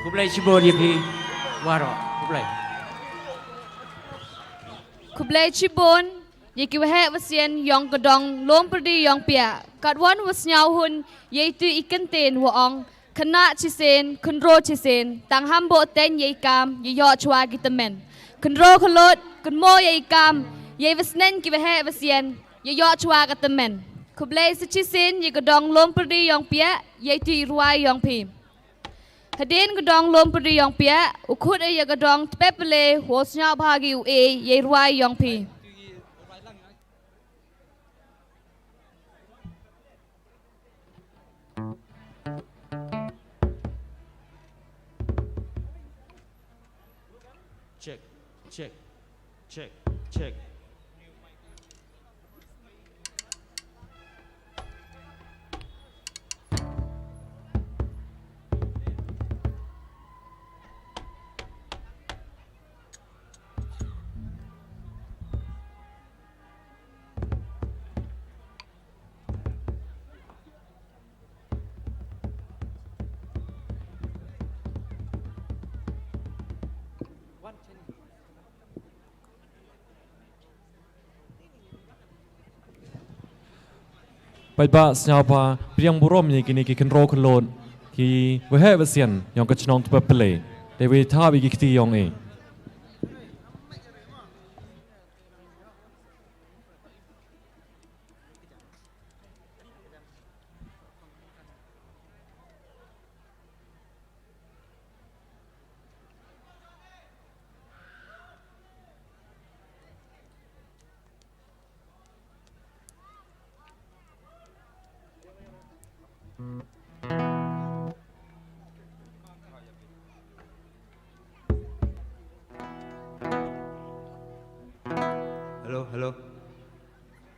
Kublai Cibon ya pi Warok Kublai Kublai Cibon, yaki wahe wasien yong kedong lom perdi yong pia. Katwan was nyauhun yaitu ikan ten waong kena cisen, kenro cisen, tang hambo ten yaikam yayo chua gitamen. Kenro kelot, kenmo yaikam yai wasnen ki wahe wasien yayo chua gitamen. Kublai secisen yaki kedong lom perdi yong pia yaitu irwai yong pi. Hadin gedong lom perdi yong pia, ukut ya gedong tepele hosnya bahagi ue ye ruai yong pi. Check, check, check, check. Baik ba siapa priang burom ni kini ki kenro kelon ki wehe wasian yang kecenong tu pele dewi tabi ki kiti yang e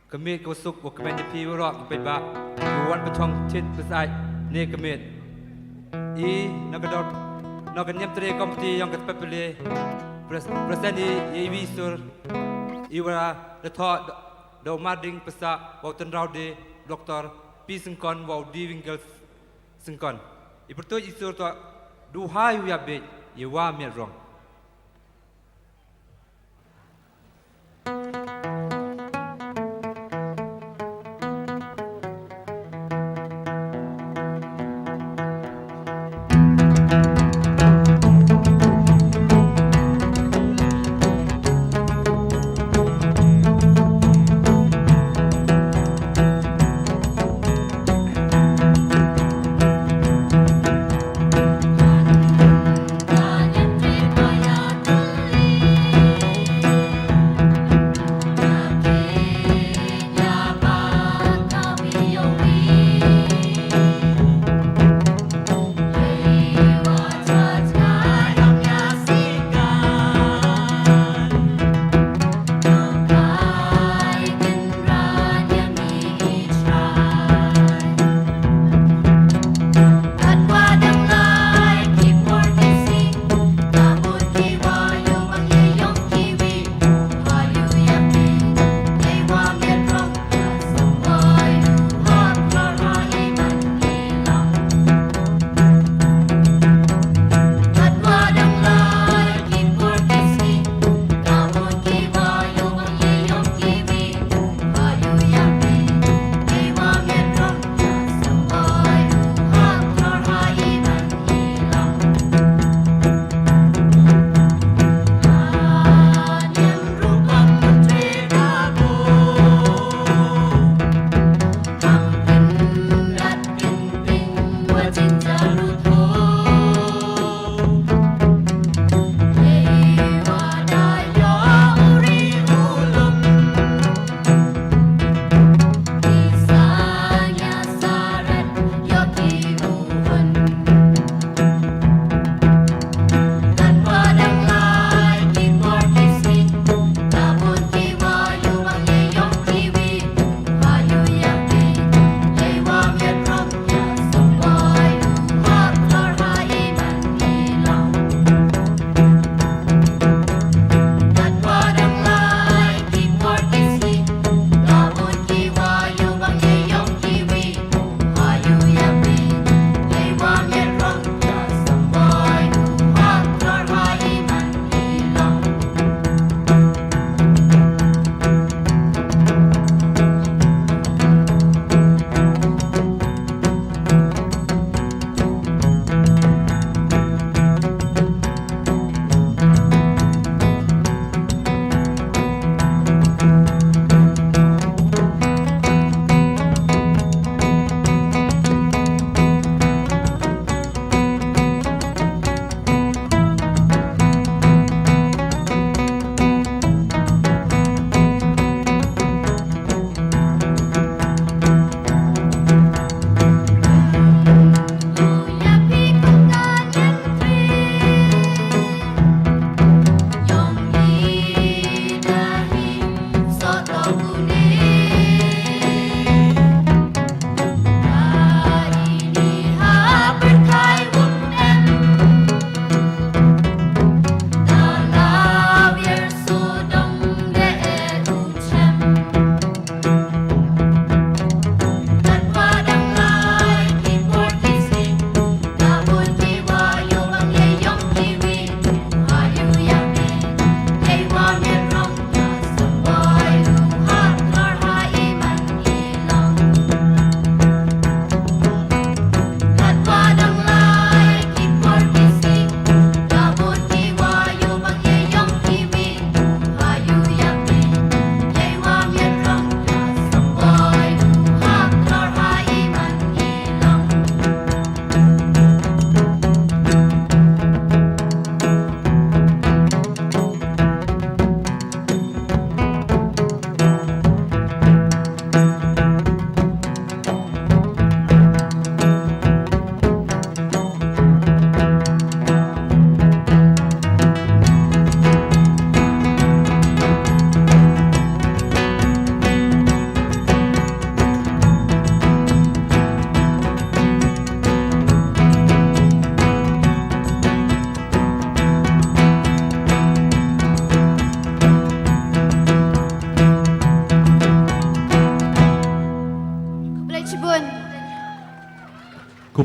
kami kusuk wa kami pi ro pe ba wan pa thong thit pesai ne kami I nagadot naganyam tre komti yang kat pepele present I visur iwara the thought do mading pesa wautan raude doktor pi singkon wau divingel singkon ipertu isur to du hai ya be yewa me rong Hãy subscribe cho kênh Ghiền Mì Gõ để không bỏ lỡ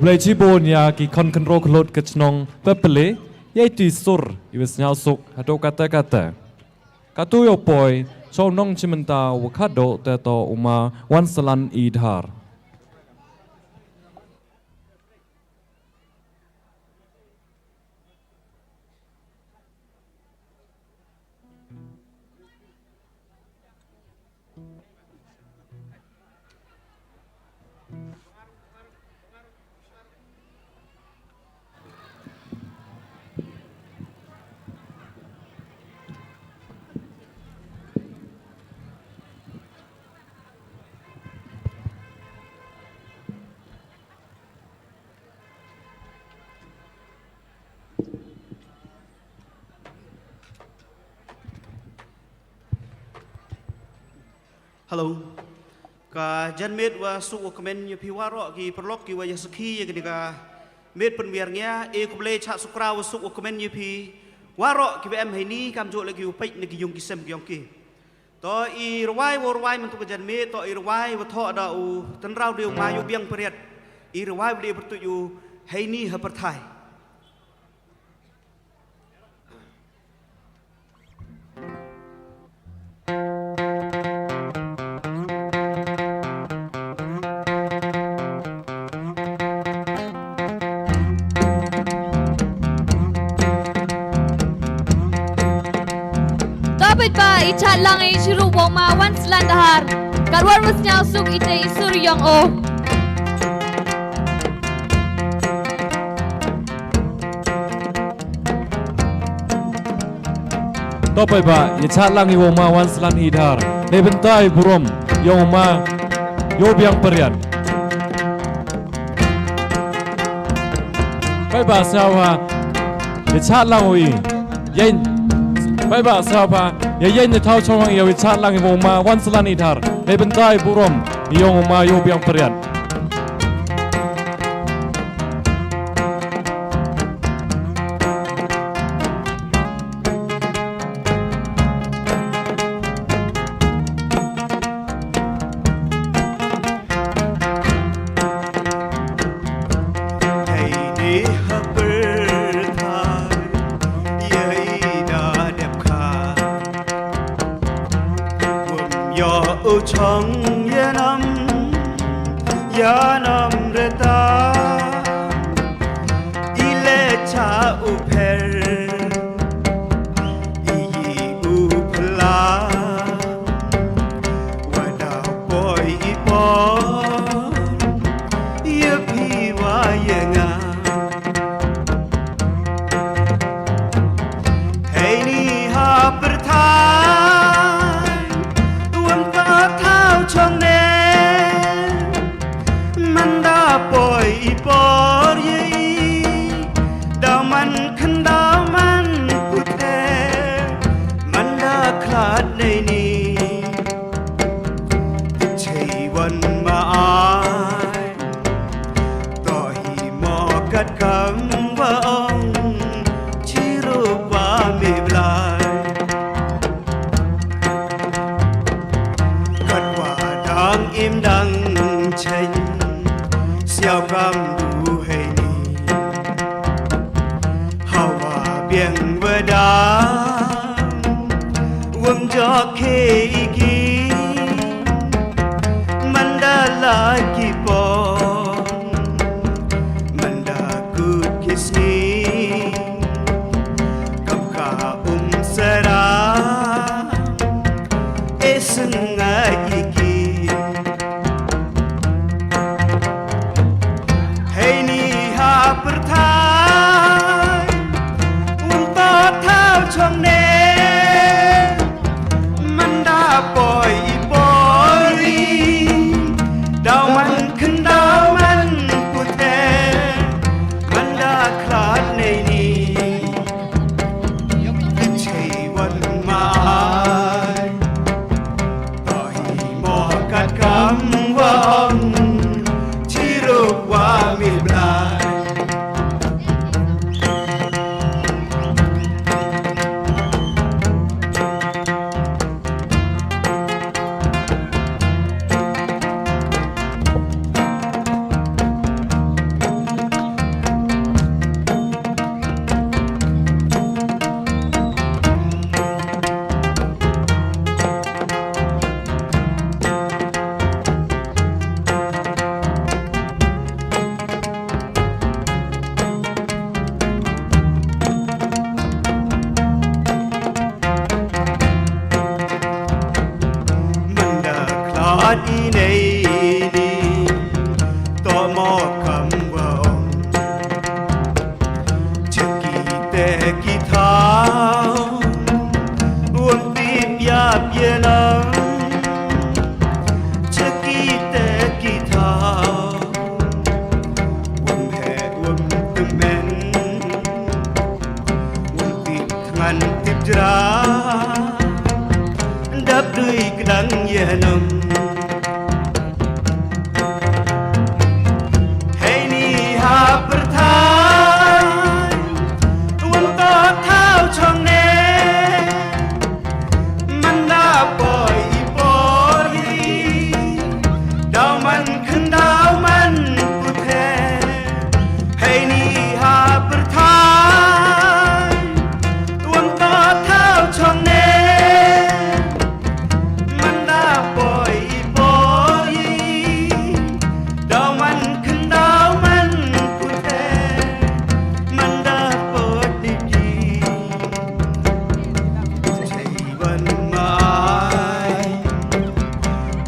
Kublai cibon ya ki kon kenro kelot ke cenong pepele yaitu sur iwes nyasuk atau kata-kata. Katu yo poi so nong cimenta wakado teto uma wan selan idhar. Hello. Ka jan med wa su komen yu piwaro ki perlok ki wa yasaki ya ketika med penbiarnya kuble chat sukra wa su komen yu pi waro ki em ini kam jo lagi upait nagi yung kisem ki yongki. To I rawai wo rawai mentu ka jan med to I rawai wa tho da u tan rau deu ma yu biang periat. I rawai de bertu yu ini ha perthai. Tapit pa ichat lang ay shiru woma wan selan dahar. Karwar was nyasuk ite isur yang o. Topai ba ichat lang iwoma wan selan idhar. Nebentai burom yang ma yo biang perian. Pai ba sawa ichat lang ui yen. Pai ba sawa ya yen tau chong yo ichat lang iwoma wan selan idhar. Nebentai burom yang ma yo biang perian. Chong yanam reta ile cha upher iyi upla wada boy ipo ye pi wa yenga hey ni ha perthai chong ne manda poi por ye daman khandaman puthe manda khat nei ni chei wan ma ai to hi mo kat kam wa ong chi ru wa me blai im đăng tranh xiao cam đủ hay ni hawa biang veda cho khi ki mandala ki pon manda good kisni kam ka sara esengai ki hey ni ha perthai untuk thao trong ne poi poi dau man khun dau man puthe manda khlat nei ni chei wan mai toi mo kat kam wa ong chi ro wa mi blai ดอีในนี้ต่อมอบคำว่าองจะกี่แต่กี่เท้าวันตีบยาบเยลังจะกี่แต่กี่เท้าวันแห่วันตึงแม่นวันตีบงันติบจราดับด้วยกระดังเยนมให้นี่หาประทานวันต่อเท้าช่องเนมันน่าปล่อยปล่อยดาวมันขึ้นดาวมันปุแทให้นี่หาประทานวันต่อเท้าช่องเนมันน่าปล่อยปล่อยดาวมันขึ้นดาวมันปุแทมันน่าเปิดดีดีใช่วันหมาย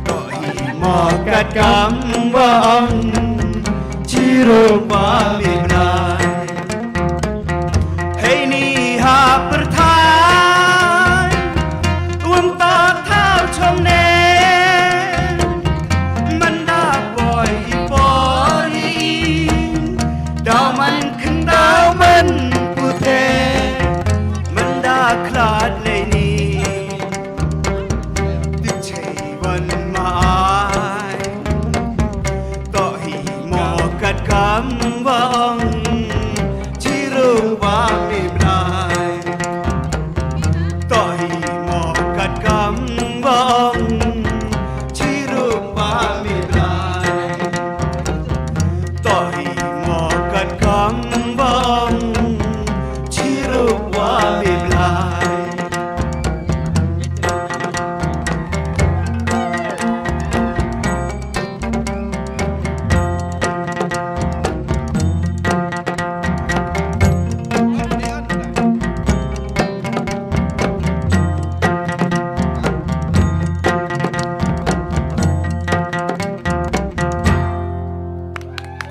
ก็อีหมอกัดกำว่าอังชีโรบามีนายให้นี่หาประทานวันต่อเท้าชมเนมันน่าปล่อยปล่อยดาวมันขึ้นดาวมันปุเทมันน่าคลาดในนี้ติดใช่วันหมายต่อให้หมอกัดคำว่าอังที่รู้ว่าไม่ได้ต่อให้หมอกัดคำว่าอังที่รู้ว่าไม่ได้ต่อให้หมอกัดคำว่าอังที่รู้ว่าไม่ได้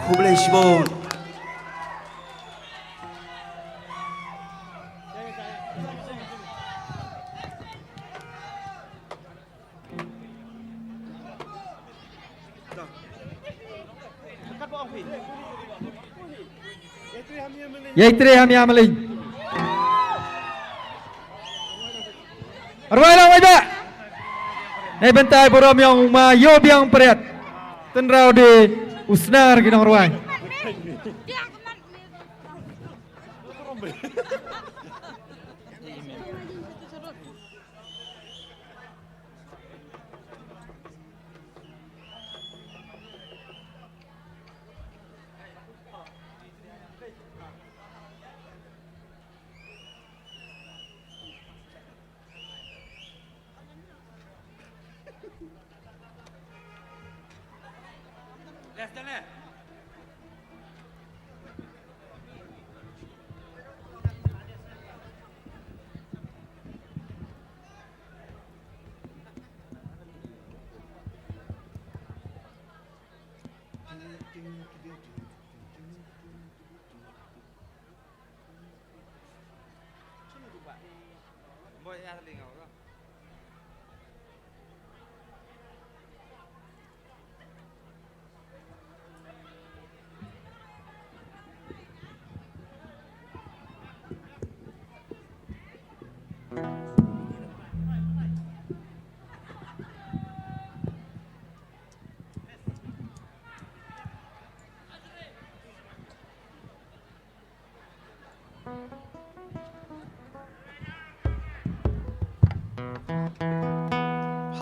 Kubelishbon. Yaitri hamia maling. Arwai lang wajba. Nay bentay borom yang mayob yang peret. Tenrau di usnar kinong arwai.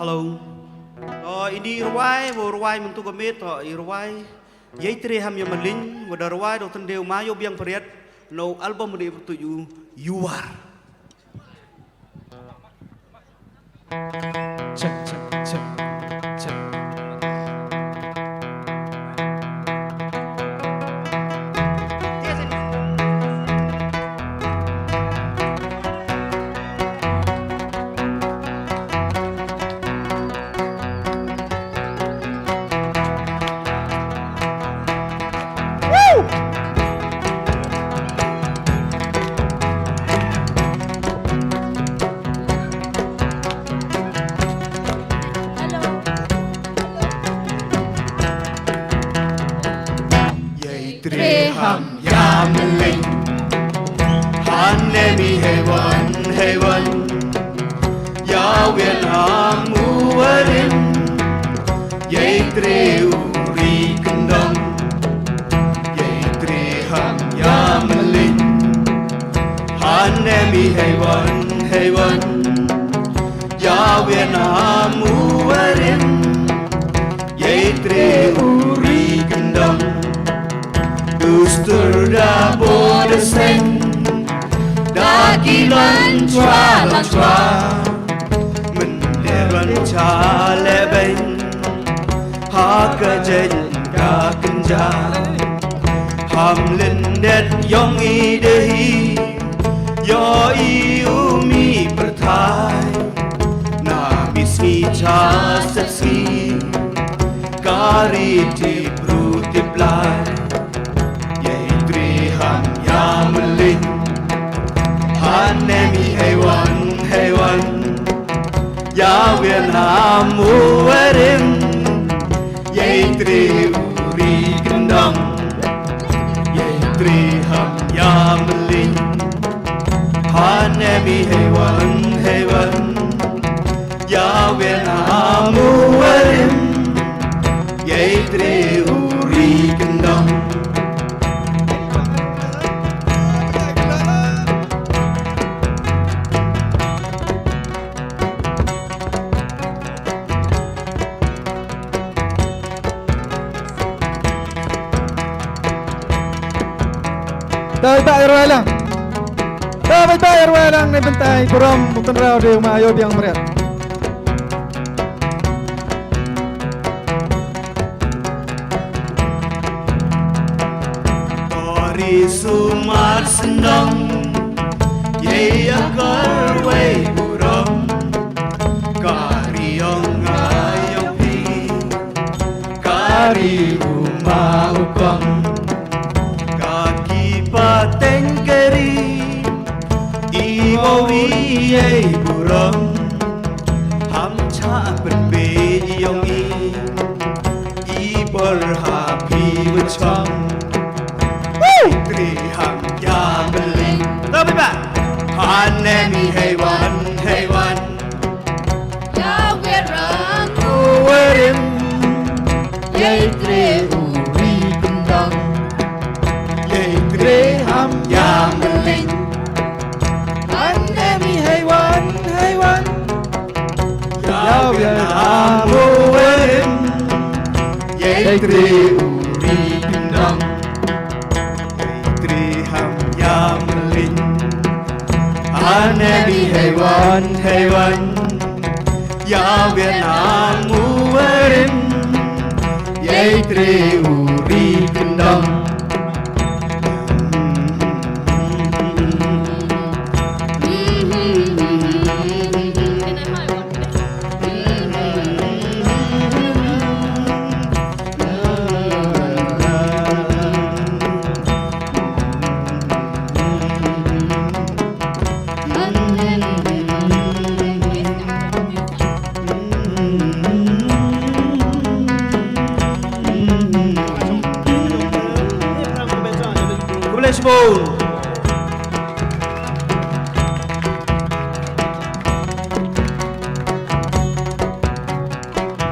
Halo. Ini ruai untuk kemit ruai. Yaitri hamya malin wada ruai do tendeu mayo biang periat no album ni bertuju You Are. Cek cek cek cek. Hanemi hewan hewan Yahweh namu warim Yaitre uri kendang Yaitre ham yamelin Hanemi hewan hewan Yahweh namu warim Yaitre uri kendang Duster da bodesen Dagi lanchwa lanchwa Menderan cha leben Haka jen ka kenja Hamlin det yong i dehi Yo i umi pertai Na misi cha sepsi Kari tip rutip lai Ham yamelin Hanemi hewan hewan Yahweh namu warim Yaitre uri kendang Yaitre ham yamelin Hanemi hewan hewan Yahweh namu warim Yaitre uri kendang Dapat bayar lang. Dapat bayar lang na bentay kuram bukan raw dia maayo biang meriat. Tori sumar sendang Ye akar way buram Kariyong ayong pi Kari umaukang Pateng keri Iwawi ay burang Ham cha berbe yong i Iberhapi wachang Tri ham yameling Tapi ba Hanemi hewan hewan Yahweh rangu Werim Yaitre uri kendang Ham yamelin Hanemi hewan hewan Yahweh namu warim Yaitre uri kendang Yaitre ham yamelin Hanemi hewan hewan Yahweh namu warim Yaitre uri kendang Spoon.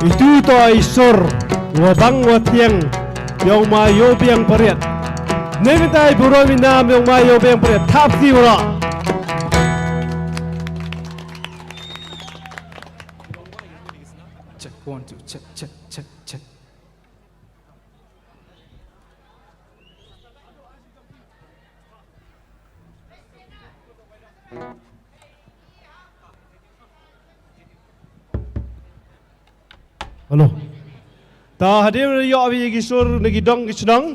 Itu to isor wabang watiang yang mayo biang periat. Nebentai buro minam yang mayo biang periat tap tiwara. Check 1 2 check check check check. Halo. Ta hadir yo abi gisur nagi dong gisnong.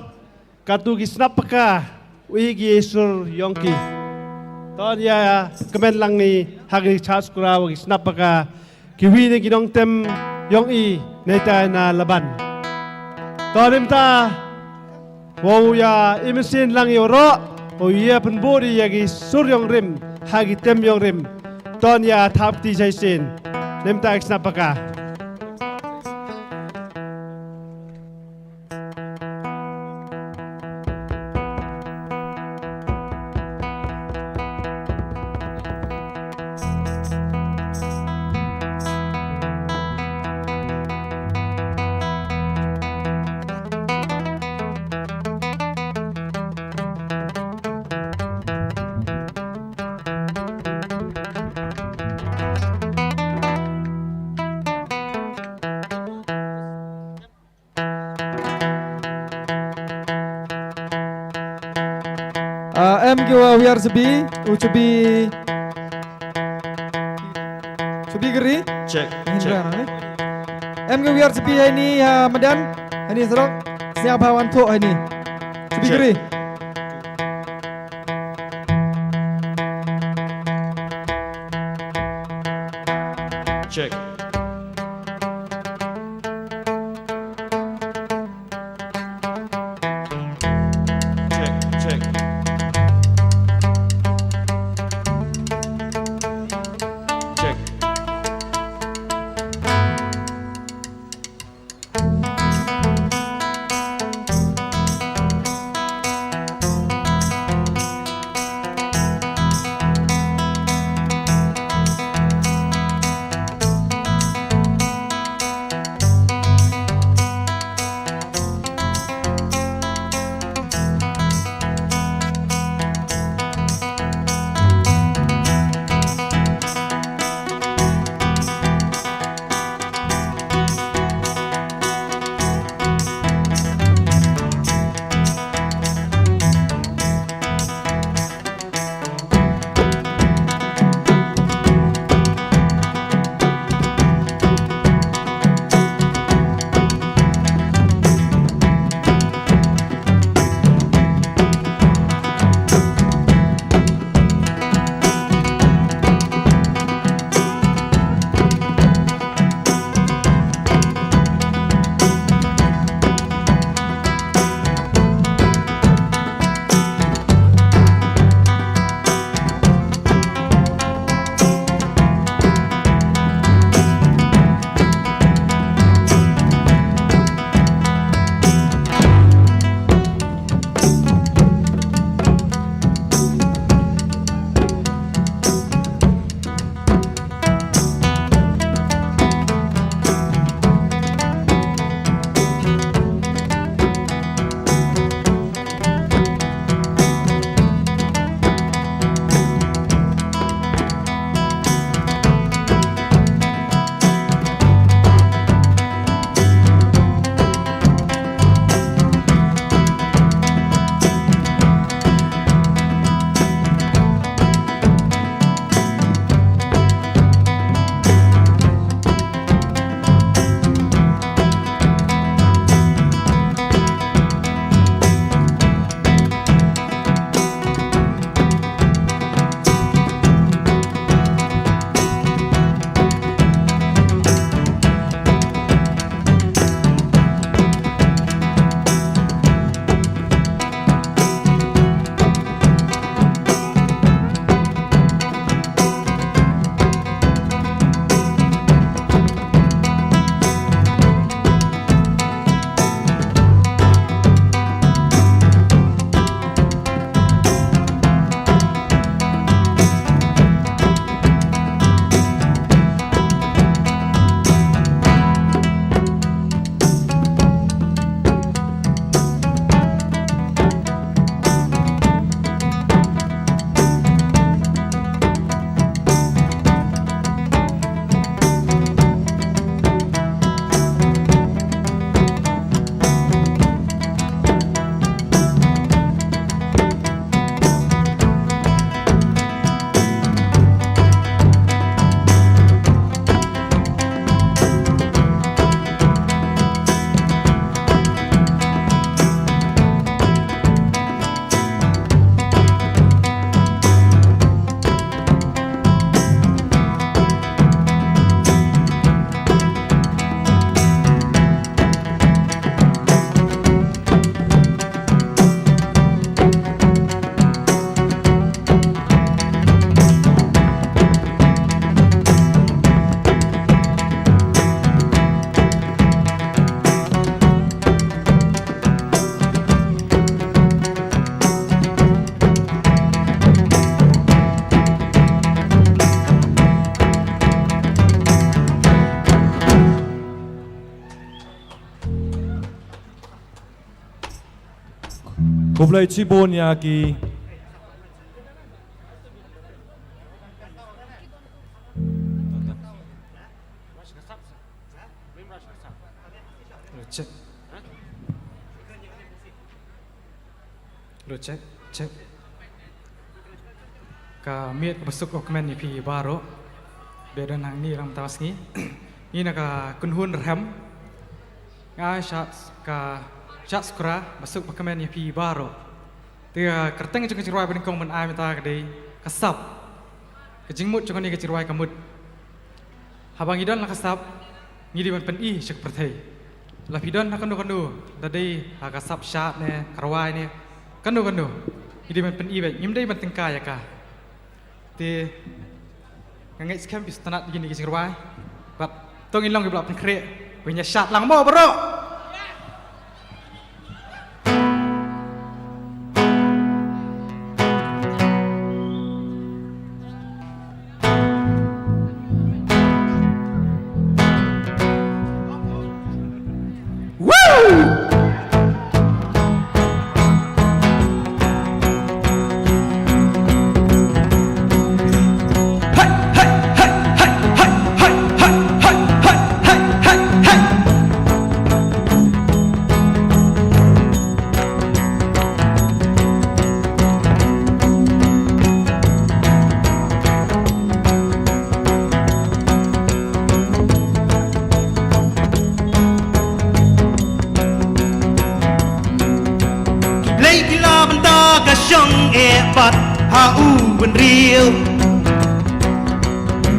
Katu gisnap paka wi gisur yongki. Ta ya kemen lang ni hagi chas kura wi gisnap paka kiwi nagi dong tem yong i neta na laban. Ta rimta wow ya imesin lang yoro o ya penbodi ya gisur yong rim hagi tem yong rim. Ton ya tap ti jaisin. Rimta gisnap paka. Em kiwa wiar sebi, ucubi geri. Check, Ini check. berapa, eh? Em kiwa wiar sebi hari ni Medan, hari ni serok. Siapa wanto hari ni? Sebi Check. geri. Check. Check, check. Check. Kublai Cibon Yaki. Cek. Lo cek, cek. kami besuk komen ni pi baru beda nang ni ram tawas ni ni nak kunhun ram ngai syak skra besuk komen ni pi baru dia kerteng jeung kecirwai bengkong men ai mata kadai kasap kejingmut jeung ni kecirwai kamut habang idon la kasap ngidi man pen i sek perthai la pidon ha kandu tadi ha kasap syat ne karwai ne kandu ngidi man pen i be nyim dai man tengka ya ka ti ngai skem bis tanat gini kecirwai bat tong ilong ibla pen kre punya syat lang mo bro.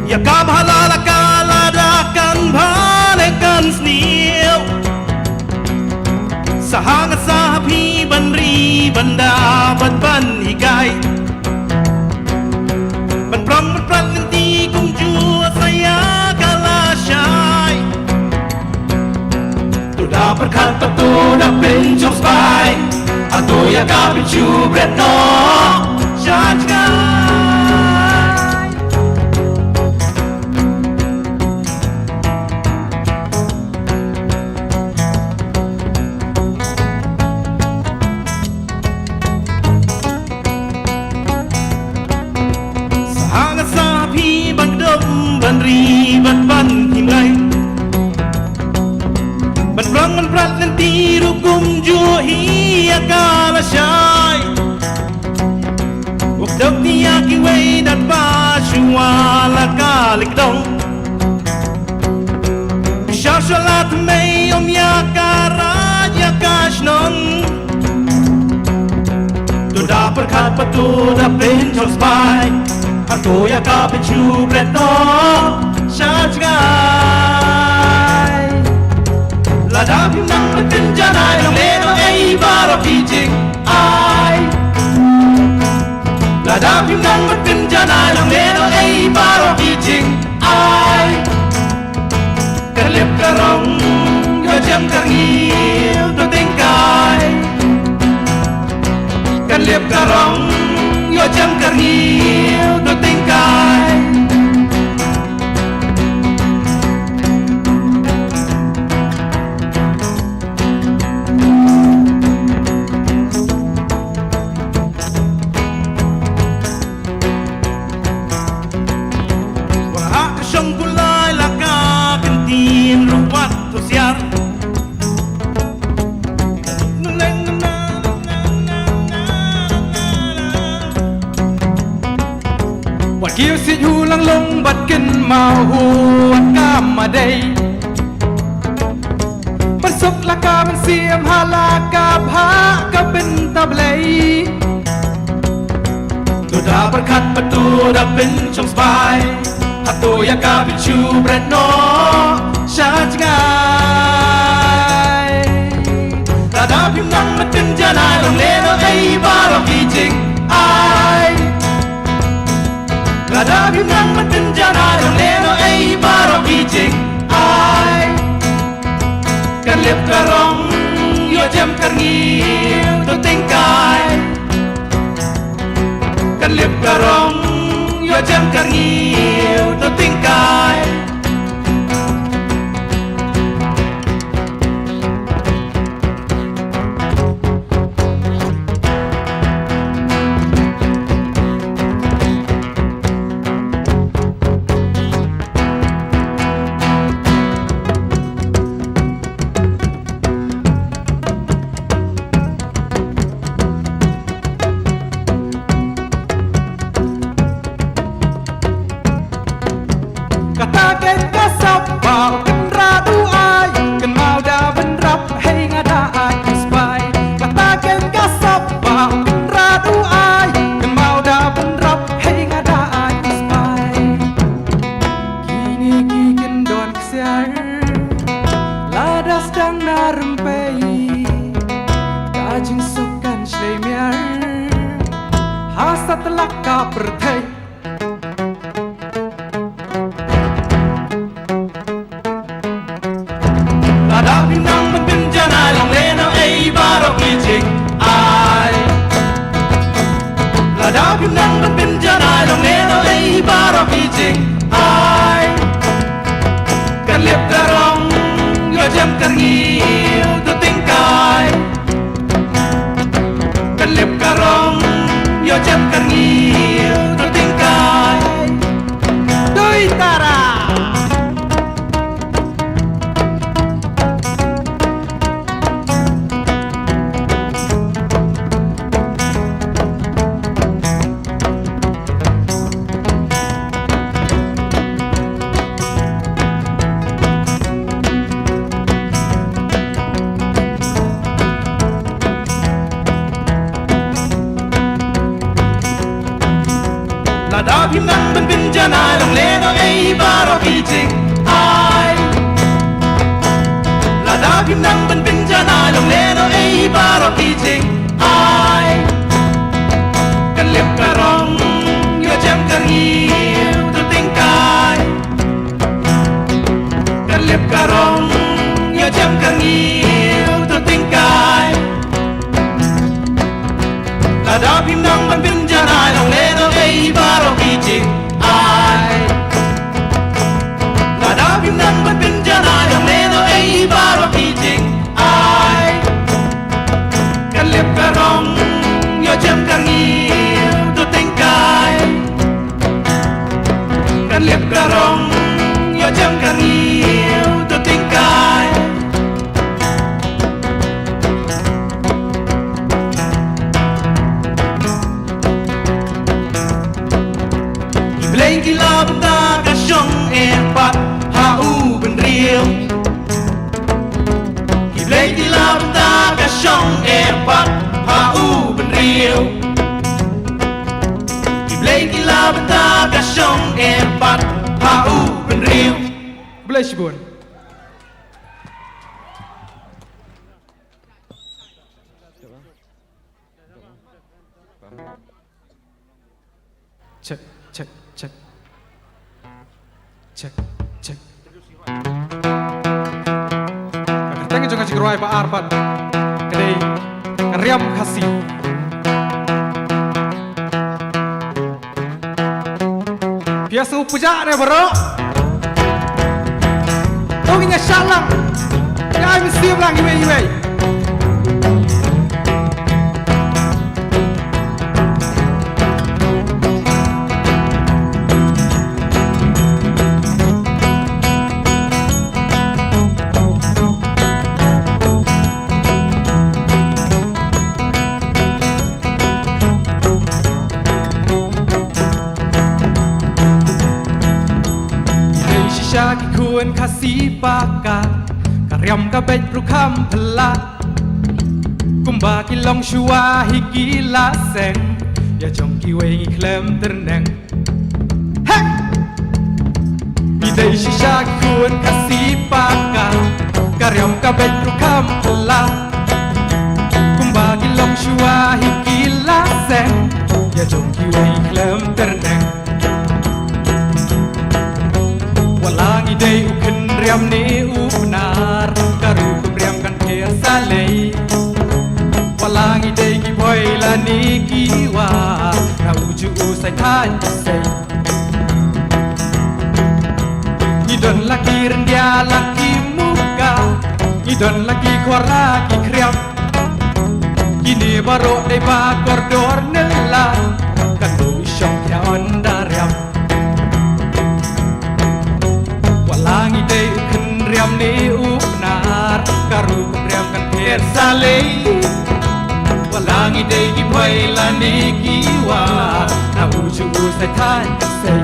Ya kam halala kaladakan balekan sniel Sahanga sahapi banri banda ban higai Ban pram nanti kung jua saya kalasyai Tuda berkata tuda pencong spy Atau ya kabin cubret no Syajkai Banri ban himlai ban prat nanti rukum juhi akala syai waktu dia kiwei dan bashwala kalik dong syashalat mei om yakara yakashnon tu da perkat patu da pencong spy Atau ya kabin cubret no syajgai Lada pinang berkenjanai Long leno ei baro kijing ai Lada pinang berkenjanai Long leno ei baro kijing ai Kerlip karong Yo jam karngil Tu tingkai Kerlip karong Yo jam karngil Tu tingkai Wahak syong gulai laka kentin ruwat tu siar Kiêu xịt hu lăng lông bật kinh màu huột cam mà đây Bất xúc là ca bên xiêm hà là ca phá ca bên tab lấy Tu đã bất khát bất tu đã bên trong spy Hạt tu ya ca bên chu bret no Shá ngay Ta đã phim năng bất kinh cha nai lòng lê nó ấy ba lòng kỳ trình ai Lada bimang matenjana Long leno ay baro kijing ay Kalip karong Yo jam karngil Tu tingkai Kalip karong Yo jam karngil Tu tingkai setelah kau bertei Lada pinang bencana long leno ei barok ijing ai Lada pinang bencana long leno ei barok ijing ai Kan liep karong yo jam karngiu tu tingkai Kan liep karong yo jam karngiu tu tingkai Doi tara Lada pinang bencana long leno ei barok ijing ai Lada pinang bencana long leno ei barok ijing ai Kan liep karong yo jam karngiu tu tingkai Kan liep karong yo jam karngiu tu tingkai Lada pinang bencana long leno ei barok ijing ai Lada pinang bencana long leno ei barok ijing ai Kan liep karong yo jam karngiu tu tingkai Kan liep karong yo jam karngiu tu tingkai Blame gila benda kasyong empat hau ben real Blame gila benda kasyong empat hau ben real Blame gila benda kasyong empat hau ben real Bless you, Bun. Cek, cek, cek. Cek, cek. Kakak juga cek ruai Pak Arbat. Kedai keriam kasih. Biasa puja deh bro. Tunggunya salam. Ya mesti ulang iwe. Syaki kuan kasih pakat Karyam kabej prukam pelak Kumba kilong syua higi laseng Ya jong kiwe klem terneng Hek! Bidai syaki kuan kasih pakat Karyam kabej prukam pelak Kumba kilong syua higi laseng Ya jong kiwe klem terneng Walang ide uken riam ni upnar Karu kumriam kan kher salei Walang ide ki boy la ni kiwa Na uju usai than sei Idon laki rendia laki muka Idon laki kuar laki kriam Kini baru dai ba kordor nela Kan tu syok ya ondariam Walang ide uken riam ni upnar Karu kumriam kan kher salei Walang ide ki boy la ni kiwa Na uju usai than sei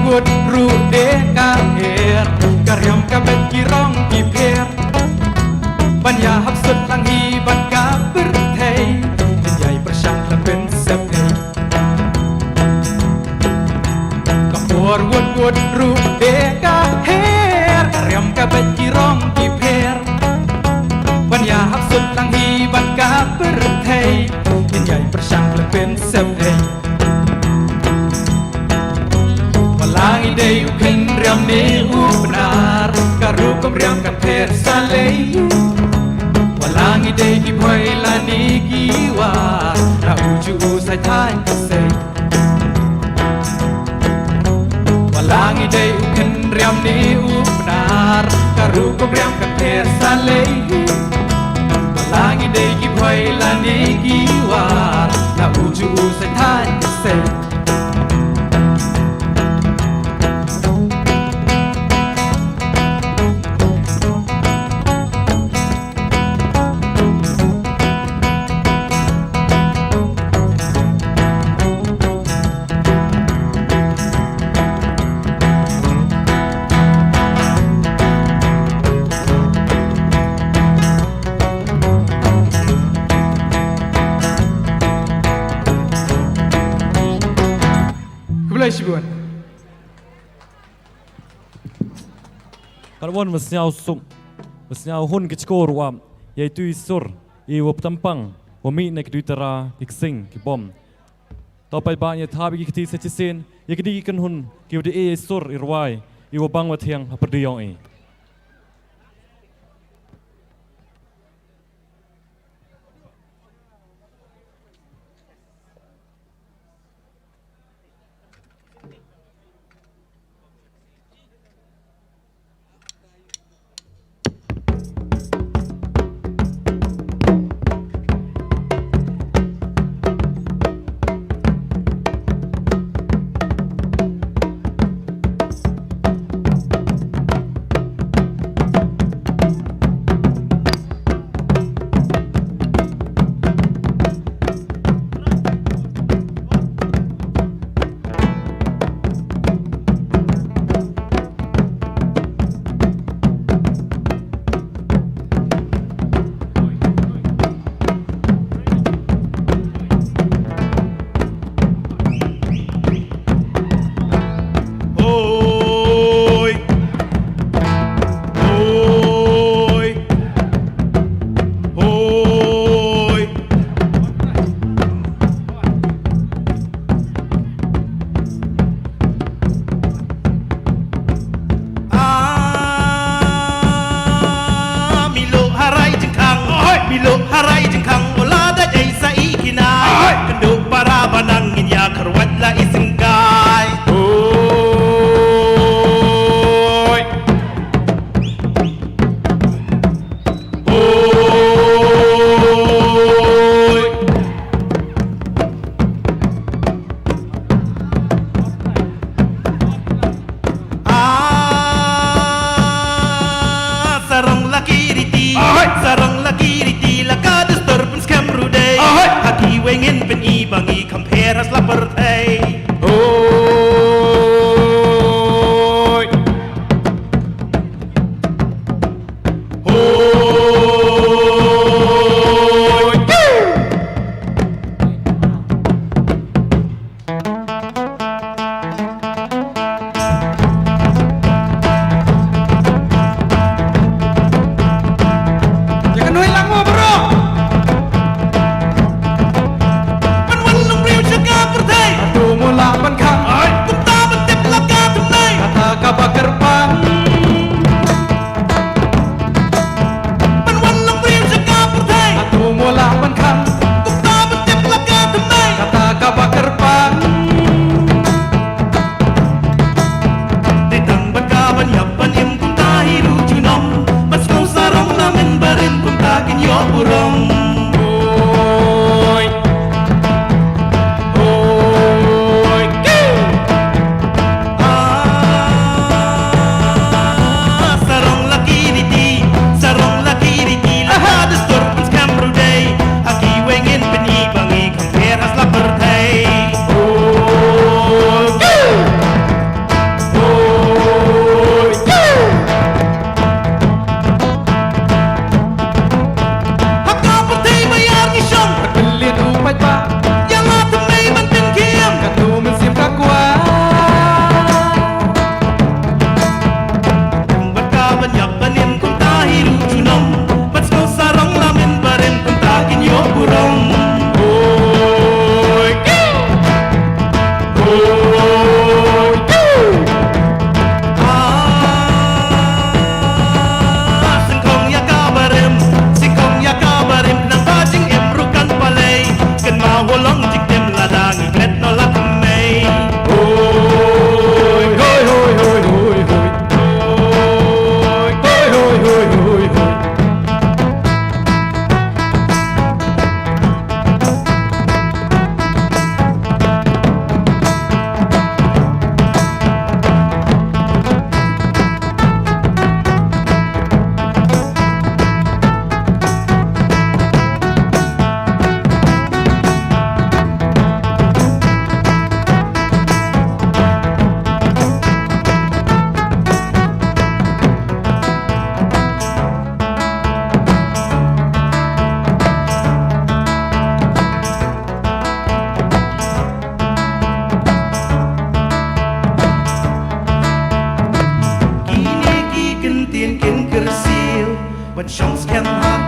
wut ru de ka her karyam ka bet kirong ki pher ban ya hap sut lang hi ban ka ber thei jai prashang la pen sep hei ka por wut ru de ka her karyam ka bet kirong ki pher ban ya hap sut lang hi ban ka ber thei jai prashang la pen sep hei Langi day ukin riam ne benar karu kom riam kan ter salei Walangi day ki boy lani giwa na uju sai thai sei Walangi day ukin riam ne benar karu kom riam kan ter salei Walangi day ki boy lani giwa na uju sai thai sei Sibuan. Karwan masnyaw sung masnyaw hun kichkor wam yaitu isur I wap tampang wami nek duitara iksing ki bom. Topai ba nya thabi ki ti sechisin yakdi kan hun ki de isur irwai I wabang wathiang haperdiyong I. Sarang lagi riti laka disturbance kam rude haki wengin pen I bangi compare as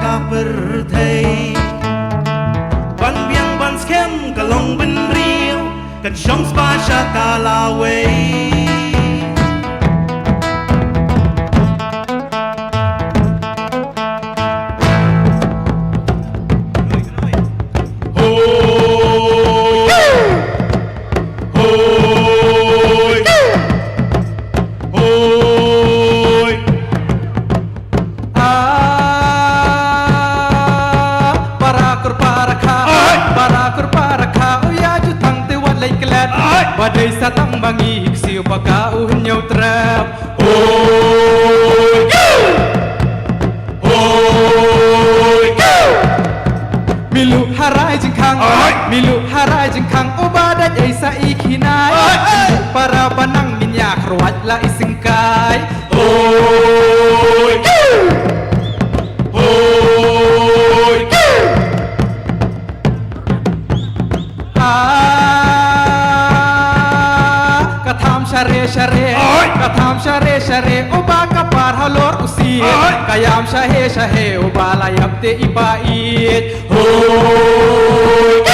Apartheid Ban biang ban scam kalong ben rio Kan syong spasya kalaway Badai satang bangi siu baka nyau trap Milu harai jengkang Milu harai jengkang Obada jaisa ikinai Para banang minyak ruat la isingkai Share katham share oba kapar halor usi kayam shahe oba layap te ipait hoy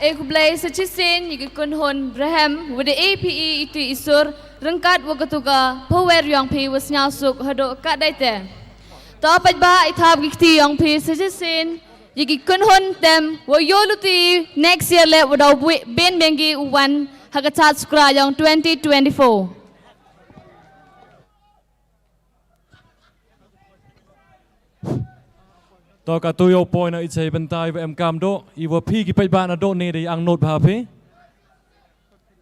Ekublay sechisin yigi kunhon Braham with the APE itu isur rengkat wakatuga power yang pi wasnyasuk hado kadaite. Tapat ba itab gikti yang pi sechisin yigi kunhon tem wayoluti next year le wadau ben bengi uwan hagatat sukra yang 2024.ตอกตัวโยปอยนะอิจฉาเป็นตายเอ็มกามโดอีว่าพี่กิไปบ้านนะโดนี่ได้อังโนดพาพี่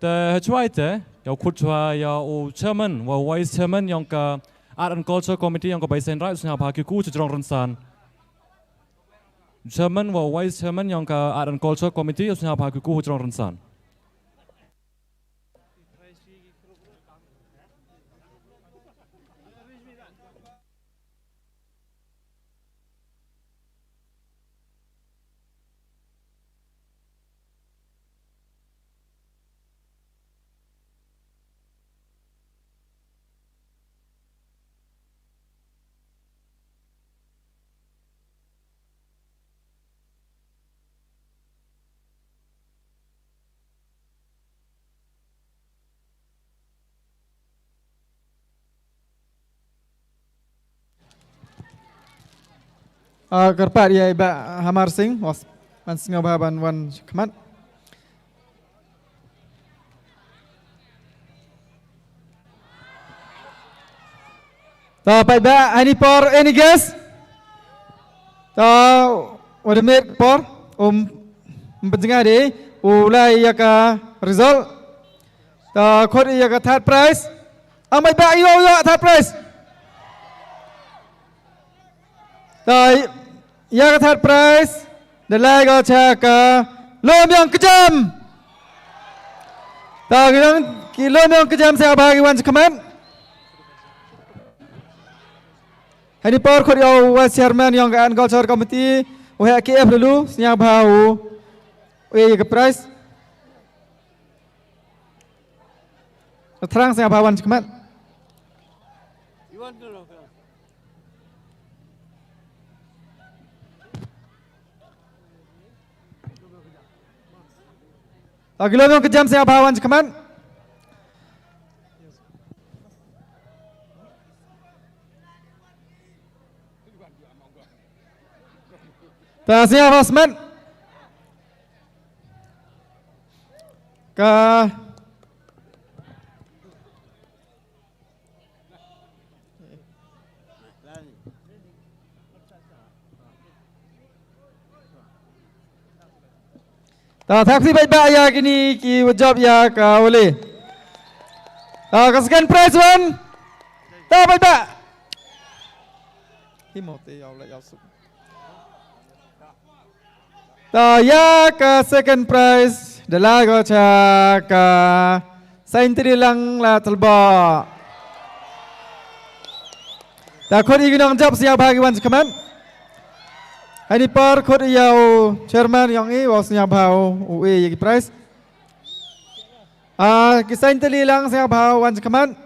แต่ช่วยแต่ยาวคุดช่วยยาวเชอร์มันว่าไวส์เชอร์มันยังกับอาร์ตแอนด์คัลเจอร์คอมมิตี้ยังกับใบเซนไรส์เนี่ยพาคิกูจะจองรันซานเชอร์มันว่าไวส์เชอร์มันยังกับอาร์ตแอนด์คัลเจอร์คอมมิตี้เนี่ยพาคิกูจะจองรันซานKerpat ya iba Hamar Singh was mansingau bahaban wan kemat. Tahu iba any por any guess? Tahu wadah met por penjengah deh ulai ya ka result. Tahu kod ya ka third prize. Amai iba iyo third prize. Tahu ya third prize the lag cha ka lom yang kejam. Ta lom yang kejam saya bagi wan comment. Hari por khot yo vice chairman yang kan culture committee we KF dulu senyap bau we ke prize. Terang senyap bawan comment. Lagi lom yang kejam senyap bawan comment. Terima kasih Osman. Terima kasih baik-baik ya kini ki job ya ka oleh. Kasihkan prize one. Baik-baik. Himote ya Allah ya sub. Ya ke second prize adalah gocha ke saintri lang la telba. Tak kau ingin menjawab siapa bagi wan sekeman? Hari par kau yau chairman yang ini wasnya bau UE yang prize. Kisah saintri lang siapa bau wan sekeman?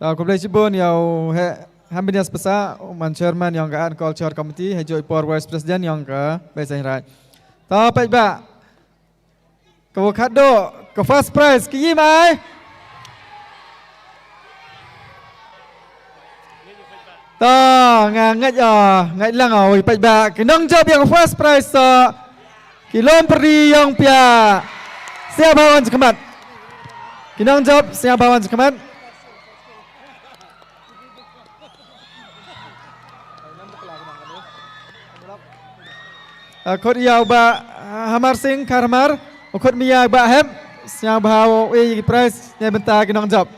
Aku boleh cibun yang hambinas besar man chairman yang kan culture committee hejoi por vice president yang ke biasa hirat. Tapi ba kau kado ke first prize kini mai. Ngangat ngat lang oi pai ba kenang job yang first prize kilom peri yang pia. Siapa bawan sekemat? Kenang job siapa bawan sekemat? Khot yau ba Hamar Singh Karmar, khot mia ba hem, siang bahau prize nya bentar kenang job.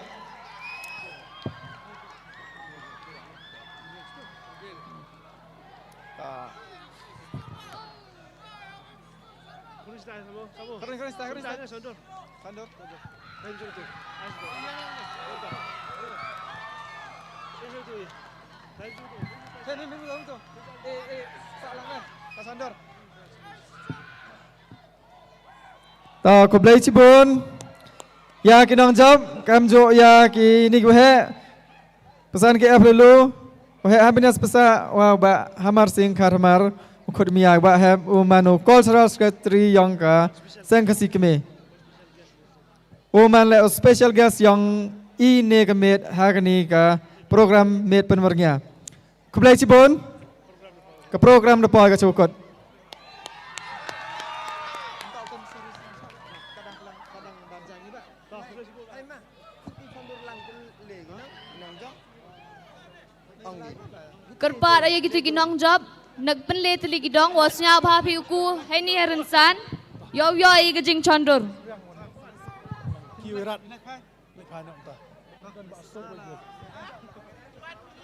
Aku beli cibun, ya kinong job, kamjo ya kini gue pesan ke dulu, gue habinas pesa wah ba Hamar Singh Karmar, ukut miak ba hem umanu cultural secretary yang ka sengkasi keme, uman le special guest yang ini kemet hari ka program met penwernya, aku beli cibun, ke program depan ke cukut. Kerpat ayah gitu ginong job, nagpenle teli gidong wasnya bhapi uku, hai ni herensan, yo ayah gejing condor.